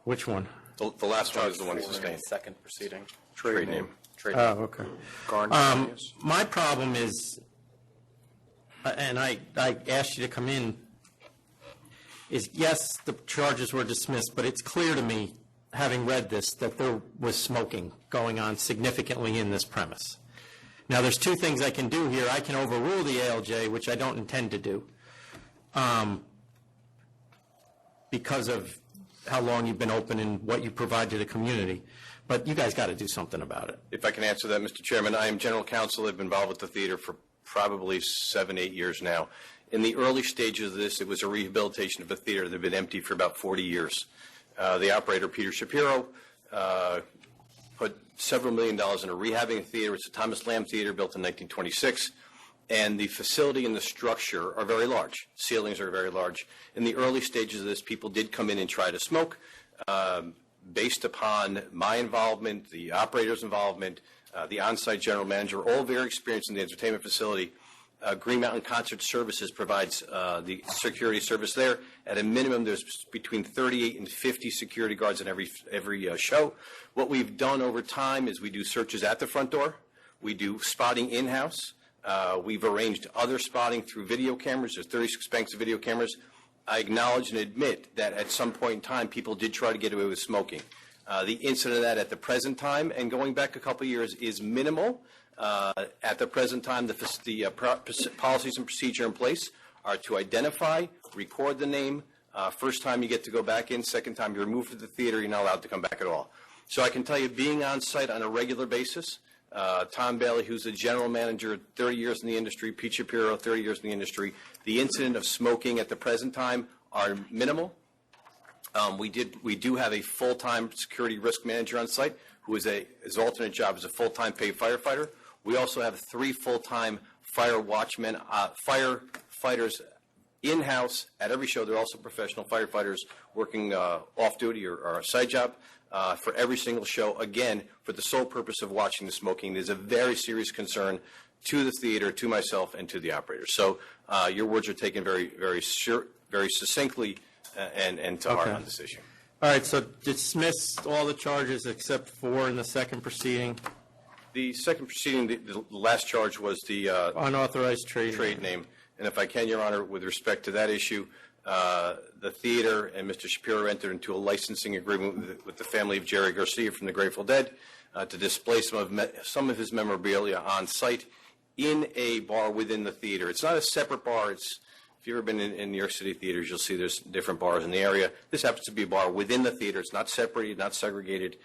which one?
The last one is the one sustained.
Second proceeding.
Trade name.
Trade
Oh,
name.
okay.
Garden.
My problem is, and I asked you to come in, is yes, the charges were dismissed, but it's clear to me, having read this, that there was smoking going on significantly in this premise. Now, there's two things I can do here. I can overrule the ALJ, which I don't intend to do, because of how long you've been open and what you provide to the community. But you guys got to do something about it.
If I can answer that, Mr. Chairman, I am general counsel. I've been involved with the theater for probably 7, 8 years now. In the early stages of this, it was a rehabilitation of a theater that had been empty for about 40 years. The operator, Peter Shapiro, put several $1 million into rehabbing a theater. It's a Thomas Lamb Theater built in 1926. And the facility and the structure are very large. Ceilings are very large. In the early stages of this, people did come in and try to smoke. Based upon my involvement, the operator's involvement, the on-site general manager, all very experienced in the entertainment facility. Green Mountain Concert Services provides the security service there. At a minimum, there's between 38 and 50 security guards in every show. What we've done over time is we do searches at the front door. We do spotting in-house. We've arranged other spotting through video cameras. There's 36 banks of video cameras. I acknowledge and admit that at some point in time, people did try to get away with smoking. The incident of that at the present time, and going back a couple of years, is minimal. At the present time, the policies and procedure in place are to identify, record the name. First time you get to go back in, second time you're removed from the theater, you're not allowed to come back at all. So I can tell you, being on site on a regular basis, Tom Bailey, who's the general manager, 30 years in the industry, Pete Shapiro, 30 years in the industry, the incident of smoking at the present time are minimal. We do have a full-time security risk manager on site who is his alternate job is a full-time paid firefighter. We also have 3 full-time fire watchmen, firefighters in-house at every show. They're also professional firefighters working off-duty or a side job for every single show, again, for the sole purpose of watching the smoking. There's a very serious concern to the theater, to myself, and to the operator. So your words are taken very, very succinctly and to heart on this issue.
All right, so dismiss all the charges except 4 in the second proceeding.
The second proceeding, the last charge was the
unauthorized trade
name. And if I can, Your Honor, with respect to that issue, the theater and Mr. Shapiro entered into a licensing agreement with the family of Jerry Garcia from the Grateful Dead to display some of his memorabilia on site in a bar within the theater. It's not a separate bar. If you've ever been in New York City theaters, you'll see there's different bars in the area. This happens to be a bar within the theater. It's not separated, not segregated.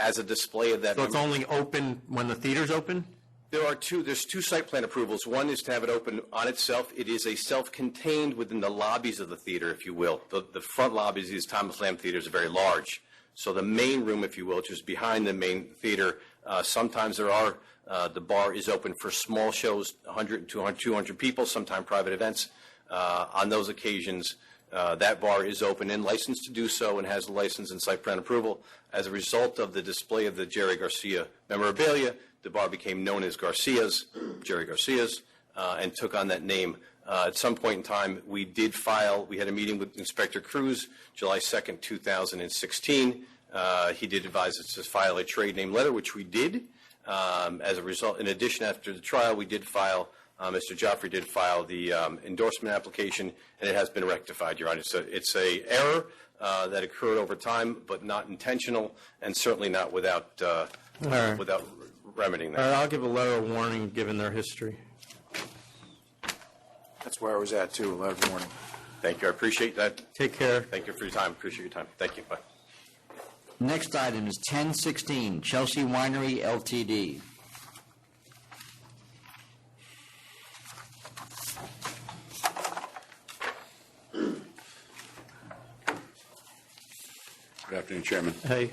As a display of that.
So it's only open when the theater's open?
There's 2 site plan approvals. One is to have it open on itself. It is a self-contained within the lobbies of the theater, if you will. The front lobbies of these Thomas Lamb theaters are very large. So the main room, if you will, which is behind the main theater, sometimes the bar is open for small shows, 100, 200 people, sometimes private events. On those occasions, that bar is open and licensed to do so and has a license and site plan approval. As a result of the display of the Jerry Garcia memorabilia, the bar became known as Jerry Garcia's, and took on that name. At some point in time, we had a meeting with Inspector Cruz, July 2nd, 2016. He did advise us to file a trade name letter, which we did. As a result, in addition, after the trial, we did file Mr. Joffrey did file the endorsement application, and it has been rectified, Your Honor. So it's an error that occurred over time, but not intentional, and certainly not without remedying that.
All right, I'll give a letter of warning given their history.
That's where I was at, too, a letter of warning.
Thank you. I appreciate that.
Take care.
Thank you for your time. Appreciate your time. Thank you. Bye.
Next item is 1016, Chelsea Winery Ltd.
Good afternoon, Chairman.
Hey,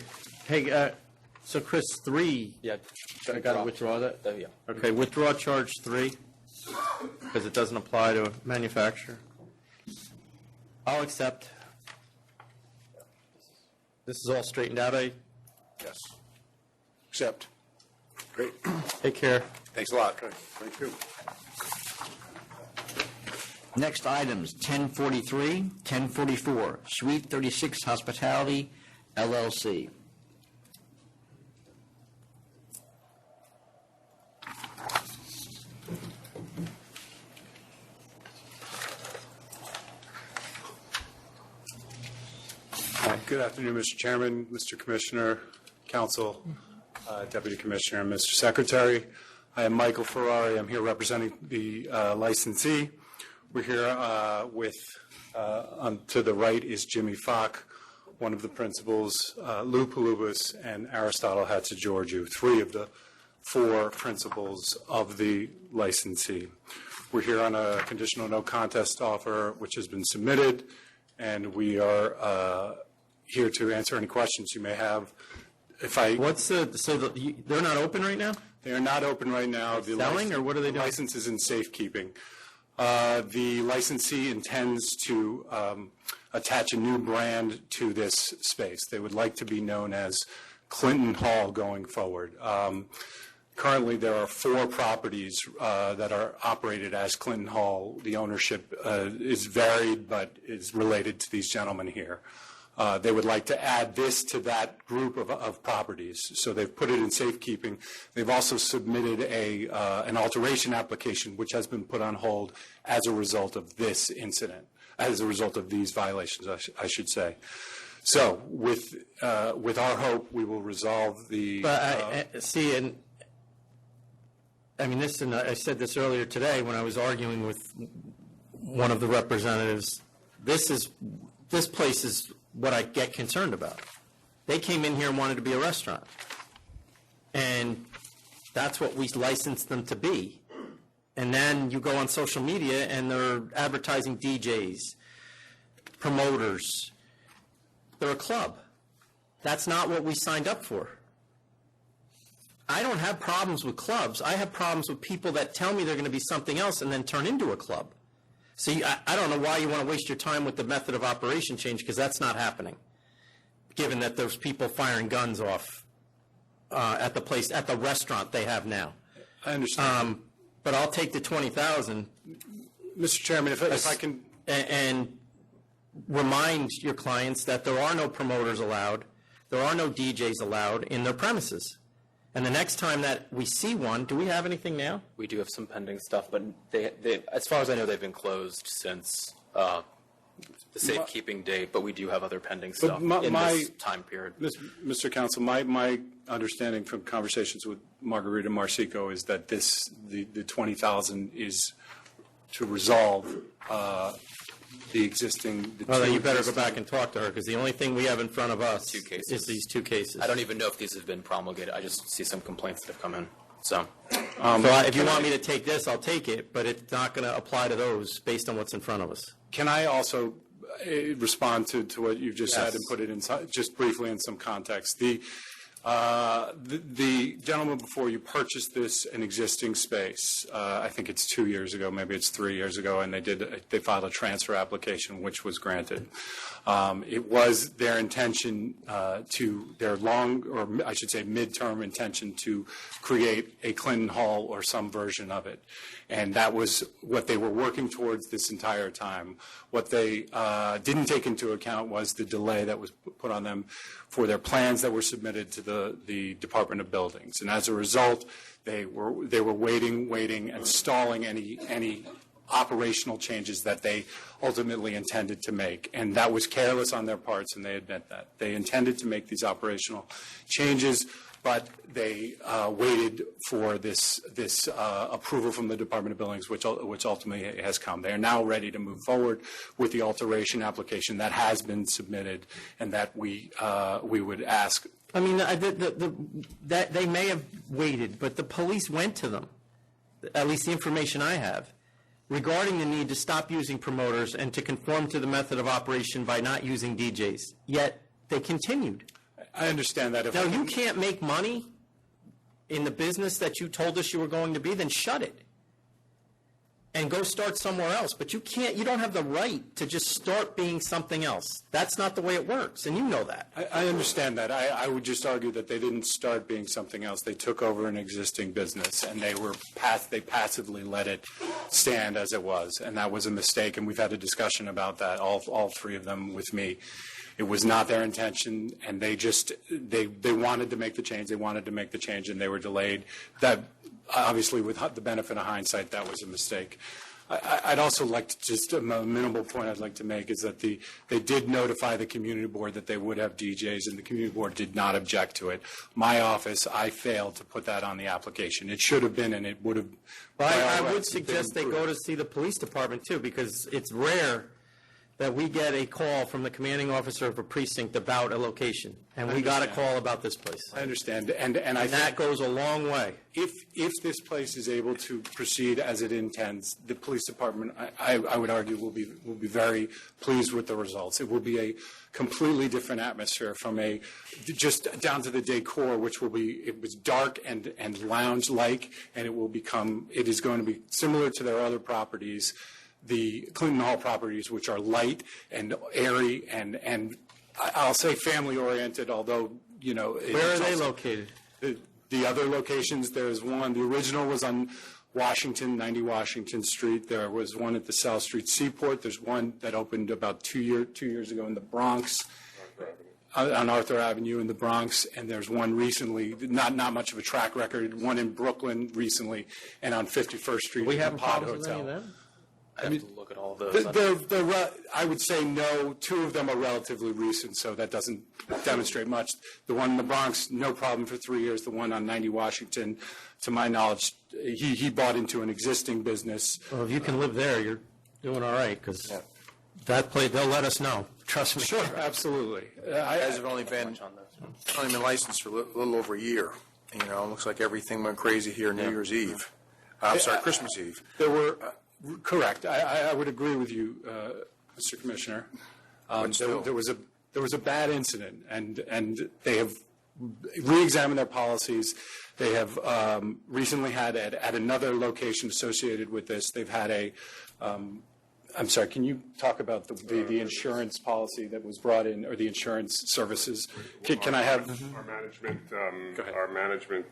so Chris, 3.
Yeah.
I got to withdraw that?
Yeah.
Okay, withdraw charge 3 because it doesn't apply to a manufacturer. I'll accept. This is all straightened out, eh?
Yes. Accept. Great.
Take care.
Thanks a lot. Thank you.
Next items, 1043, 1044, Suite 36 Hospitality, LLC.
Good afternoon, Mr. Chairman, Mr. Commissioner, Council, Deputy Commissioner, and Mr. Secretary. I am Michael Ferrari. I'm here representing the licensee. We're here with, to the right is Jimmy Fock, one of the principals, Lou Palubas, and Aristotle Hatzigeorgiou, 3 of the 4 principals of the licensee. We're here on a conditional no contest offer, which has been submitted, and we are here to answer any questions you may have.
They're not open right now?
They are not open right now.
They're selling, or what are they doing?
The license is in safekeeping. The licensee intends to attach a new brand to this space. They would like to be known as Clinton Hall going forward. Currently, there are 4 properties that are operated as Clinton Hall. The ownership is varied, but is related to these gentlemen here. They would like to add this to that group of properties, so they've put it in safekeeping. They've also submitted an alteration application, which has been put on hold as a result of this incident, as a result of these violations, I should say. So, with our hope, we will resolve the.
But I said this earlier today when I was arguing with one of the representatives. This place is what I get concerned about. They came in here and wanted to be a restaurant. And that's what we licensed them to be. And then you go on social media and they're advertising DJs, promoters. They're a club. That's not what we signed up for. I don't have problems with clubs. I have problems with people that tell me they're going to be something else and then turn into a club. See, I don't know why you want to waste your time with the method of operation change, because that's not happening, given that there's people firing guns off at the place, at the restaurant they have now.
I understand.
But I'll take the $20,000.
Mr. Chairman, if I can.
And remind your clients that there are no promoters allowed, there are no DJs allowed in their premises. And the next time that we see one, do we have anything now?
We do have some pending stuff, but they as far as I know, they've been closed since the safekeeping date, but we do have other pending stuff in this time period.
Mr. Counsel, my understanding from conversations with Margarita Marsico is that the $20,000 is to resolve the existing.
Well, then you better go back and talk to her, because the only thing we have in front of us is these 2 cases.
I don't even know if these have been promulgated. I just see some complaints that have come in. So
if you want me to take this, I'll take it, but it's not going to apply to those based on what's in front of us.
Can I also respond to what you've just said and put it in just briefly in some context? The gentleman before you purchased an existing space. I think it's 2 years ago, maybe it's 3 years ago, and they filed a transfer application, which was granted. It was their intention midterm intention to create a Clinton Hall or some version of it. And that was what they were working towards this entire time. What they didn't take into account was the delay that was put on them for their plans that were submitted to the Department of Buildings. And as a result, they were waiting and stalling any operational changes that they ultimately intended to make. And that was careless on their parts, and they admit that. They intended to make these operational changes, but they waited for this approval from the Department of Buildings, which ultimately has come. They are now ready to move forward with the alteration application that has been submitted, and that we would ask.
I mean, that they may have waited, but the police went to them, at least the information I have, regarding the need to stop using promoters and to conform to the method of operation by not using DJs. Yet they continued.
I understand that.
Now, you can't make money in the business that you told us you were going to be, then shut it and go start somewhere else. But you don't have the right to just start being something else. That's not the way it works, and you know that.
I understand that. I would just argue that they didn't start being something else. They took over an existing business, and they passively let it stand as it was, and that was a mistake, and we've had a discussion about that, all 3 of them with me. It was not their intention, and they wanted to make the change. They wanted to make the change, and they were delayed. That, obviously, with the benefit of hindsight, that was a mistake. I'd also like to just, a minimal point I'd like to make is that they did notify the community board that they would have DJs, and the community board did not object to it. My office, I failed to put that on the application. It should have been, and it would have.
Well, I would suggest they go to see the police department, too, because it's rare that we get a call from the commanding officer of a precinct about a location, and we got a call about this place.
I understand, and
that goes a long way.
If this place is able to proceed as it intends, the police department, I would argue, will be very pleased with the results. It will be a completely different atmosphere from just down to the decor, which will be, it was dark and lounge-like, and it is going to be similar to their other properties, the Clinton Hall properties, which are light and airy and I'll say family-oriented, although,
Where are they located?
The other locations, there's one, the original was on Washington, 90 Washington Street. There was one at the South Street Seaport. There's one that opened about 2 years ago in the Bronx, on Arthur Avenue in the Bronx, and there's one recently, not much of a track record, one in Brooklyn recently, and on 51st Street.
We have
Pod
problems with
Hotel.
any of them?
I have to look at all those.
I would say no. 2 of them are relatively recent, so that doesn't demonstrate much. The one in the Bronx, no problem for 3 years. The one on 90 Washington, to my knowledge, he bought into an existing business.
Well, if you can live there, you're doing all right, because that place, they'll let us know. Trust me.
Sure, absolutely.
You guys have only been licensed for a little over a year. It looks like everything went crazy here New Year's Eve. I'm sorry, Christmas Eve.
There were... Correct. I would agree with you, Mr. Commissioner. There was a bad incident, and they have re-examined their policies. They have recently had at another location associated with this. They've had I'm sorry. Can you talk about the insurance policy that was brought in, or the insurance services? Can I have
our management? Our management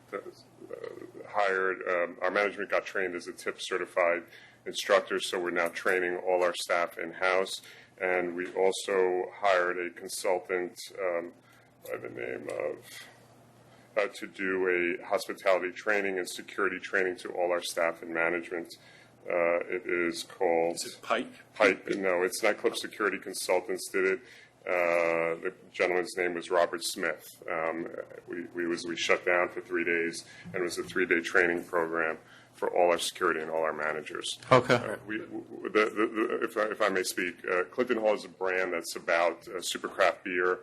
hired. Our management got trained as a TIP certified instructor, so we're now training all our staff in-house, and we also hired a consultant by the name of to do a hospitality training and security training to all our staff and management. It is called...
Is it Pike?
Pike. No, it's Nightclub Security Consultants did it. The gentleman's name was Robert Smith. We shut down for 3 days, and it was a 3-day training program for all our security and all our managers.
Okay.
If I may speak, Clinton Hall is a brand that's about super craft beer.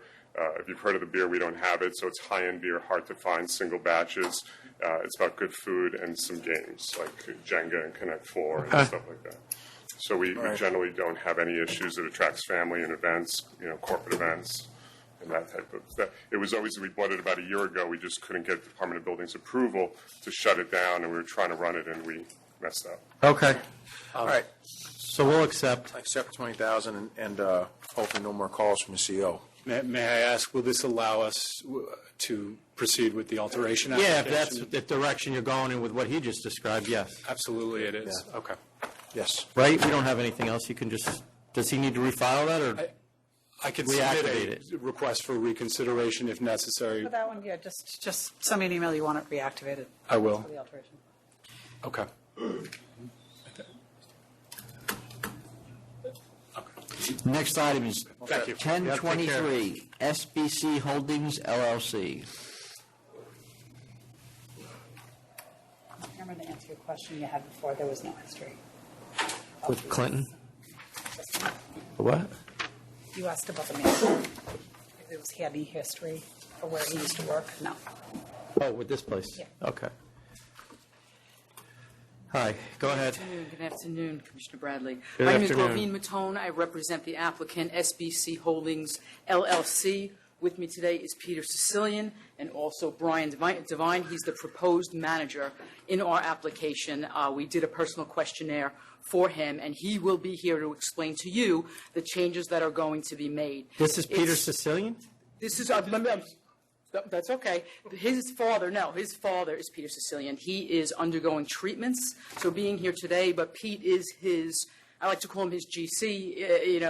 If you've heard of the beer, we don't have it, so it's high-end beer, hard to find, single batches. It's about good food and some games like Jenga and Connect 4 and stuff like that. So we generally don't have any issues. It attracts family and events, corporate events. And that type of stuff. It was always, we bought it about a year ago. We just couldn't get Department of Buildings approval to shut it down, and we were trying to run it, and we messed up.
Okay.
All right.
So we'll accept.
I accept $20,000 and hopefully no more calls from the CO.
May I ask, will this allow us to proceed with the alteration application?
Yeah, if that's the direction you're going in with what he just described, yes.
Absolutely it is.
Yeah.
Okay.
Yes.
Right? We don't have anything else. You can just, does he need to refile that, or?
I could
Reactivate
submit a request for reconsideration if necessary.
For that one, yeah, just send me an email you want it reactivated.
I will.
For the alteration.
Okay.
Next item is
Thank you.
1023 SBC Holdings LLC.
Remember to answer your question you had before. There was no history.
With Clinton? What?
You asked about the manager. If he had any history or where he used to work. No.
Oh, with this place?
Yeah.
Okay. Hi, go ahead.
Good afternoon, Commissioner Bradley.
Good
My name is
afternoon.
Glovine Matone. I represent the applicant, SBC Holdings, LLC. With me today is Peter Sicilian and also Brian Devine. He's the proposed manager in our application. We did a personal questionnaire for him, and he will be here to explain to you the changes that are going to be made.
This is Peter Sicilian?
This is, that's okay. His father is Peter Sicilian. He is undergoing treatments, so being here today, but Pete is his, I like to call him his GC,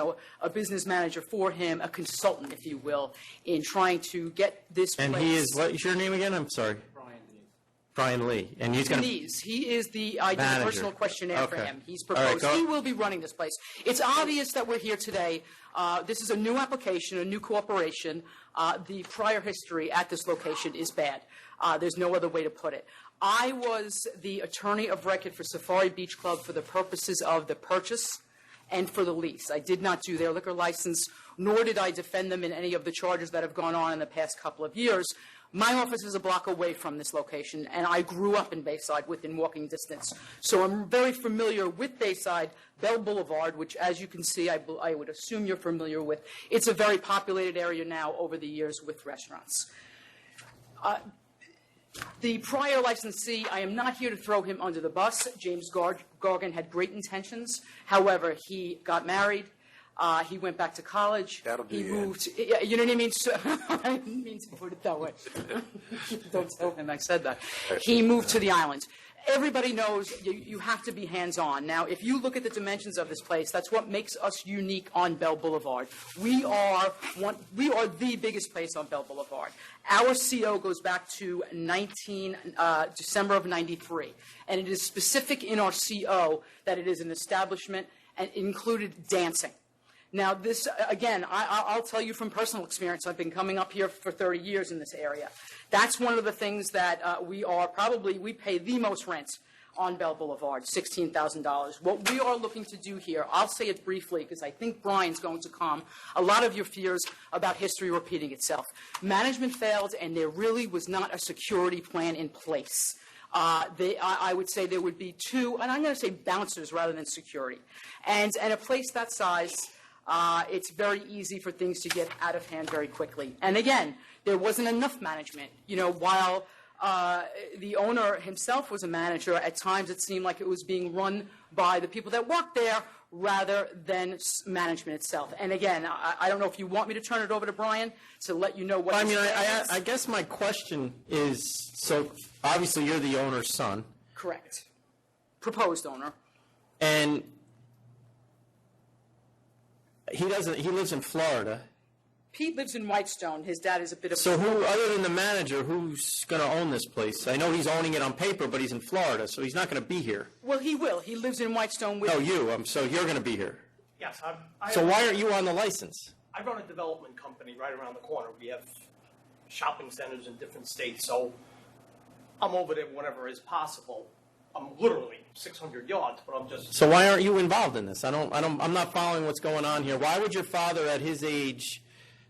a business manager for him, a consultant, if you will, in trying to get this
And
place.
he is, what is your name again? I'm sorry. Brian Lee, and he's going to...
He is the, I did a
Manager.
personal questionnaire for
Okay.
him. He's
All right,
proposed,
go-
he will be running this place. It's obvious that we're here today. This is a new application, a new cooperation. The prior history at this location is bad. There's no other way to put it. I was the attorney of record for Safari Beach Club for the purposes of the purchase and for the lease. I did not do their liquor license, nor did I defend them in any of the charges that have gone on in the past couple of years. My office is a block away from this location, and I grew up in Bayside within walking distance. So I'm very familiar with Bayside, Bell Boulevard, which, as you can see, I would assume you're familiar with. It's a very populated area now over the years with restaurants. The prior licensee, I am not here to throw him under the bus. James Gargan had great intentions. However, he got married. He went back to college.
That'll do
he
you
moved. You know what I mean? So, I didn't mean to put it that way. Don't tell him I said that. He moved to the island. Everybody knows you have to be hands-on. Now, if you look at the dimensions of this place, that's what makes us unique on Bell Boulevard. We are the biggest place on Bell Boulevard. Our CO goes back to December of '93, and it is specific in our CO that it is an establishment and included dancing. Now, this, again, I'll tell you from personal experience. I've been coming up here for 30 years in this area. That's one of the things that we pay the most rent on Bell Boulevard, $16,000. What we are looking to do here, I'll say it briefly because I think Brian's going to calm a lot of your fears about history repeating itself. Management failed, and there really was not a security plan in place. I would say there would be two, and I'm going to say bouncers rather than security. And a place that size, it's very easy for things to get out of hand very quickly. And again, there wasn't enough management. You know, while the owner himself was a manager, at times it seemed like it was being run by the people that worked there rather than management itself. And again, I don't know if you want me to turn it over to Brian to let you know what
I mean, I guess my question is, so obviously you're the owner's son.
Correct. Proposed owner.
And he lives in Florida.
Pete lives in Whitestone. His dad is a bit of
So who, other than the manager, who's going to own this place? I know he's owning it on paper, but he's in Florida, so he's not going to be here.
Well, he will. He lives in Whitestone with...
No, you. So you're going to be here.
Yes.
So why aren't you on the license?
I run a development company right around the corner. We have shopping centers in different states, so I'm over there whenever is possible. I'm literally 600 yards, but I'm just...
So why aren't you involved in this? I'm not following what's going on here. Why would your father at his age,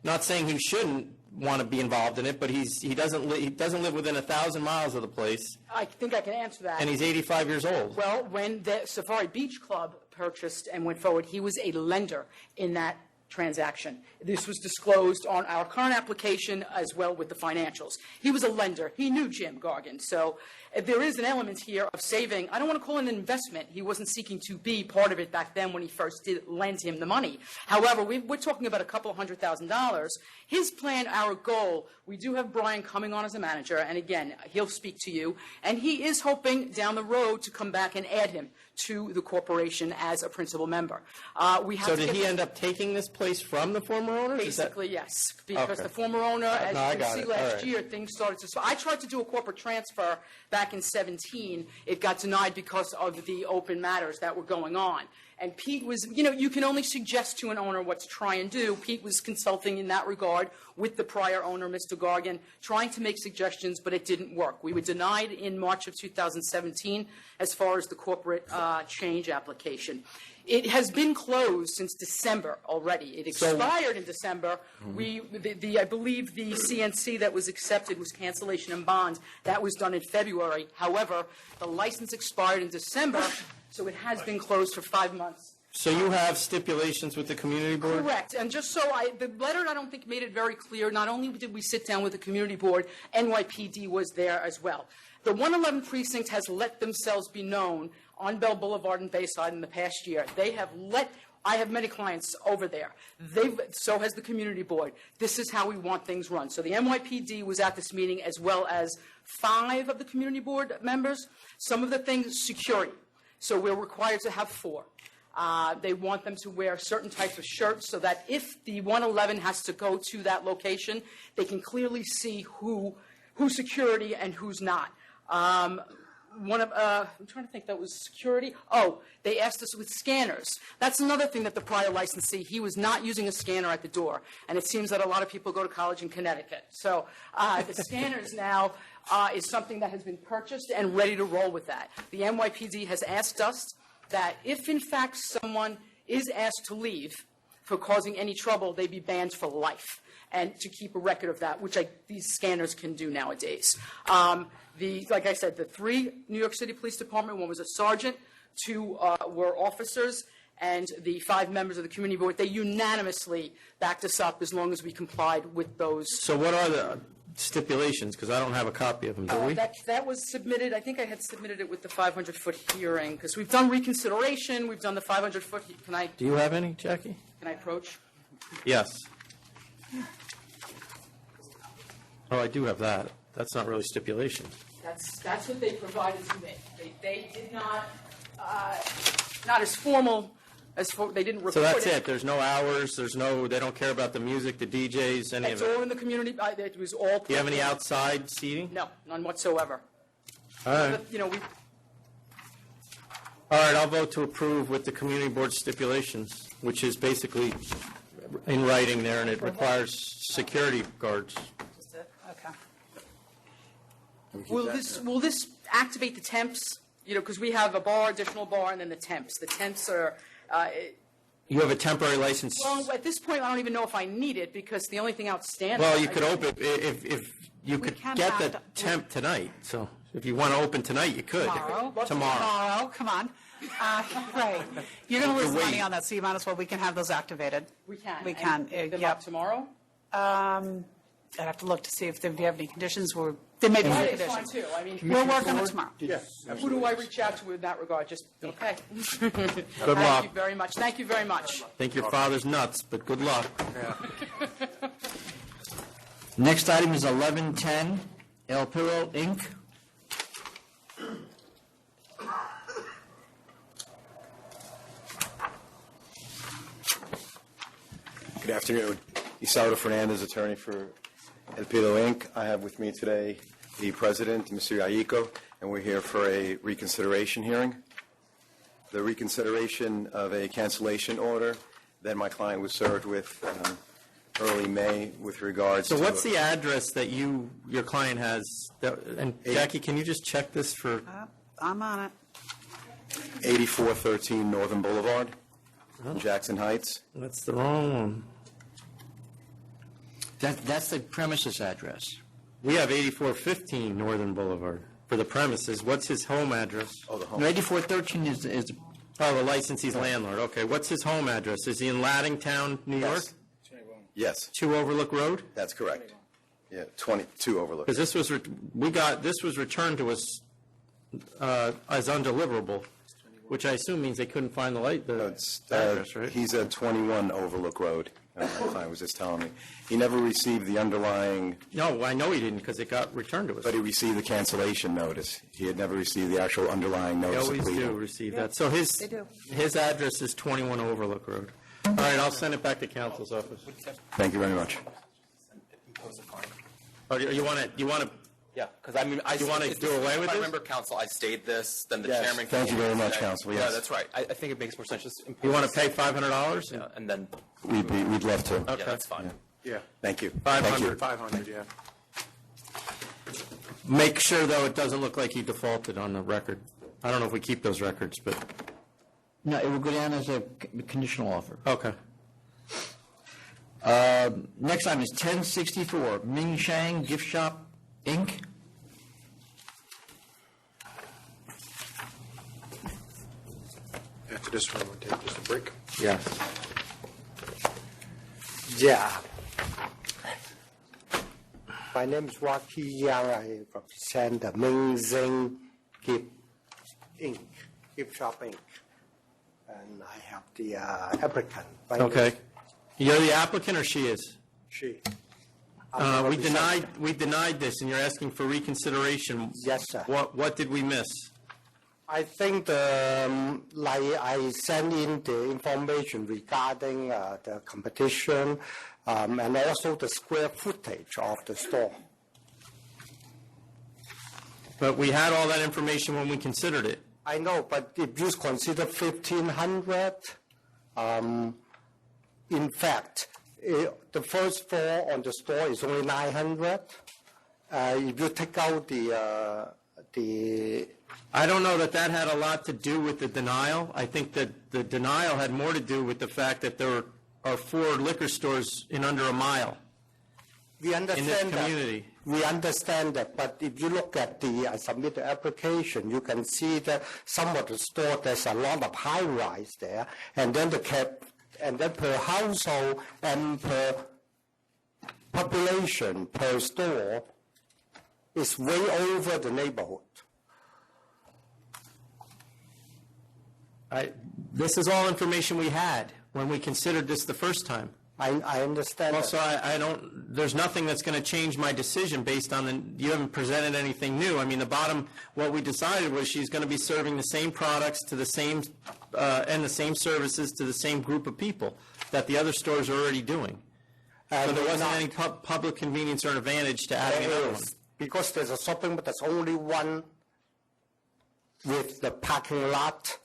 not saying he shouldn't want to be involved in it, but he doesn't live within 1,000 miles of the place.
I think I can answer that.
And he's 85 years old.
Well, when the Safari Beach Club purchased and went forward, he was a lender in that transaction. This was disclosed on our current application as well with the financials. He was a lender. He knew Jim Gargan. So there is an element here of saving. I don't want to call it an investment. He wasn't seeking to be part of it back then when he first did lend him the money. However, we're talking about a couple of $100,000. His plan, our goal, we do have Brian coming on as a manager, and again, he'll speak to you, and he is hoping down the road to come back and add him to the corporation as a principal member.
So did he end up taking this place from the former owner?
Basically, yes. Because
Okay.
the former owner, as
I
you
got
can see
it.
last
All right.
year, things started to... I tried to do a corporate transfer back in 17. It got denied because of the open matters that were going on. And Pete was, you can only suggest to an owner what to try and do. Pete was consulting in that regard with the prior owner, Mr. Gargan, trying to make suggestions, but it didn't work. We were denied in March of 2017 as far as the corporate change application. It has been closed since December already. It expired in December. I believe the CNC that was accepted was cancellation and bond. That was done in February. However, the license expired in December, so it has been closed for 5 months.
So you have stipulations with the community board?
Correct. And just so the letter, I don't think, made it very clear. Not only did we sit down with the community board, NYPD was there as well. The 111 precinct has let themselves be known on Bell Boulevard and Bayside in the past year. I have many clients over there. So has the community board. This is how we want things run. So the NYPD was at this meeting as well as 5 of the community board members. Some of the things, security. So we're required to have 4. They want them to wear certain types of shirts so that if the 111 has to go to that location, they can clearly see who's security and who's not. I'm trying to think, that was security. Oh, they asked us with scanners. That's another thing that the prior licensee, he was not using a scanner at the door. And it seems that a lot of people go to college in Connecticut. So the scanners now is something that has been purchased and ready to roll with that. The NYPD has asked us that if, in fact, someone is asked to leave for causing any trouble, they be banned for life, and to keep a record of that, which these scanners can do nowadays. Like I said, the 3 New York City Police Department, 1 was a sergeant, 2 were officers, and the 5 members of the community board, they unanimously backed us up as long as we complied with those.
So what are the stipulations? Because I don't have a copy of them, do we?
That was submitted, I think I had submitted it with the 500-foot hearing, because we've done reconsideration, we've done the 500-foot,
Do you have any, Jackie?
Can I approach?
Yes. Oh, I do have that. That's not really stipulation.
That's what they provided to me. They did not, not as formal as they didn't report
So
it.
that's it. There's no hours. They don't care about the music, the DJs, any
It's
of it.
all in the community. It was all.
Do you have any outside seating?
No, none whatsoever.
All right.
But,
All right, I'll vote to approve with the community board stipulations, which is basically in writing there, and it requires security guards.
Okay. Will this activate the temps? Because we have a bar, additional bar, and then the temps. The temps are.
You have a temporary license.
Well, at this point, I don't even know if I need it, because the only thing outstanding.
Well, you could open if you could get the temp tonight. So if you want to open tonight, you could.
Tomorrow, come on. Right. You're going to lose
wait.
money on that, so you might as well, we can have those activated.
We can.
We can.
Yep. Tomorrow?
I'd have to look to see if they have any conditions. There may be some
Friday's fine,
conditions.
too. I mean,
We'll work on it tomorrow.
Who do I reach out to in that regard? Just, okay.
Good
Thank
luck.
you very much. Thank you very much.
Think your father's nuts, but good luck.
Next item is 1110 El Pillo, Inc.
Good afternoon. Isaldo Fernandez, attorney for El Pillo, Inc. I have with me today the president, Mr. Yayiko, and we're here for a reconsideration hearing. The reconsideration of a cancellation order that my client was served with early May with regards to...
So what's the address that your client has? And Jackie, can you just check this for...
I'm on it.
8413 Northern Boulevard, Jackson Heights.
That's the wrong one.
That's the premises address.
We have 8415 Northern Boulevard for the premises. What's his home address?
Oh, the home.
No, 8413 is
Oh, the licensee's landlord. Okay, what's his home address? Is he in Laddingtown, New York?
Yes.
2 Overlook Road?
That's correct. Yeah, 22 Overlook.
Because this was returned to us as undeliverable, which I assume means they couldn't find the address, right?
He's at 21 Overlook Road. My client was just telling me. He never received the underlying...
No, I know he didn't, because it got returned to us.
But he received the cancellation notice. He had never received the actual underlying
They
notice of
always
pleading.
do receive that. So his address is 21 Overlook Road. All right, I'll send it back to counsel's office.
Thank you very much.
Oh, you want to?
Yeah, because I mean,
You want to do away with
If I
this?
remember, counsel, I stayed this, then the
Yes,
chairman...
thank you very much,
say-
counsel,
Yeah,
yes.
that's right. I think it makes more sense. Just
You want to pay $500?
Yeah, and then...
We'd love to.
Yeah, that's fine.
Yeah.
Thank you.
500.
500, yeah.
Make sure, though, it doesn't look like he defaulted on the record. I don't know if we keep those records, but...
No, it will go down as a conditional offer.
Okay.
Next item is 1064 Ming Shang Gift Shop, Inc.
After this one, we'll take just a break.
Yes.
Yeah. My name is Waki Yang. I represent the Amazing Gift Inc., Gift Shop Inc. And I have the applicant. Right
Okay.
here.
You're the applicant, or she is?
She.
We denied this, and you're asking for reconsideration.
Yes, sir.
What did we miss?
I think like I sent in the information regarding the competition and also the square footage of the store.
But we had all that information when we considered it.
I know, but if you consider 1,500, in fact, the first floor on the store is only 900. If you take out the
I don't know that that had a lot to do with the denial. I think that the denial had more to do with the fact that there are 4 liquor stores in under a mile
we
in this
understand that.
community.
We understand that, but if you look at the submitted application, you can see that some of the store, there's a lot of high rise there, and then and then per household and per population per store is way over the neighborhood.
This is all information we had when we considered this the first time.
I understand.
Also, I don't, there's nothing that's going to change my decision based on you haven't presented anything new. I mean, what we decided was she's going to be serving the same products to the same, and the same services to the same group of people that the other stores are already doing. So there wasn't any public convenience or advantage to adding another one.
Because there's a shopping, but there's only one with the parking lot.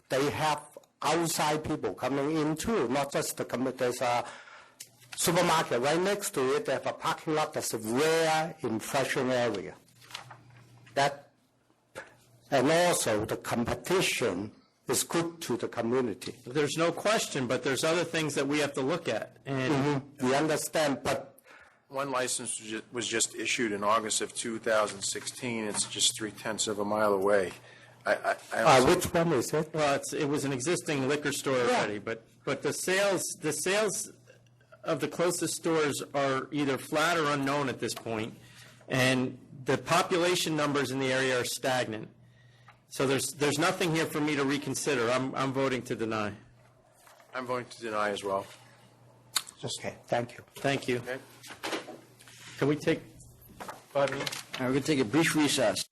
They have outside people coming in too, not just there's a supermarket right next to it. They have a parking lot that's rare in fashion area. And also the competition is good to the community.
There's no question, but there's other things that we have to look at. And
we understand, but
one license was just issued in August of 2016. It's just 0.3 of a mile away.
Which one is it?
Well, it was an existing liquor store already, but the sales of the closest stores are either flat or unknown at this point, and the population numbers in the area are stagnant. So there's nothing here for me to reconsider. I'm voting to deny.
I'm voting to deny as well.
Okay, thank you.
Thank you.
Okay.
Can we take 5 minutes?
All right, we're going to take a brief recess.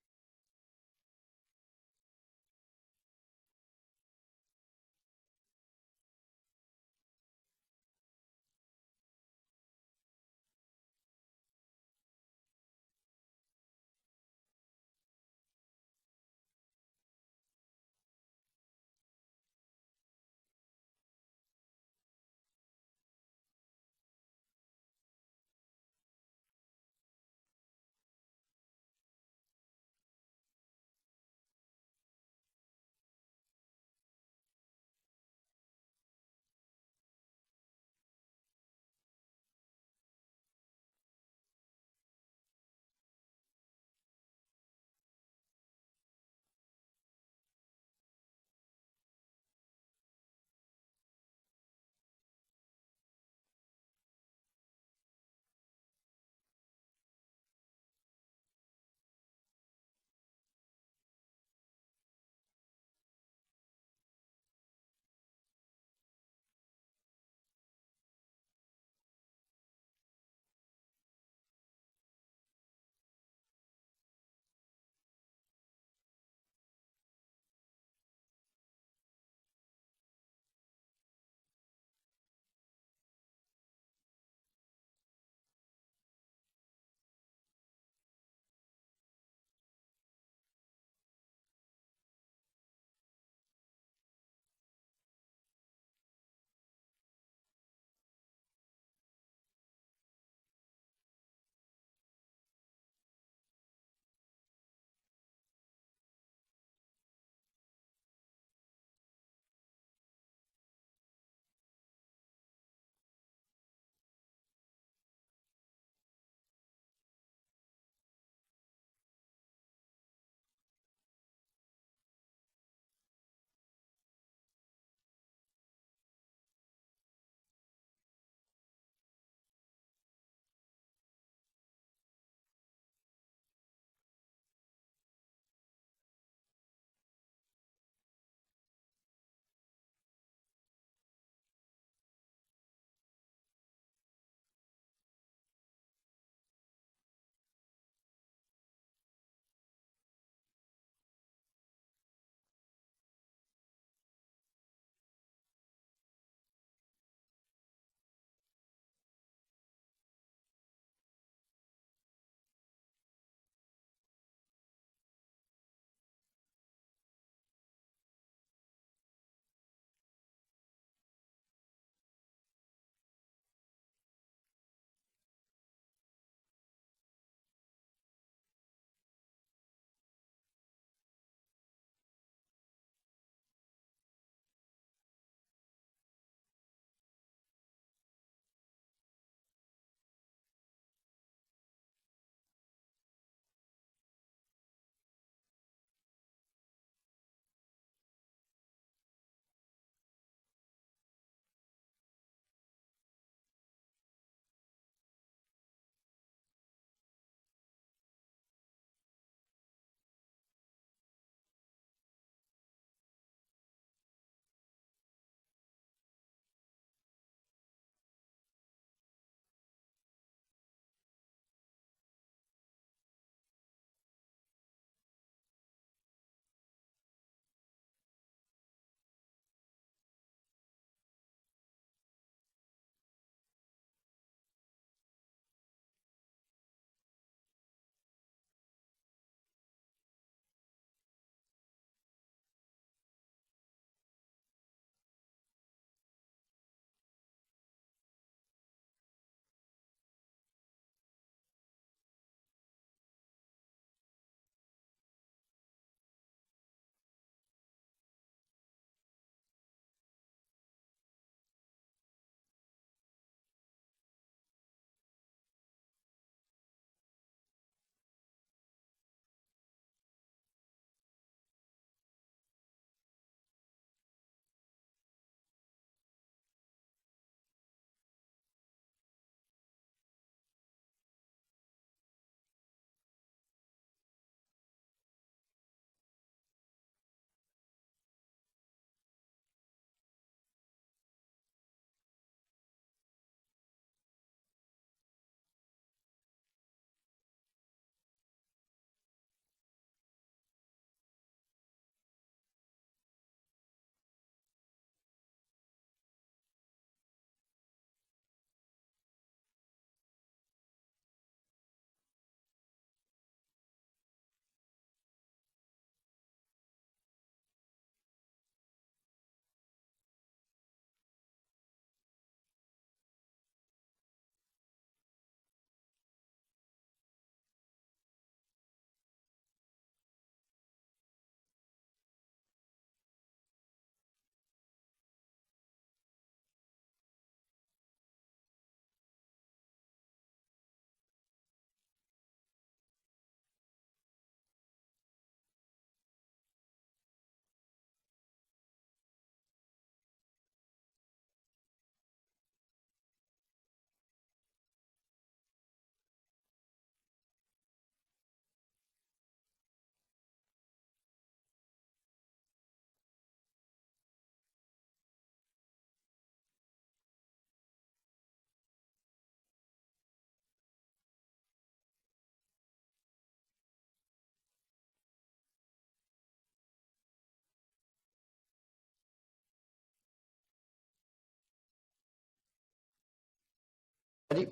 Ready?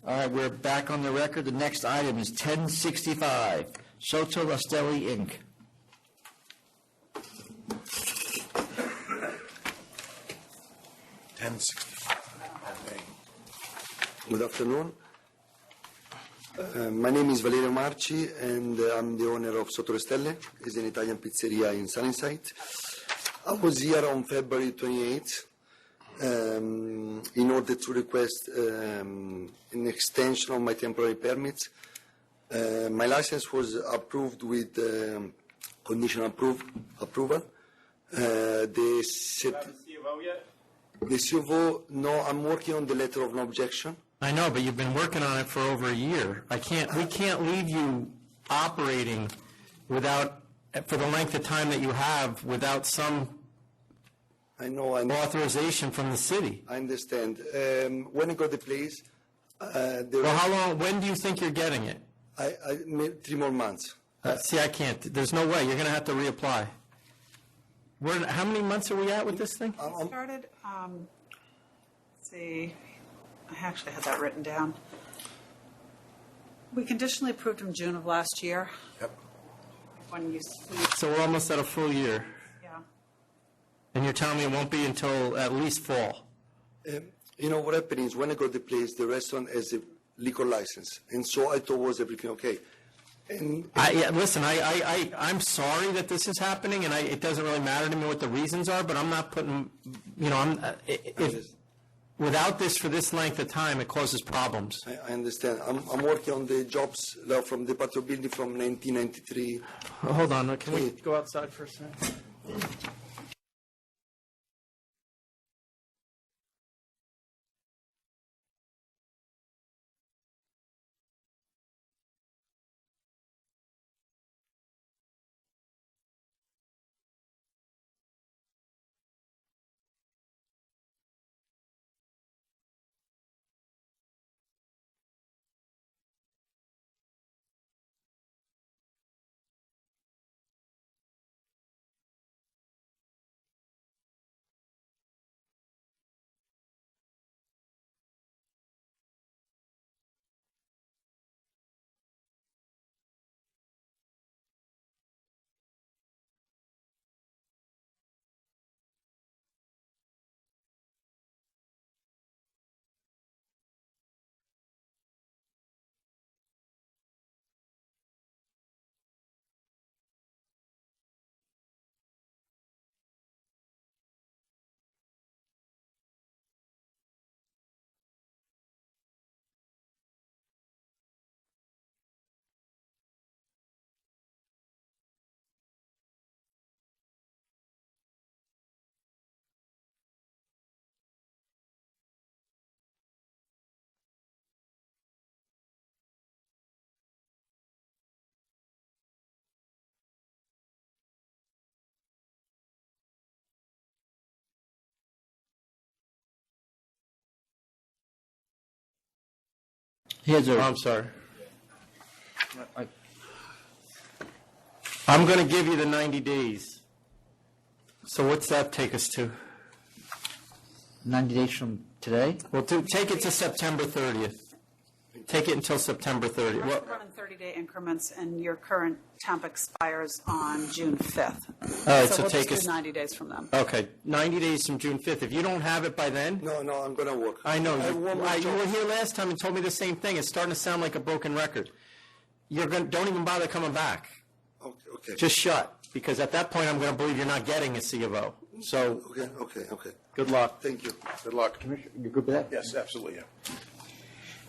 All right, we're back on the record. The next item is 1065, Soto Lastelli, Inc.
Good afternoon. My name is Valerio Marci, and I'm the owner of Soto Stelle. It's an Italian pizzeria in Sunnyside. I was here on February 28th in order to request an extension of my temporary permit. My license was approved with conditional approval. The
CFO yet?
The CFO, no, I'm working on the letter of no objection.
I know, but you've been working on it for over a year. We can't leave you operating without, for the length of time that you have, without some authorization from the city.
I understand. When I got the place,
well, how long? When do you think you're getting it?
I 3 more months.
See, I can't. There's no way. You're going to have to reapply. How many months are we at with this thing?
Started, let's see, I actually had that written down. We conditionally approved in June of last year.
Yep.
So we're almost at a full year.
Yeah.
And you're telling me it won't be until at least fall? You know, what happened is when I got the place, the restaurant has a liquor license. And so I thought was everything okay.
Listen, I'm sorry that this is happening, and it doesn't really matter to me what the reasons are, but I'm not putting, without this for this length of time, it causes problems.
I understand. I'm working on the jobs from the patio building from 1993.
Hold on, can we go outside for a second? I'm sorry. I'm going to give you the 90 days. So what's that take us to?
90 days from today?
Well, take it to September 30th. Take it until September 30th.
We're running 30-day increments, and your current temp expires on June 5th.
All right, so
we'll
take
just
us...
do 90 days from then.
Okay, 90 days from June 5th. If you don't have it by then...
No, I'm going to work.
I know.
I
You
want
were here last time and told me the same thing. It's starting to sound like a broken record. Don't even bother coming back.
Okay.
Just shut, because at that point I'm going to believe you're not getting a C of O. So...
Okay.
Good luck.
Thank you.
Good luck.
Commissioner, you good with that?
Yes, absolutely, yeah.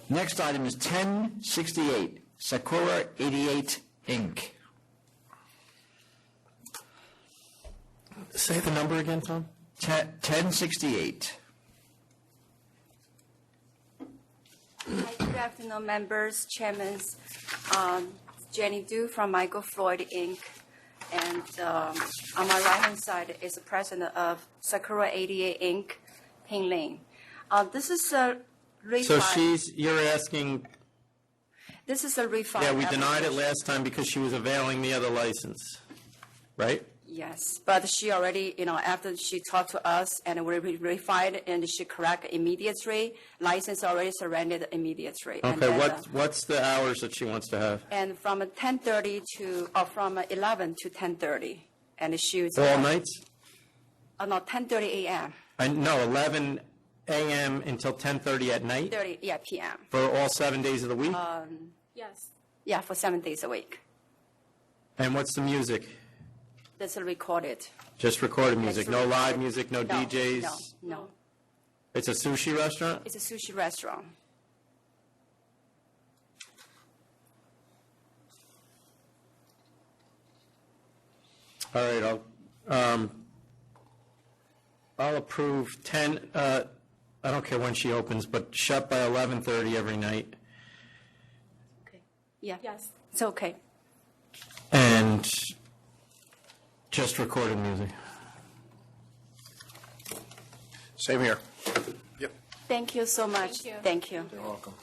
Next item is 1068, Sakura 88, Inc.
Say the number again, Tom.
1068.
Hi, good afternoon, members, chairmen. Jenny Du from Michael Floyd, Inc. And on my right-hand side is the president of Sakura 88, Inc., Ping Lane. This is a refund.
So you're asking...
This is a refund.
Yeah, we denied it last time because she was availing the other license, right?
Yes, but she already, after she talked to us and we verified and she correct immediately, license already surrendered immediately. And
Okay,
then,
what's the hours that she wants to have?
and from 10:30 to, from 11 to 10:30, and she was.
All nights?
No, 10:30 a.m.
No, 11 a.m. until 10:30 at night?
30, yeah, p.m.
For all 7 days of the week?
Yes. Yeah, for 7 days a week.
And what's the music?
That's recorded.
Just recorded music, no live
recorded.
music, no
No,
DJs?
No.
It's a sushi restaurant?
It's a sushi restaurant.
All right, I'll approve 10, I don't care when she opens, but shut by 11:30 every night.
Yeah. Yes. It's okay.
And just recorded music.
Same here.
Thank you so much. Thank you.
You're welcome.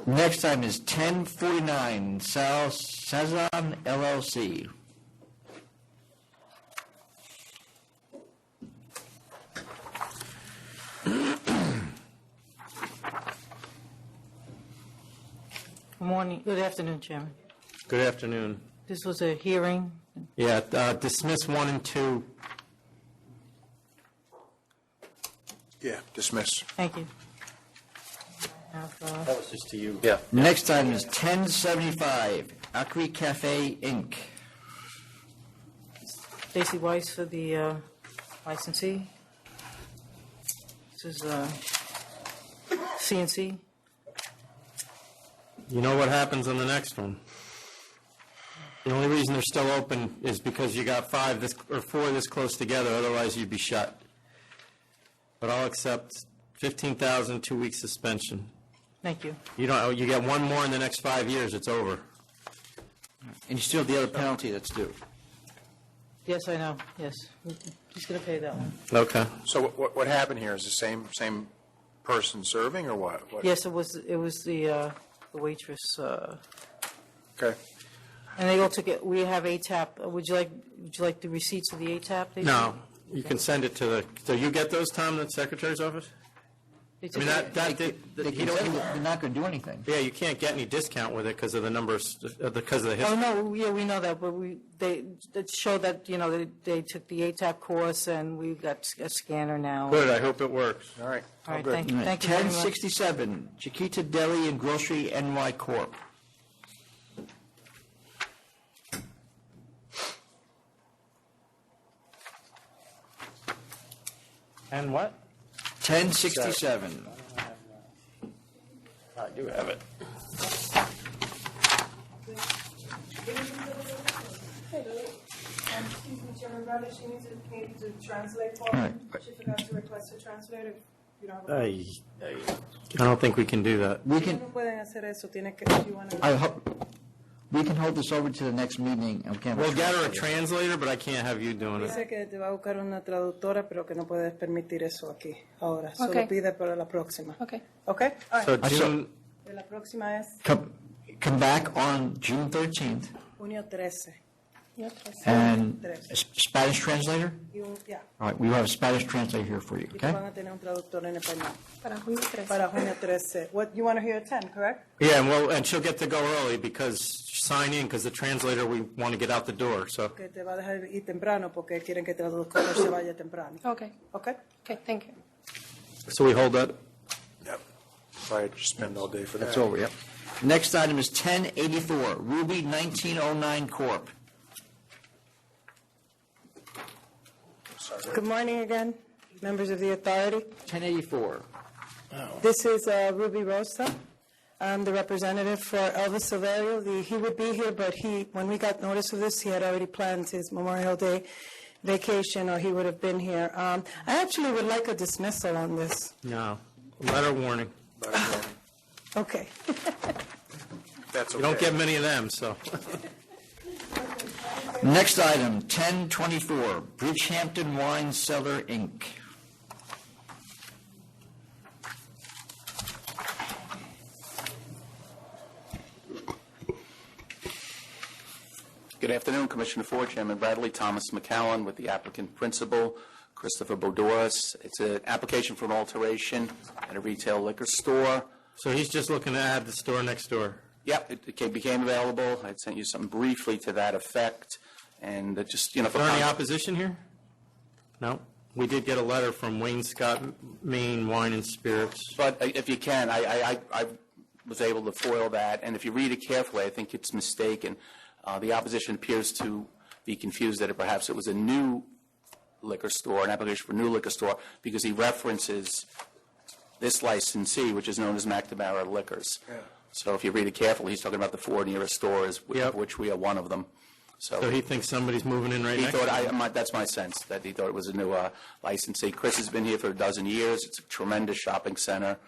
Next item is 1049, Sazon LLC.
Good afternoon, Chairman.
Good afternoon.
This was a hearing.
Yeah, dismiss 1 and 2.
Yeah, dismiss.
Thank you.
That was just to you.
Yeah.
Next item is 1075, Acri Cafe, Inc.
Stacy Weiss for the licensee. This is CNC.
You know what happens on the next one? The only reason they're still open is because you got 4 this close together, otherwise you'd be shut. But I'll accept $15,000, 2 week suspension.
Thank you.
You get one more in the next 5 years, it's over.
And you still have the other penalty that's due.
Yes, I know. Yes. He's going to pay that one.
Okay.
So what happened here is the same person serving or what?
Yes, it was the waitress.
Okay.
And they all took it. We have ATAP. Would you like the receipts of the ATAP?
No, you can send it to the, so you get those, Tom, the secretary's office?
They
I mean,
They're not going to do anything.
Yeah, you can't get any discount with it because of the numbers, because of the history.
Oh, no, yeah, we know that, but they showed that, they took the ATAP course and we got a scanner now.
Good, I hope it works.
All right.
All right,
good.
thank you. Thank you very much.
1067, Chiquita Deli and Grocery NY Corp.
And what?
1067.
I do have it.
Excuse me, Chairman Bradley, she needs to translate for
All
me.
right.
She forgot to request a translator. You don't have a
I don't think we can do that.
We can,
No pueden hacer eso. Tiene que, you want
I hope, we can hold this over to the next meeting. And we can have
We'll get her a
translator.
translator, but I can't have you doing it.
Dice que te va a buscar una traductora, pero que no puedes permitir eso aquí, ahora. Solo
Okay.
pide para la próxima.
Okay.
Okay? All
So
right.
June,
La próxima es
Come back on June 13th.
junio 13.
And a Spanish translator?
Yeah.
All right, we have a Spanish translator here for you,
Y
okay?
van a tener un traductor en español.
Para junio 13.
Para junio 13. What, you want to hear at 10, correct?
yeah, and she'll get to go early because sign in, because the translator, we want to get out the door, so.
Que te va a dejar ir temprano porque quieren que el traductor se vaya temprano.
Okay.
Okay?
Okay, thank you.
So we hold that?
Yep. Sorry, I just spend all day for that.
That's over, yep. Next item is 1084, Ruby 1909 Corp.
Good morning again, members of the authority.
1084.
This is Ruby Rosa. I'm the representative for Elvis Silverio. He would be here, but when we got notice of this, he had already planned his Memorial Day vacation, or he would have been here. I actually would like a dismissal on this.
No. Letter warning.
Okay.
That's okay.
You don't get many of them, so.
Next item, 1024, Bridgehampton Wine Cellar, Inc.
Good
Good afternoon, Commissioner Ford, Chairman Bradley, Thomas McCowan with the applicant principal, Christopher Bodoris. It's an application for an alteration at a retail liquor store.
So he's just looking to add the store next door?
Yep, it became available. I sent you something briefly to that effect. And just,
Is there any opposition here? No? We did get a letter from Wayne Scott, Maine Wine and Spirits.
But if you can, I was able to foil that. And if you read it carefully, I think it's mistaken. The opposition appears to be confused that perhaps it was a new liquor store, an application for a new liquor store, because he references this licensee, which is known as McNamara Liquors. Yeah. So if you read it carefully, he's talking about the 4 nearest stores, of which we are one of them.
So he thinks somebody's moving in right
he
next
thought
to him?
that's my sense, that he thought it was a new licensee. Chris has been here for a dozen years. It's a tremendous shopping center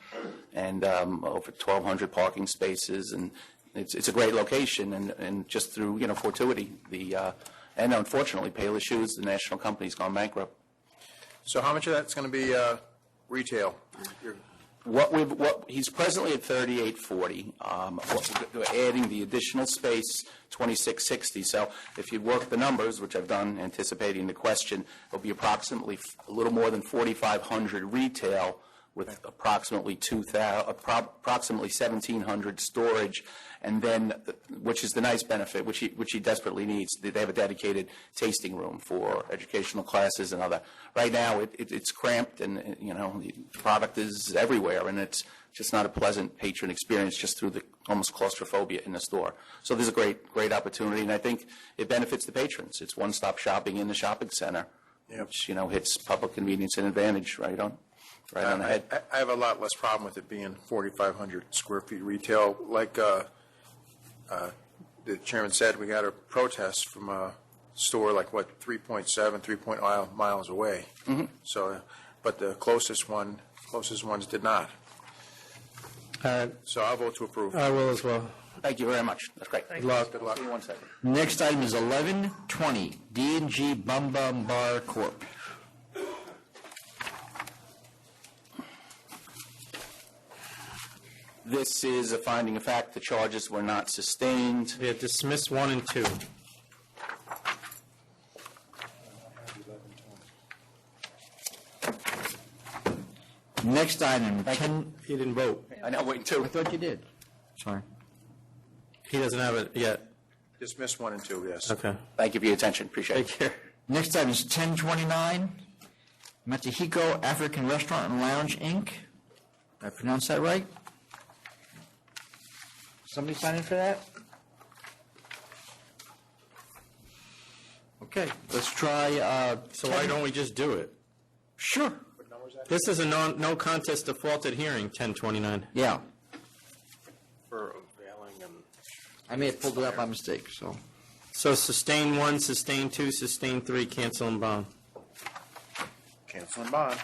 and over 1,200 parking spaces, and it's a great location. And just through fortuity, and unfortunately, Payless Shoes, the national company's gone bankrupt.
So how much of that's going to be retail?
What he's presently at 3840. We're adding the additional space, 2660. So if you work the numbers, which I've done, anticipating the question, it'll be approximately a little more than 4,500 retail, with approximately 1,700 storage, and then, which is the nice benefit, which he desperately needs. They have a dedicated tasting room for educational classes and other. Right now, it's cramped, and the product is everywhere, and it's just not a pleasant patron experience just through the almost claustrophobia in the store. So there's a great opportunity, and I think it benefits the patrons. It's one-stop shopping in the shopping center, which hits public convenience and advantage right on the head.
I have a lot less problem with it being 4,500 square feet retail. Like the chairman said, we got a protest from a store 3.7 miles away.
Mm-hmm.
So, but the closest ones did not. So I'll vote to approve.
I will as well.
Thank you very much. That's great.
Good luck. Good luck.
See you 1 second.
Next item is 1120, D&G Bum Bum Bar Corp.
This is a finding of fact. The charges were not sustained.
Yeah, dismiss 1 and 2.
Next item,
He didn't vote.
I know, waiting too.
I thought you did. Sorry.
He doesn't have it yet.
Dismiss 1 and 2, yes.
Okay.
Thank you for your attention. Appreciate it.
Take care.
Next item is 1029, Matahiko African Restaurant and Lounge, Inc. Did I pronounce that right? Somebody sign in for that? Okay, let's try.
So why don't we just do it?
Sure.
This is a no contest defaulted hearing, 1029.
Yeah.
For availing and
I may have pulled it up by mistake, so.
So sustain 1, sustain 2, sustain 3, cancel and bond.
cancel and bond.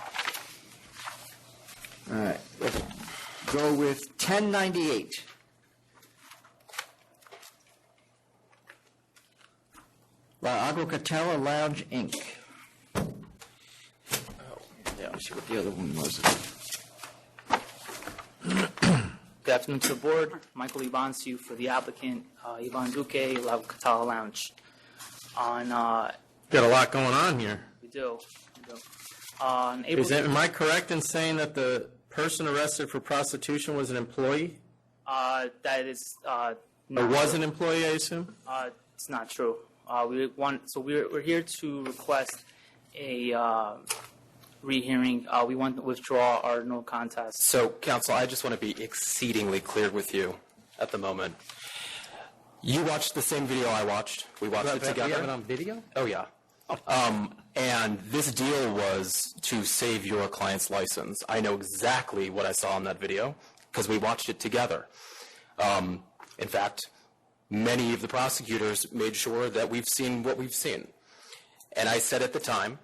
All right, let's go with 1098. La Agrocatella Lounge, Inc. Yeah, let's see what the other one was.
Good afternoon to the board. Michael Ivansiu for the applicant, Ivan Duque, La Catala Lounge.
Got a lot going on here.
We do. On April,
Am I correct in saying that the person arrested for prostitution was an employee?
that is
Or
not
was
true.
an employee, I assume?
It's not true. We're here to request a rehearing. We want to withdraw our no contest.
So, counsel, I just want to be exceedingly clear with you at the moment. You watched the same video I watched. We watched it together.
We have it on video?
Oh, yeah. And this deal was to save your client's license. I know exactly what I saw in that video because we watched it together. In fact, many of the prosecutors made sure that we've seen what we've seen. And I said at the time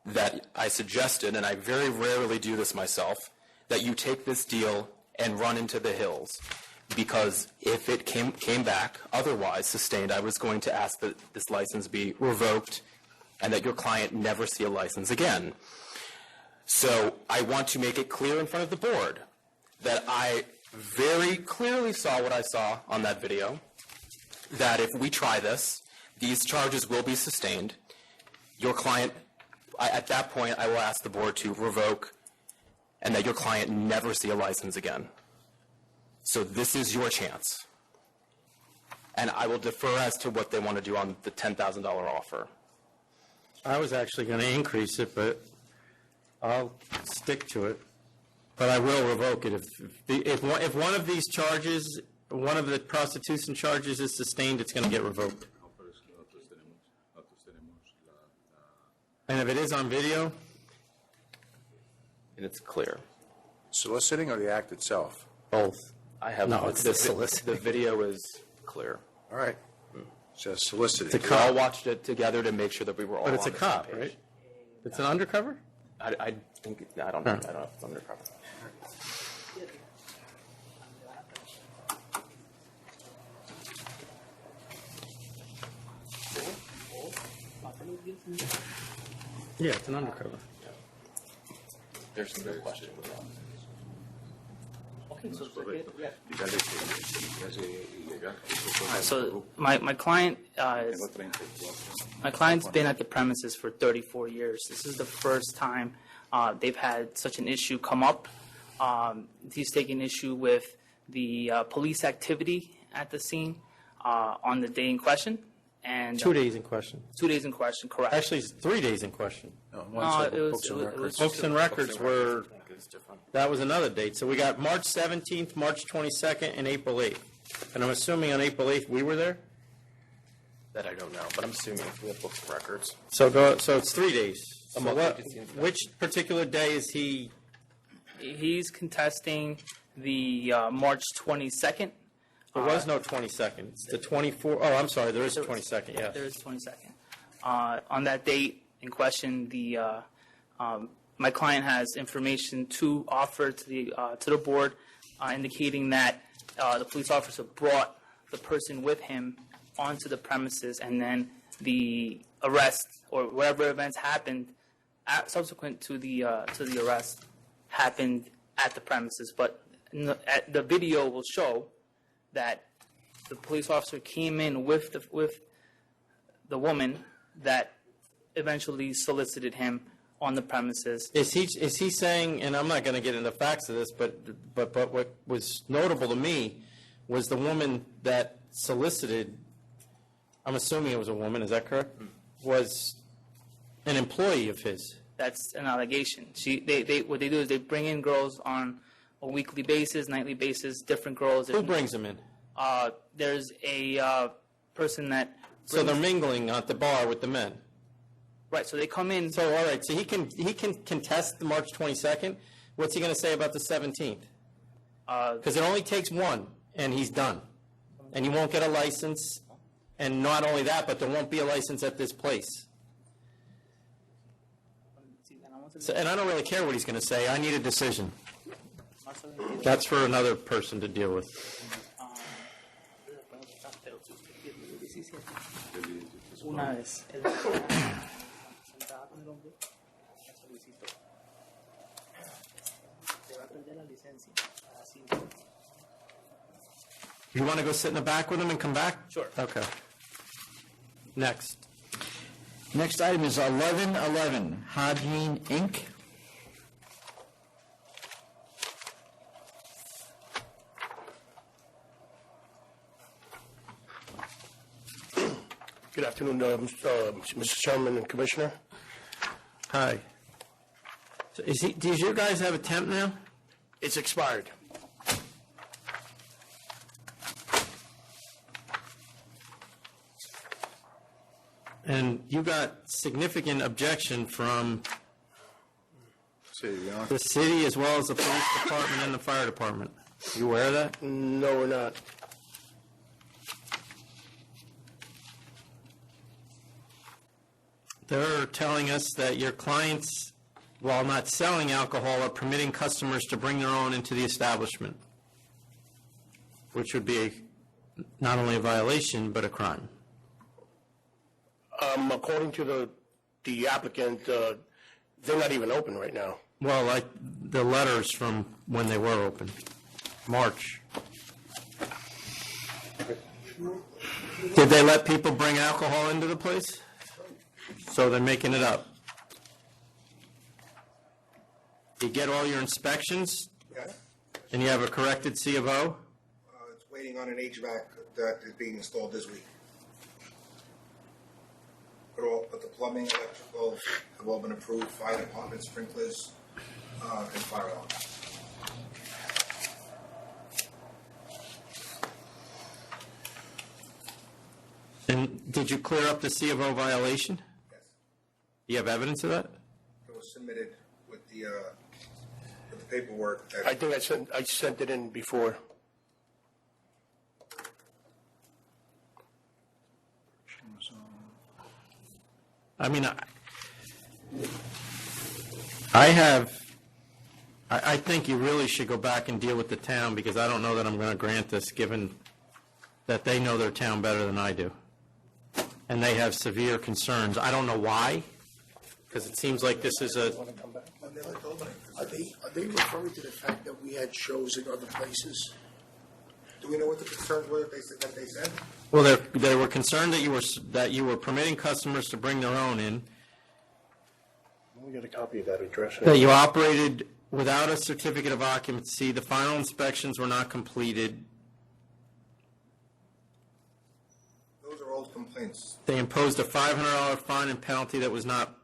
that I suggested, and I very rarely do this myself, that you take this deal and run into the hills. Because if it came back otherwise sustained, I was going to ask that this license be revoked and that your client never see a license again. So I want to make it clear in front of the board that I very clearly saw what I saw on that video, that if we try this, these charges will be sustained. Your client, at that point, I will ask the board to revoke and that your client never see a license again. So this is your chance. And I will defer as to what they want to do on the $10,000 offer.
I was actually going to increase it, but I'll stick to it. But I will revoke it. If one of these charges, one of the prostitution charges is sustained, it's going to get revoked. And if it is on video,
and it's clear.
Soliciting or the act itself?
Both.
I have
No, it's the soliciting.
The video is clear.
All right. Just soliciting.
We all watched it together to make sure that we were all
But it's
on
a
the same
cop,
page.
right? It's an undercover?
I think, I don't know if it's undercover.
Yeah, it's an undercover.
There's some good questions.
So my client's been at the premises for 34 years. This is the first time they've had such an issue come up. He's taking issue with the police activity at the scene on the day in question. And
2 days in question.
2 days in question, correct.
Actually, it's 3 days in question.
Books
Books and records were, that was another date. So we got March 17th, March 22nd, and April 8th. And I'm assuming on April 8th we were there?
That I don't know, but I'm assuming we have books and records.
So it's 3 days. So which particular day is he?
He's contesting the March 22nd.
There was no 22nd. It's the 24th. Oh, I'm sorry. There is a 22nd, yes.
There is a 22nd. On that date in question, my client has information to offer to the board, indicating that the police officer brought the person with him onto the premises, and then the arrest or whatever events happened subsequent to the arrest happened at the premises. But the video will show that the police officer came in with the woman that eventually solicited him on the premises.
Is he saying, and I'm not going to get into the facts of this, but what was notable to me was the woman that solicited, I'm assuming it was a woman, is that correct? Was an employee of his.
That's an allegation. What they do is they bring in girls on a weekly basis, nightly basis, different girls.
Who brings them in?
There's a person that.
So they're mingling at the bar with the men.
Right. So they come in.
So all right. So he can contest the March 22nd. What's he going to say about the 17th? Because it only takes one, and he's done, and he won't get a license. And not only that, but there won't be a license at this place. So, and I don't really care what he's going to say. I need a decision. That's for another person to deal with. You want to go sit in the back with him and come back?
Sure.
Okay. Next.
Next item is 1111 Hygiene Inc.
Good afternoon, Mr. Chairman and Commissioner.
Hi. So does your guys have a temp now?
It's expired.
And you got significant objection from the city as well as the police department and the fire department. You aware of that?
No, we're not.
They're telling us that your clients, while not selling alcohol, are permitting customers to bring their own into the establishment, which would be not only a violation, but a crime.
According to the applicant, they're not even open right now.
Well, like the letters from when they were open, March. Did they let people bring alcohol into the place? So they're making it up. You get all your inspections,
Yeah.
and you have a corrected C of O?
It's waiting on an HVAC that is being installed this week. But the plumbing, electrical have all been approved, fire department, sprinklers, and fire alarm.
And did you clear up the C of O violation?
Yes.
You have evidence of that?
It was submitted with the paperwork that.
I think I sent it in before.
I mean, I think you really should go back and deal with the town, because I don't know that I'm going to grant this, given that they know their town better than I do. And they have severe concerns. I don't know why, because it seems like this is a,
Are they referring to the fact that we had shows in other places?
Do we know what the concerns were that they said?
well, they were concerned that you were permitting customers to bring their own in,
Let me get a copy of that address.
that you operated without a certificate of occupancy, the final inspections were not completed,
Those are old complaints.
they imposed a $500 fine and penalty that was not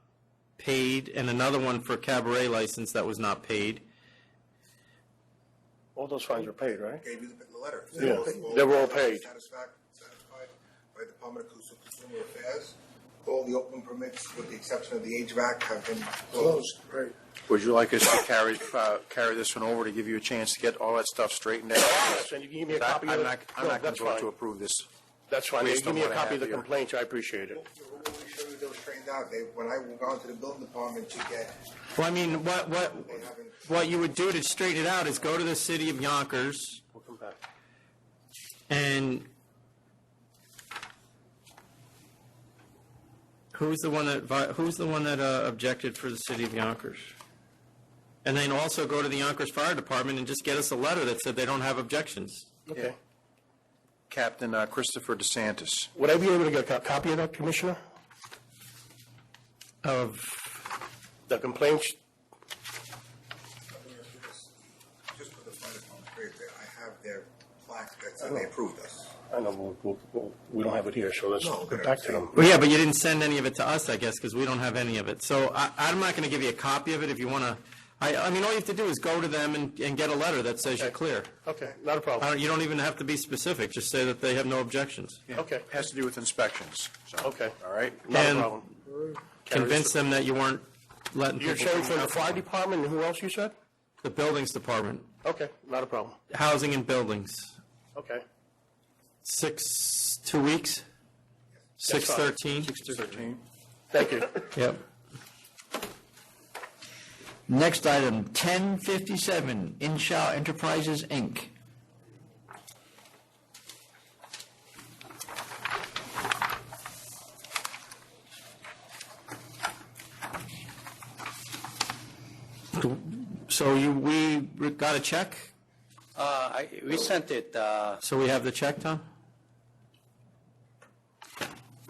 paid, and another one for a cabaret license that was not paid.
All those fines were paid, right?
Gave you the letter.
Yeah, they were all paid.
Satisfied by the Department of Consumer Affairs. All the open permits, with the exception of the HVAC, have been closed.
Right.
Would you like us to carry this one over to give you a chance to get all that stuff straightened out?
Yes, and you can give me a copy of
I'm
it.
not
No,
going
that's
to vote
fine.
to approve this.
That's fine. You
Based
give
on
me a
what I
copy of
have
the
here.
complaints, I appreciate it.
We'll make sure that they were straightened out. When I gone to the building department to get,
Well, I mean, what you would do to straighten it out is go to the city of Yonkers
We'll come back.
and who's the one that objected for the city of Yonkers? And then also go to the Yonkers Fire Department and just get us a letter that said they don't have objections.
Okay.
Captain Christopher DeSantis.
Would I be able to get a copy of that, Commissioner?
Of
the complaints?
just for the fire department, I have their plaque that said they approved us.
I know, we don't have it here, so let's
No,
get back to them.
Well, yeah, but you didn't send any of it to us, I guess, because we don't have any of it. So I'm not going to give you a copy of it if you want to. I mean, all you have to do is go to them and get a letter that says you're clear.
Okay, not a problem.
You don't even have to be specific. Just say that they have no objections.
Yeah.
Okay.
Has to do with inspections. So,
Okay.
all right.
Not a
And
problem.
convince them that you weren't letting
You're
people.
saying from the fire department, and who else you said?
The buildings department,
Okay, not a problem.
housing and buildings.
Okay.
2 weeks?
That's fine.
6/13?
6/13.
Thank you.
Yep.
Next item, 1057, Inshaw Enterprises, Inc.
So we got a check?
We sent it,
So we have the check, Tom?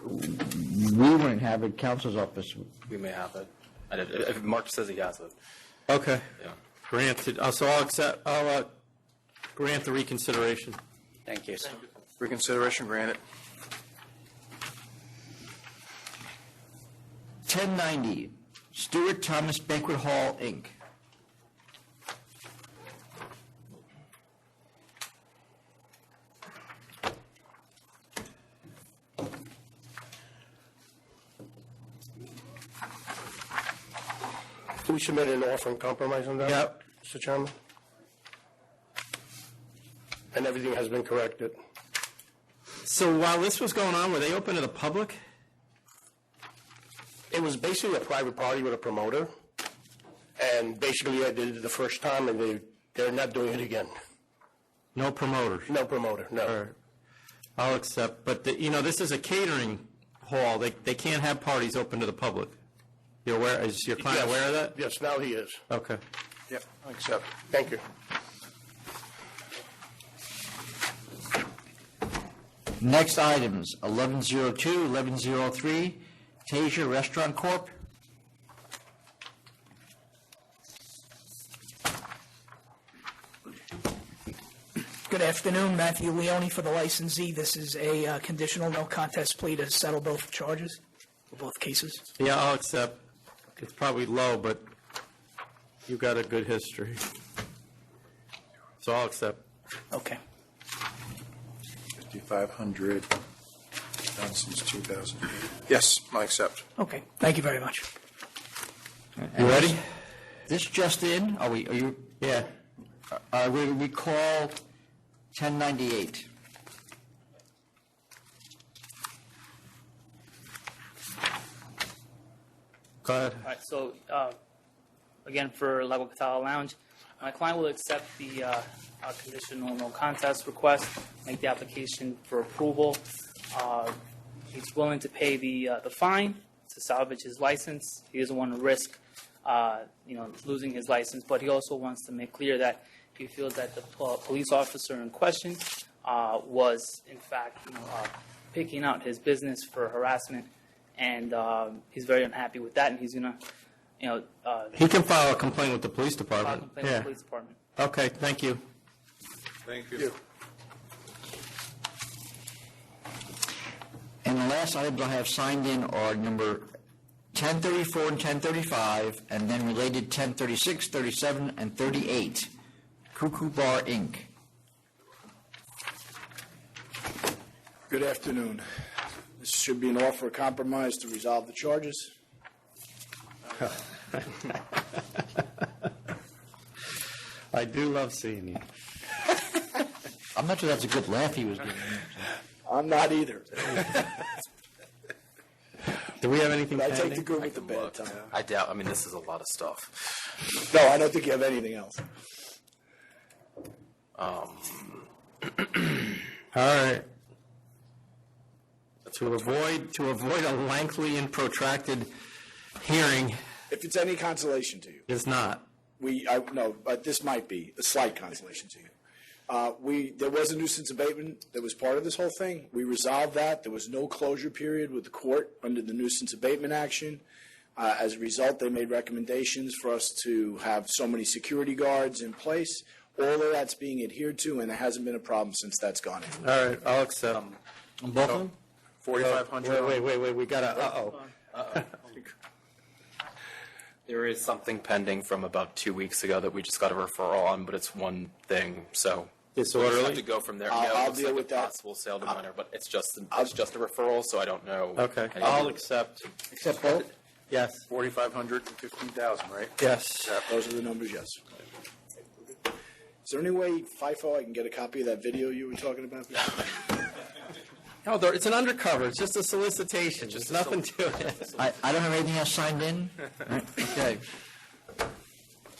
We wouldn't have it, council's office.
We may have it. If Mark says he has it.
Okay.
Yeah.
Granted. So I'll grant the reconsideration.
thank you.
Reconsideration granted.
1090, Stuart Thomas Banquet Hall, Inc.
Can we submit an offer and compromise on that?
Yep.
Mr. Chairman? And everything has been corrected.
So while this was going on, were they open to the public?
It was basically a private party with a promoter, and basically I did it the first time, and they're not doing it again.
No promoters?
No promoter, no.
All right. I'll accept. But, this is a catering hall. They can't have parties open to the public. You're aware? Is your client
Yes.
aware of that?
Yes, now he is.
Okay.
Yep, I accept.
Thank you.
Next items, 1102, 1103, Tasia Restaurant Corp.
Good afternoon, Matthew Leone for the licensee. This is a conditional no contest plea to settle both charges, or both cases.
Yeah, I'll accept. It's probably low, but you got a good history. So I'll accept.
Okay.
5,500, done since 2008. Yes, I accept.
Okay, thank you very much.
You ready? This just in, are you? Yeah. We call 1098.
Go ahead.
All right, so again, for Lago Catala Lounge, my client will accept the conditional no contest request, make the application for approval. He's willing to pay the fine to salvage his license. He doesn't want to risk, losing his license, but he also wants to make clear that he feels that the police officer in question was, in fact, picking out his business for harassment, and he's very unhappy with that, and he's going to,
He can file a complaint with the police department.
complain with the police department.
Okay, thank you.
Thank you.
And the last items I have signed in are number 1034 and 1035, and then related 1036, 37, and 38. Cuckoo Bar, Inc.
Good afternoon. This should be an offer of compromise to resolve the charges.
I do love seeing you.
I'm not sure that's a good laugh he was giving.
I'm not either.
Do we have anything
I
pending?
take the good with the bad, Tom.
I doubt, I mean, this is a lot of stuff.
No, I don't think you have anything else.
All right. To avoid a lengthy and protracted hearing.
If it's any consolation to you.
It's not.
But this might be a slight consolation to you. There was a nuisance abatement that was part of this whole thing. We resolved that. There was no closure period with the court under the nuisance abatement action. As a result, they made recommendations for us to have so many security guards in place. All of that's being adhered to, and there hasn't been a problem since that's gone in.
All right, I'll accept.
Both of them?
4,500.
Wait, we got a,
There is something pending from about 2 weeks ago that we just got a referral on, but it's one thing, so.
It's
we'll just
orderly?
have to go from there.
I'll
Looks
deal
like
with
a
that.
possible sale to minor, but it's just a referral, so I don't know.
Okay,
anything.
I'll accept.
Accept both?
Yes.
4,500 and 15,000, right?
Yes.
Those are the numbers, yes. Is there any way, FIFO, I can get a copy of that video you were talking about?
No, it's an undercover. It's just a solicitation. There's nothing to it.
I don't have anything else signed in? Okay.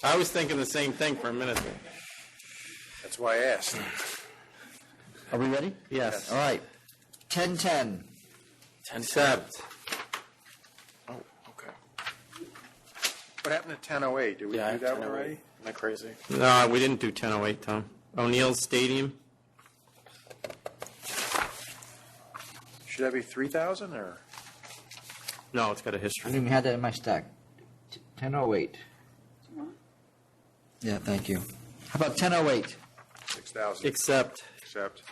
I was thinking the same thing for a minute.
That's why I asked.
Are we ready?
Yes.
All right. 1010.
Accept.
Oh, okay. What happened to 1008? Did we do that one
1008.
already?
Am I crazy?
No, we didn't do 1008, Tom. O'Neill's Stadium.
Should that be 3,000 or?
No, it's got a
I
history.
didn't even have that in my stack. 1008. Yeah, thank you. How about 1008?
6,000.
Accept.
Accept.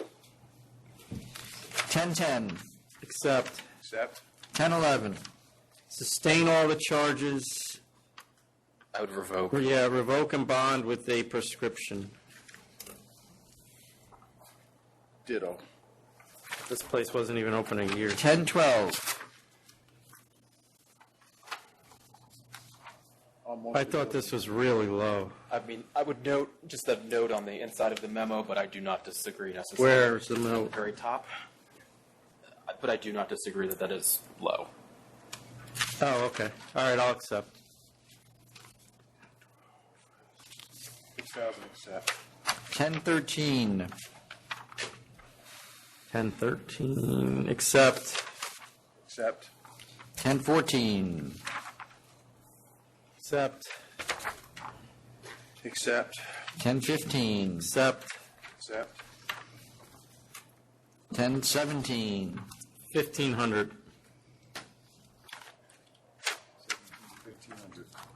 1010.
Accept.
Accept.
1011.
Sustain all the charges.
I would revoke.
Yeah, revoke and bond with a prescription.
Ditto.
This place wasn't even open a year.
1012.
I thought this was really low.
I mean, I would note, just a note on the inside of the memo, but I do not disagree necessarily.
Where's the note?
Very top. But I do not disagree that that is low.
Oh, okay. All right, I'll accept.
6,000 accept.
1013.
1013. Accept.
Accept.
1014.
Accept.
Accept.
1015.
Accept.
Accept.
1017.
1,500.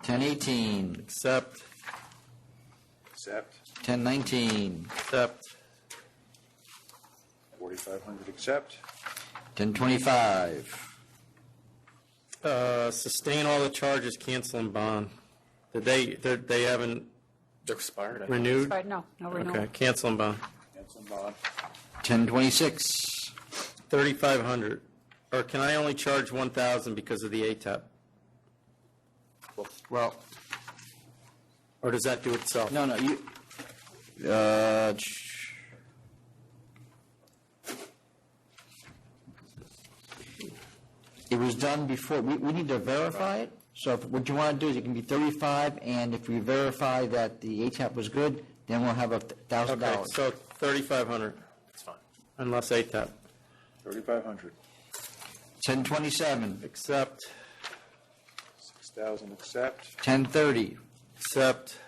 1018.
Accept.
Accept.
1019.
Accept.
4,500, accept.
1025.
Sustain all the charges, cancel and bond. They haven't
They're expired.
renewed?
Expired, no renewal.
Okay, cancel and bond.
Cancel and bond.
1026.
3,500. Or can I only charge 1,000 because of the ATAP?
Well,
or does that do itself?
No, you, it was done before. We need to verify it. So what you want to do is it can be 35, and if we verify that the ATAP was good, then we'll have $1,000.
Okay, so 3,500.
That's fine.
Unless ATAP.
3,500.
1027.
Accept.
6,000, accept.
1030.
Accept.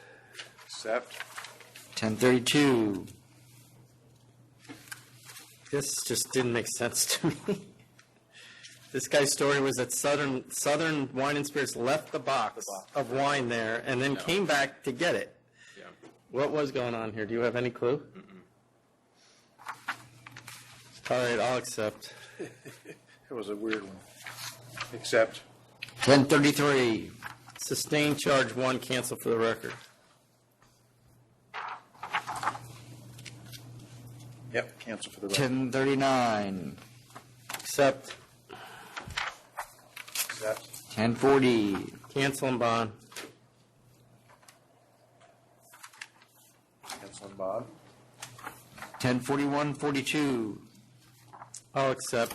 Accept.
1032.
This just didn't make sense to me. This guy's story was that Southern Wine and Spirits left the box of wine there and then came back to get it.
Yeah.
What was going on here? Do you have any clue? All right, I'll accept.
It was a weird one. Accept.
1033.
Sustain charge 1, cancel for the record.
Yep, cancel for the record.
1039.
Accept.
Accept.
1040.
Cancel and bond.
Cancel and bond.
1041-42.
I'll accept.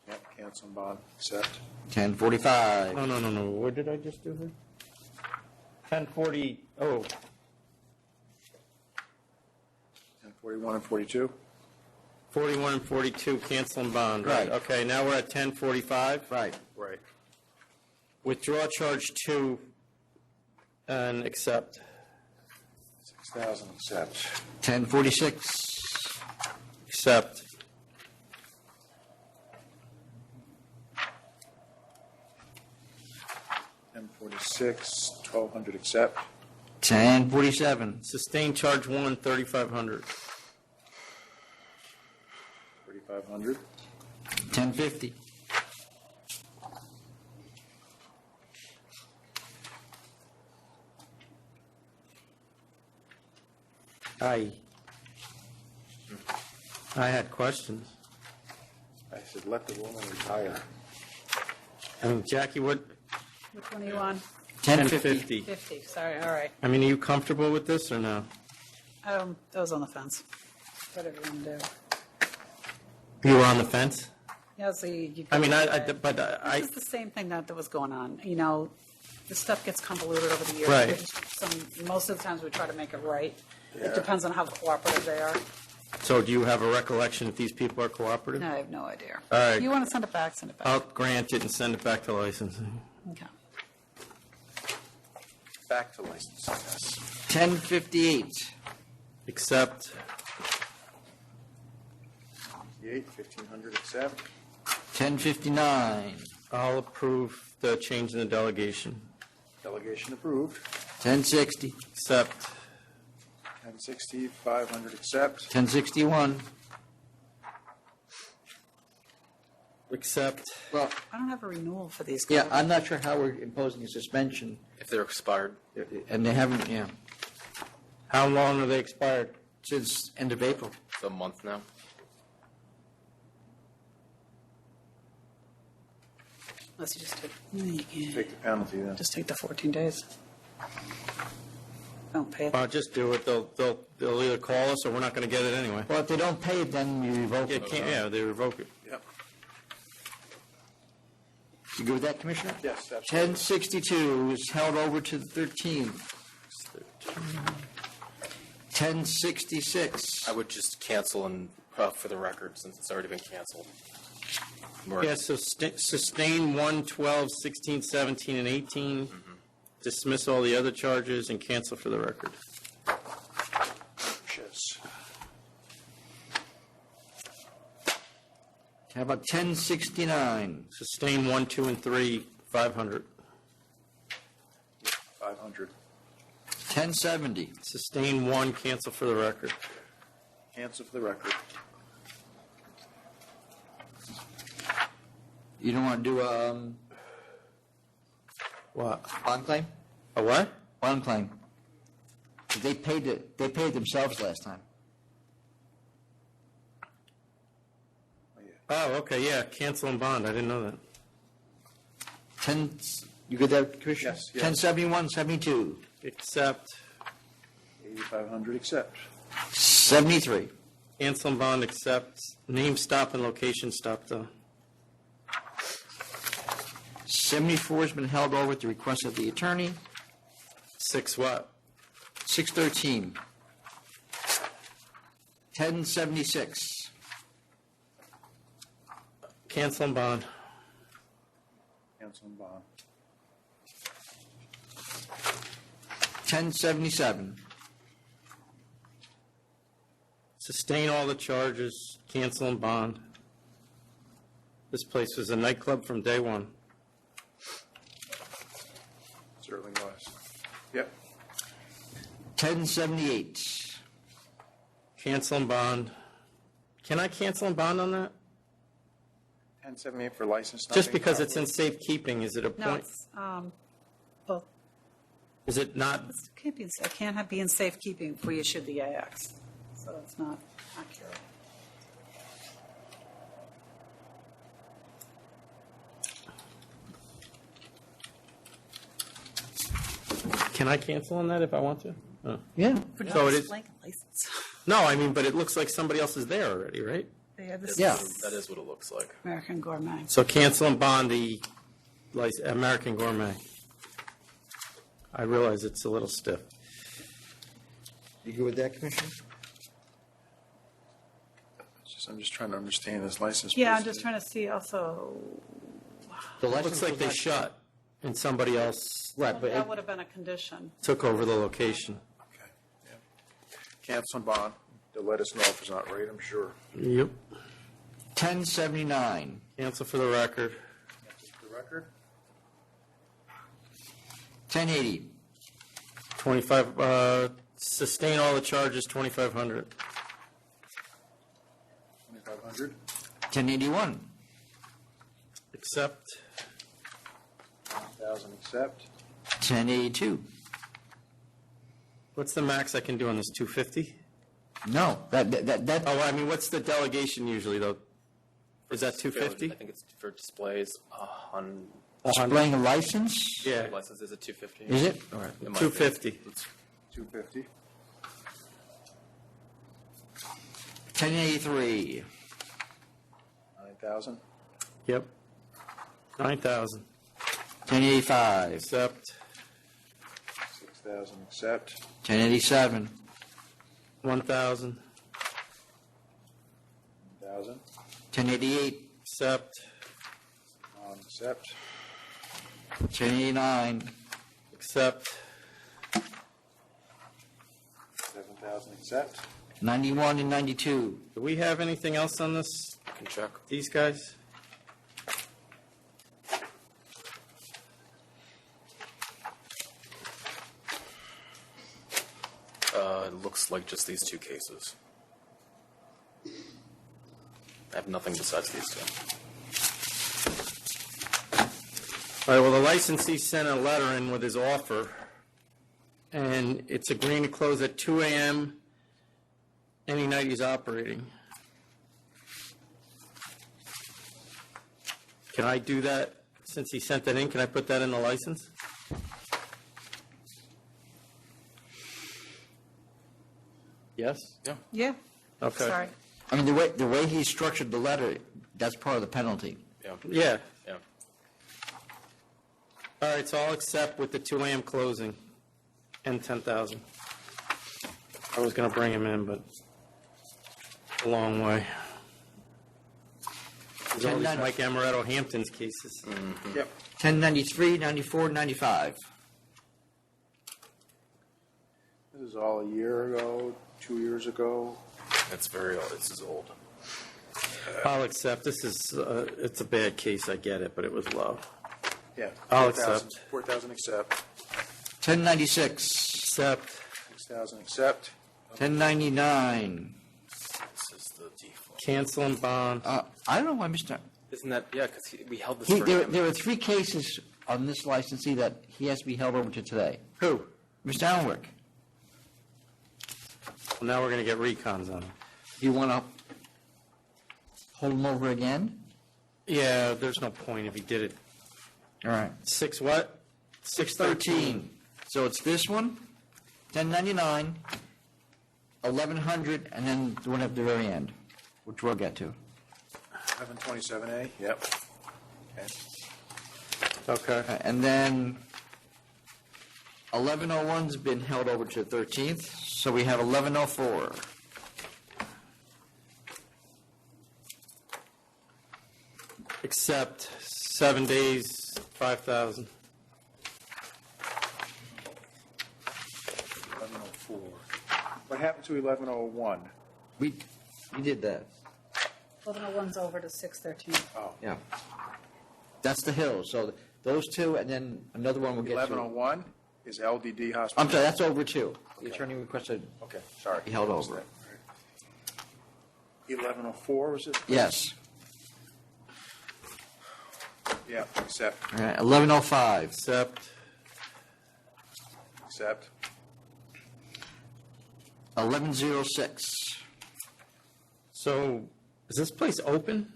Yep, cancel and bond. Accept.
1045.
No. What did I just do here? 1040. Oh.
1041 and 42.
41 and 42, cancel and bond, right?
Right.
Okay, now we're at 1045.
Right.
Right.
Withdraw charge 2 and accept.
6,000, accept.
1046.
Accept.
M46, 1,200, accept.
1047.
Sustain charge 1, 3,500.
3,500.
1050.
I had questions.
I said, let the woman retire.
I mean, Jackie, what?
Which one are you on?
1050.
50, sorry, all right.
I mean, are you comfortable with this or no?
I was on the fence. Whatever you want to do.
You were on the fence?
Yeah, so you.
I mean,
This is the same thing that was going on. You know, the stuff gets convoluted over the years.
Right.
We just- most of the times we try to make it right. It depends on how cooperative they are.
So do you have a recollection if these people are cooperative?
No, I have no idea.
All right.
You want to send it back, send it back.
I'll grant it and send it back to licensing.
Okay.
Back to license, yes.
1058.
Accept.
1,500, accept.
1059.
I'll approve the change in the delegation.
Delegation approved.
1060.
Accept.
1060, 500, accept.
1061.
Accept.
Well,
I don't have a renewal for these.
yeah,
guys.
I'm not sure how we're imposing a suspension,
If they're expired.
and they haven't, yeah,
How long are they expired?
since end of April.
It's a month now.
Unless you just take, no, you can't.
Take the penalty then.
Just take the 14 days. Don't pay it.
Just do it. They'll either call us or we're not going to get it anyway.
Well, if they don't pay it, then you revoke it.
They revoke it.
Yep.
You good with that, Commissioner?
Yes, absolutely.
1062 is held over to the 13th. 1066.
I would just cancel and for the record since it's already been canceled.
Yeah, so sustain 1, 12, 16, 17, and 18. Dismiss all the other charges and cancel for the record.
Yes.
How about 1069?
Sustain 1, 2, and 3, 500.
500.
1070.
Sustain 1, cancel for the record.
Cancel for the record.
You don't want to do
What?
bond claim?
A what?
Bond claim. They paid it themselves last time.
Oh, okay, yeah, cancel and bond. I didn't know that.
10, you good there, Commissioner?
Yes, yes.
1071, 72.
Accept.
8,500, accept.
73.
Cancel and bond, accept. Name stop and location stop, though.
74 has been held over at the request of the attorney.
6 what?
613. 1076.
Cancel and bond.
Cancel and bond.
1077.
Sustain all the charges, cancel and bond. This place was a nightclub from day one.
Certainly was. Yep.
1078.
Cancel and bond. Can I cancel and bond on that?
1078 for license.
Just because it's in safekeeping, is it a
No,
point?
it's, well,
Is it not?
it can't be in safekeeping if we issued the AX, so it's not accurate.
Can I cancel on that if I want to? Oh.
Yeah.
So it is.
Blank license.
No, I mean, but it looks like somebody else is there already, right?
Yeah, this
Yeah.
is
That is what it looks like.
American Gourmet.
So cancel and bond the American Gourmet. I realize it's a little stiff.
You good with that, Commissioner?
I'm just trying to understand this license.
Yeah, I'm
please.
just trying to see also,
The
It looks like they shut and somebody else
Right, but
that would have been a condition.
took over the location.
Cancel and bond. They'll let us know if it's not right, I'm sure.
Yep.
1079.
Cancel for the record.
For the record?
1080.
25, sustain all the charges, 2,500.
2,500.
1081.
Accept.
1,000, accept.
1082.
What's the max I can do on this, 250?
No, that.
Oh, I mean, what's the delegation usually, though? Is that 250?
I think it's for displays on.
Displaying a license?
Yeah.
License is at 250.
Is it? All right.
It might be.
250.
250.
1083.
9,000.
Yep. 9,000.
1085.
Accept.
6,000, accept.
1087.
1,000.
1,000.
1088.
Accept.
Accept.
1089.
Accept.
7,000, accept.
91 and 92.
Do we have anything else on this?
I can check.
These guys?
It looks like just these two cases. I have nothing besides these two.
All right, well, the licensee sent a letter in with his offer, and it's agreeing to close at 2 a.m. any night he's operating. Can I do that? Since he sent that in, can I put that in the license? Yes?
Yeah.
Yeah.
Okay.
Sorry.
I mean, the way he structured the letter, that's part of the penalty.
Yeah.
Yeah.
Yeah.
All right, so I'll accept with the 2 a.m. closing and 10,000. I was going to bring him in, but a long way. There's all these Mike Amaretto Hamptons cases.
Mm-hmm. Yep.
1093, 94, 95.
This is all a year ago, 2 years ago.
It's very old. This is old.
I'll accept. This is, it's a bad case, I get it, but it was low.
Yeah.
I'll
4,000
accept.
4,000 accept.
1096,
Accept.
6,000 accept.
1099.
This is the default.
Cancel and bond.
I don't know why Mr.
Isn't that, yeah, because we held this
He,
for
there,
him.
there are 3 cases on this licensee that he has to be held over to today.
Who?
Mr. Allenwick,
Well, now we're going to get recons on him.
do you want to hold him over again?
Yeah, there's no point if he did it.
All right.
6 what?
613. So it's this one, 1099, 1100, and then the one at the very end, which we'll get to.
1127A, yep. Okay.
Okay.
And then 1101's been held over to the 13th, so we have 1104.
Accept. 7 days, 5,000.
1104. What happened to 1101?
We did that.
1101's over to 613.
Oh.
Yeah. That's the hill. So those two, and then another one we'll get to.
1101 is LDD hospital.
I'm sorry, that's over too. The attorney requested
Okay, sorry.
be held over.
1104, was it?
Yes.
Yeah, accept.
All right, 1105.
Accept.
Accept.
1106.
So, is this place open?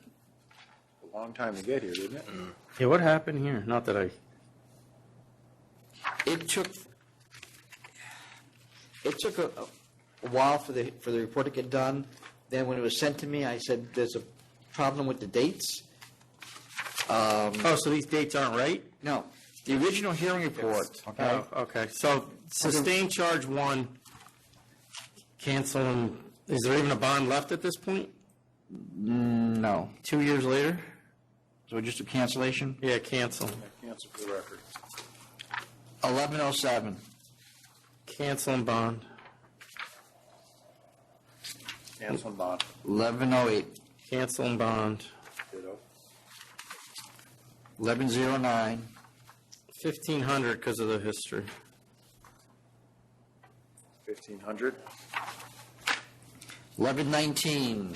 A long time to get here, didn't it?
Yeah, what happened here? Not that I...
It took a while for the report to get done. Then when it was sent to me, I said, there's a problem with the dates.
Oh, so these dates aren't right?
No. The original hearing report, okay?
Oh, okay. So, sustained charge 1, cancel, and is there even a bond left at this point?
No.
2 years later?
So just a cancellation?
Yeah, cancel.
Cancel for the record.
1107.
Cancel and bond.
Cancel and bond.
1108.
Cancel and bond.
Ditto.
1109.
1,500 because of the history.
1,500.
1119.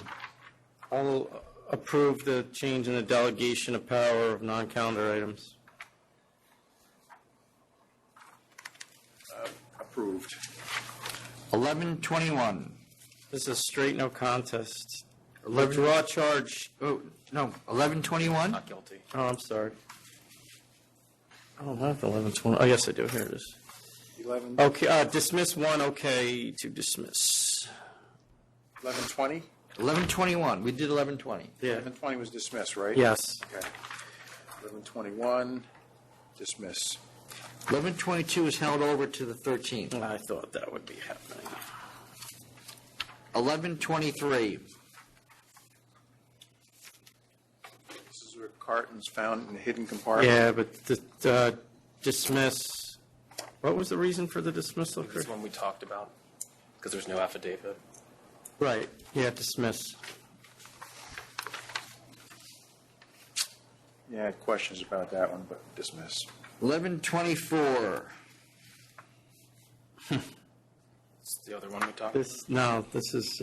I'll approve the change in the delegation of power of non-calendar items.
Approved.
1121.
This is straight no contest. Withdraw charge.
Oh, no, 1121?
Not guilty.
Oh, I'm sorry. I don't have the 1120. Oh, yes, I do. Here it is.
11.
Okay, dismiss 1, okay to dismiss.
1120.
1121. We did 1120.
Yeah.
1120 was dismissed, right?
Yes.
Okay. 1121, dismiss.
1122 is held over to the 13th.
I thought that would be happening.
1123.
This is where cartons found in a hidden compartment.
Yeah, but dismiss. What was the reason for the dismissal?
This is one we talked about, because there's no affidavit.
Right. Yeah, dismiss.
Yeah, I had questions about that one, but dismiss.
1124.
It's the other one we talked about.
This is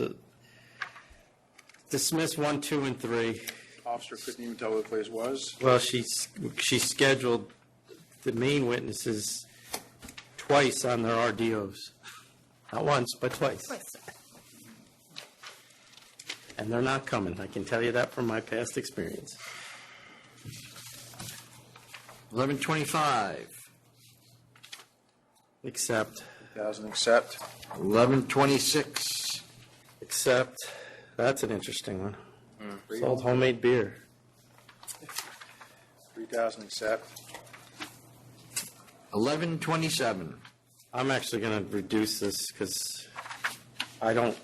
dismiss 1, 2, and 3.
Officer couldn't even tell where the place was.
Well, she scheduled the main witnesses twice on their RDOs. Not once, but twice. And they're not coming. I can tell you that from my past experience.
1125.
Accept.
1,000 accept.
1126.
Accept. That's an interesting one. Sold homemade beer.
3,000 accept.
1127.
I'm actually going to reduce this because I don't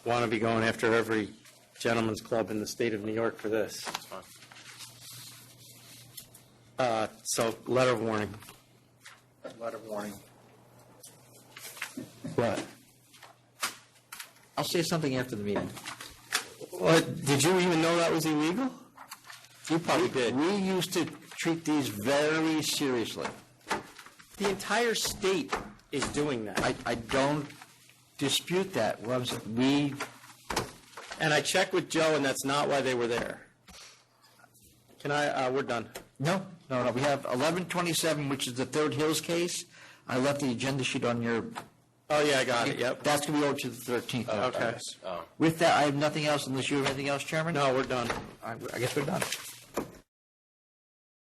want to be going after every gentleman's club in the state of New York for this.
That's fine.
So, letter of warning.
Letter of warning.
What? I'll say something after the meeting.
What, did you even know that was illegal? You probably did.
We used to treat these very seriously.
The entire state is doing that.
I don't dispute that.
And I checked with Joe, and that's not why they were there. Can I, we're done.
No. We have 1127, which is the Third Hills case. I left the agenda sheet on your...
Oh, yeah, I got it, yep.
That's going to be over to the 13th.
Okay.
With that, I have nothing else unless you have anything else, Chairman?
No, we're done.
I guess we're done.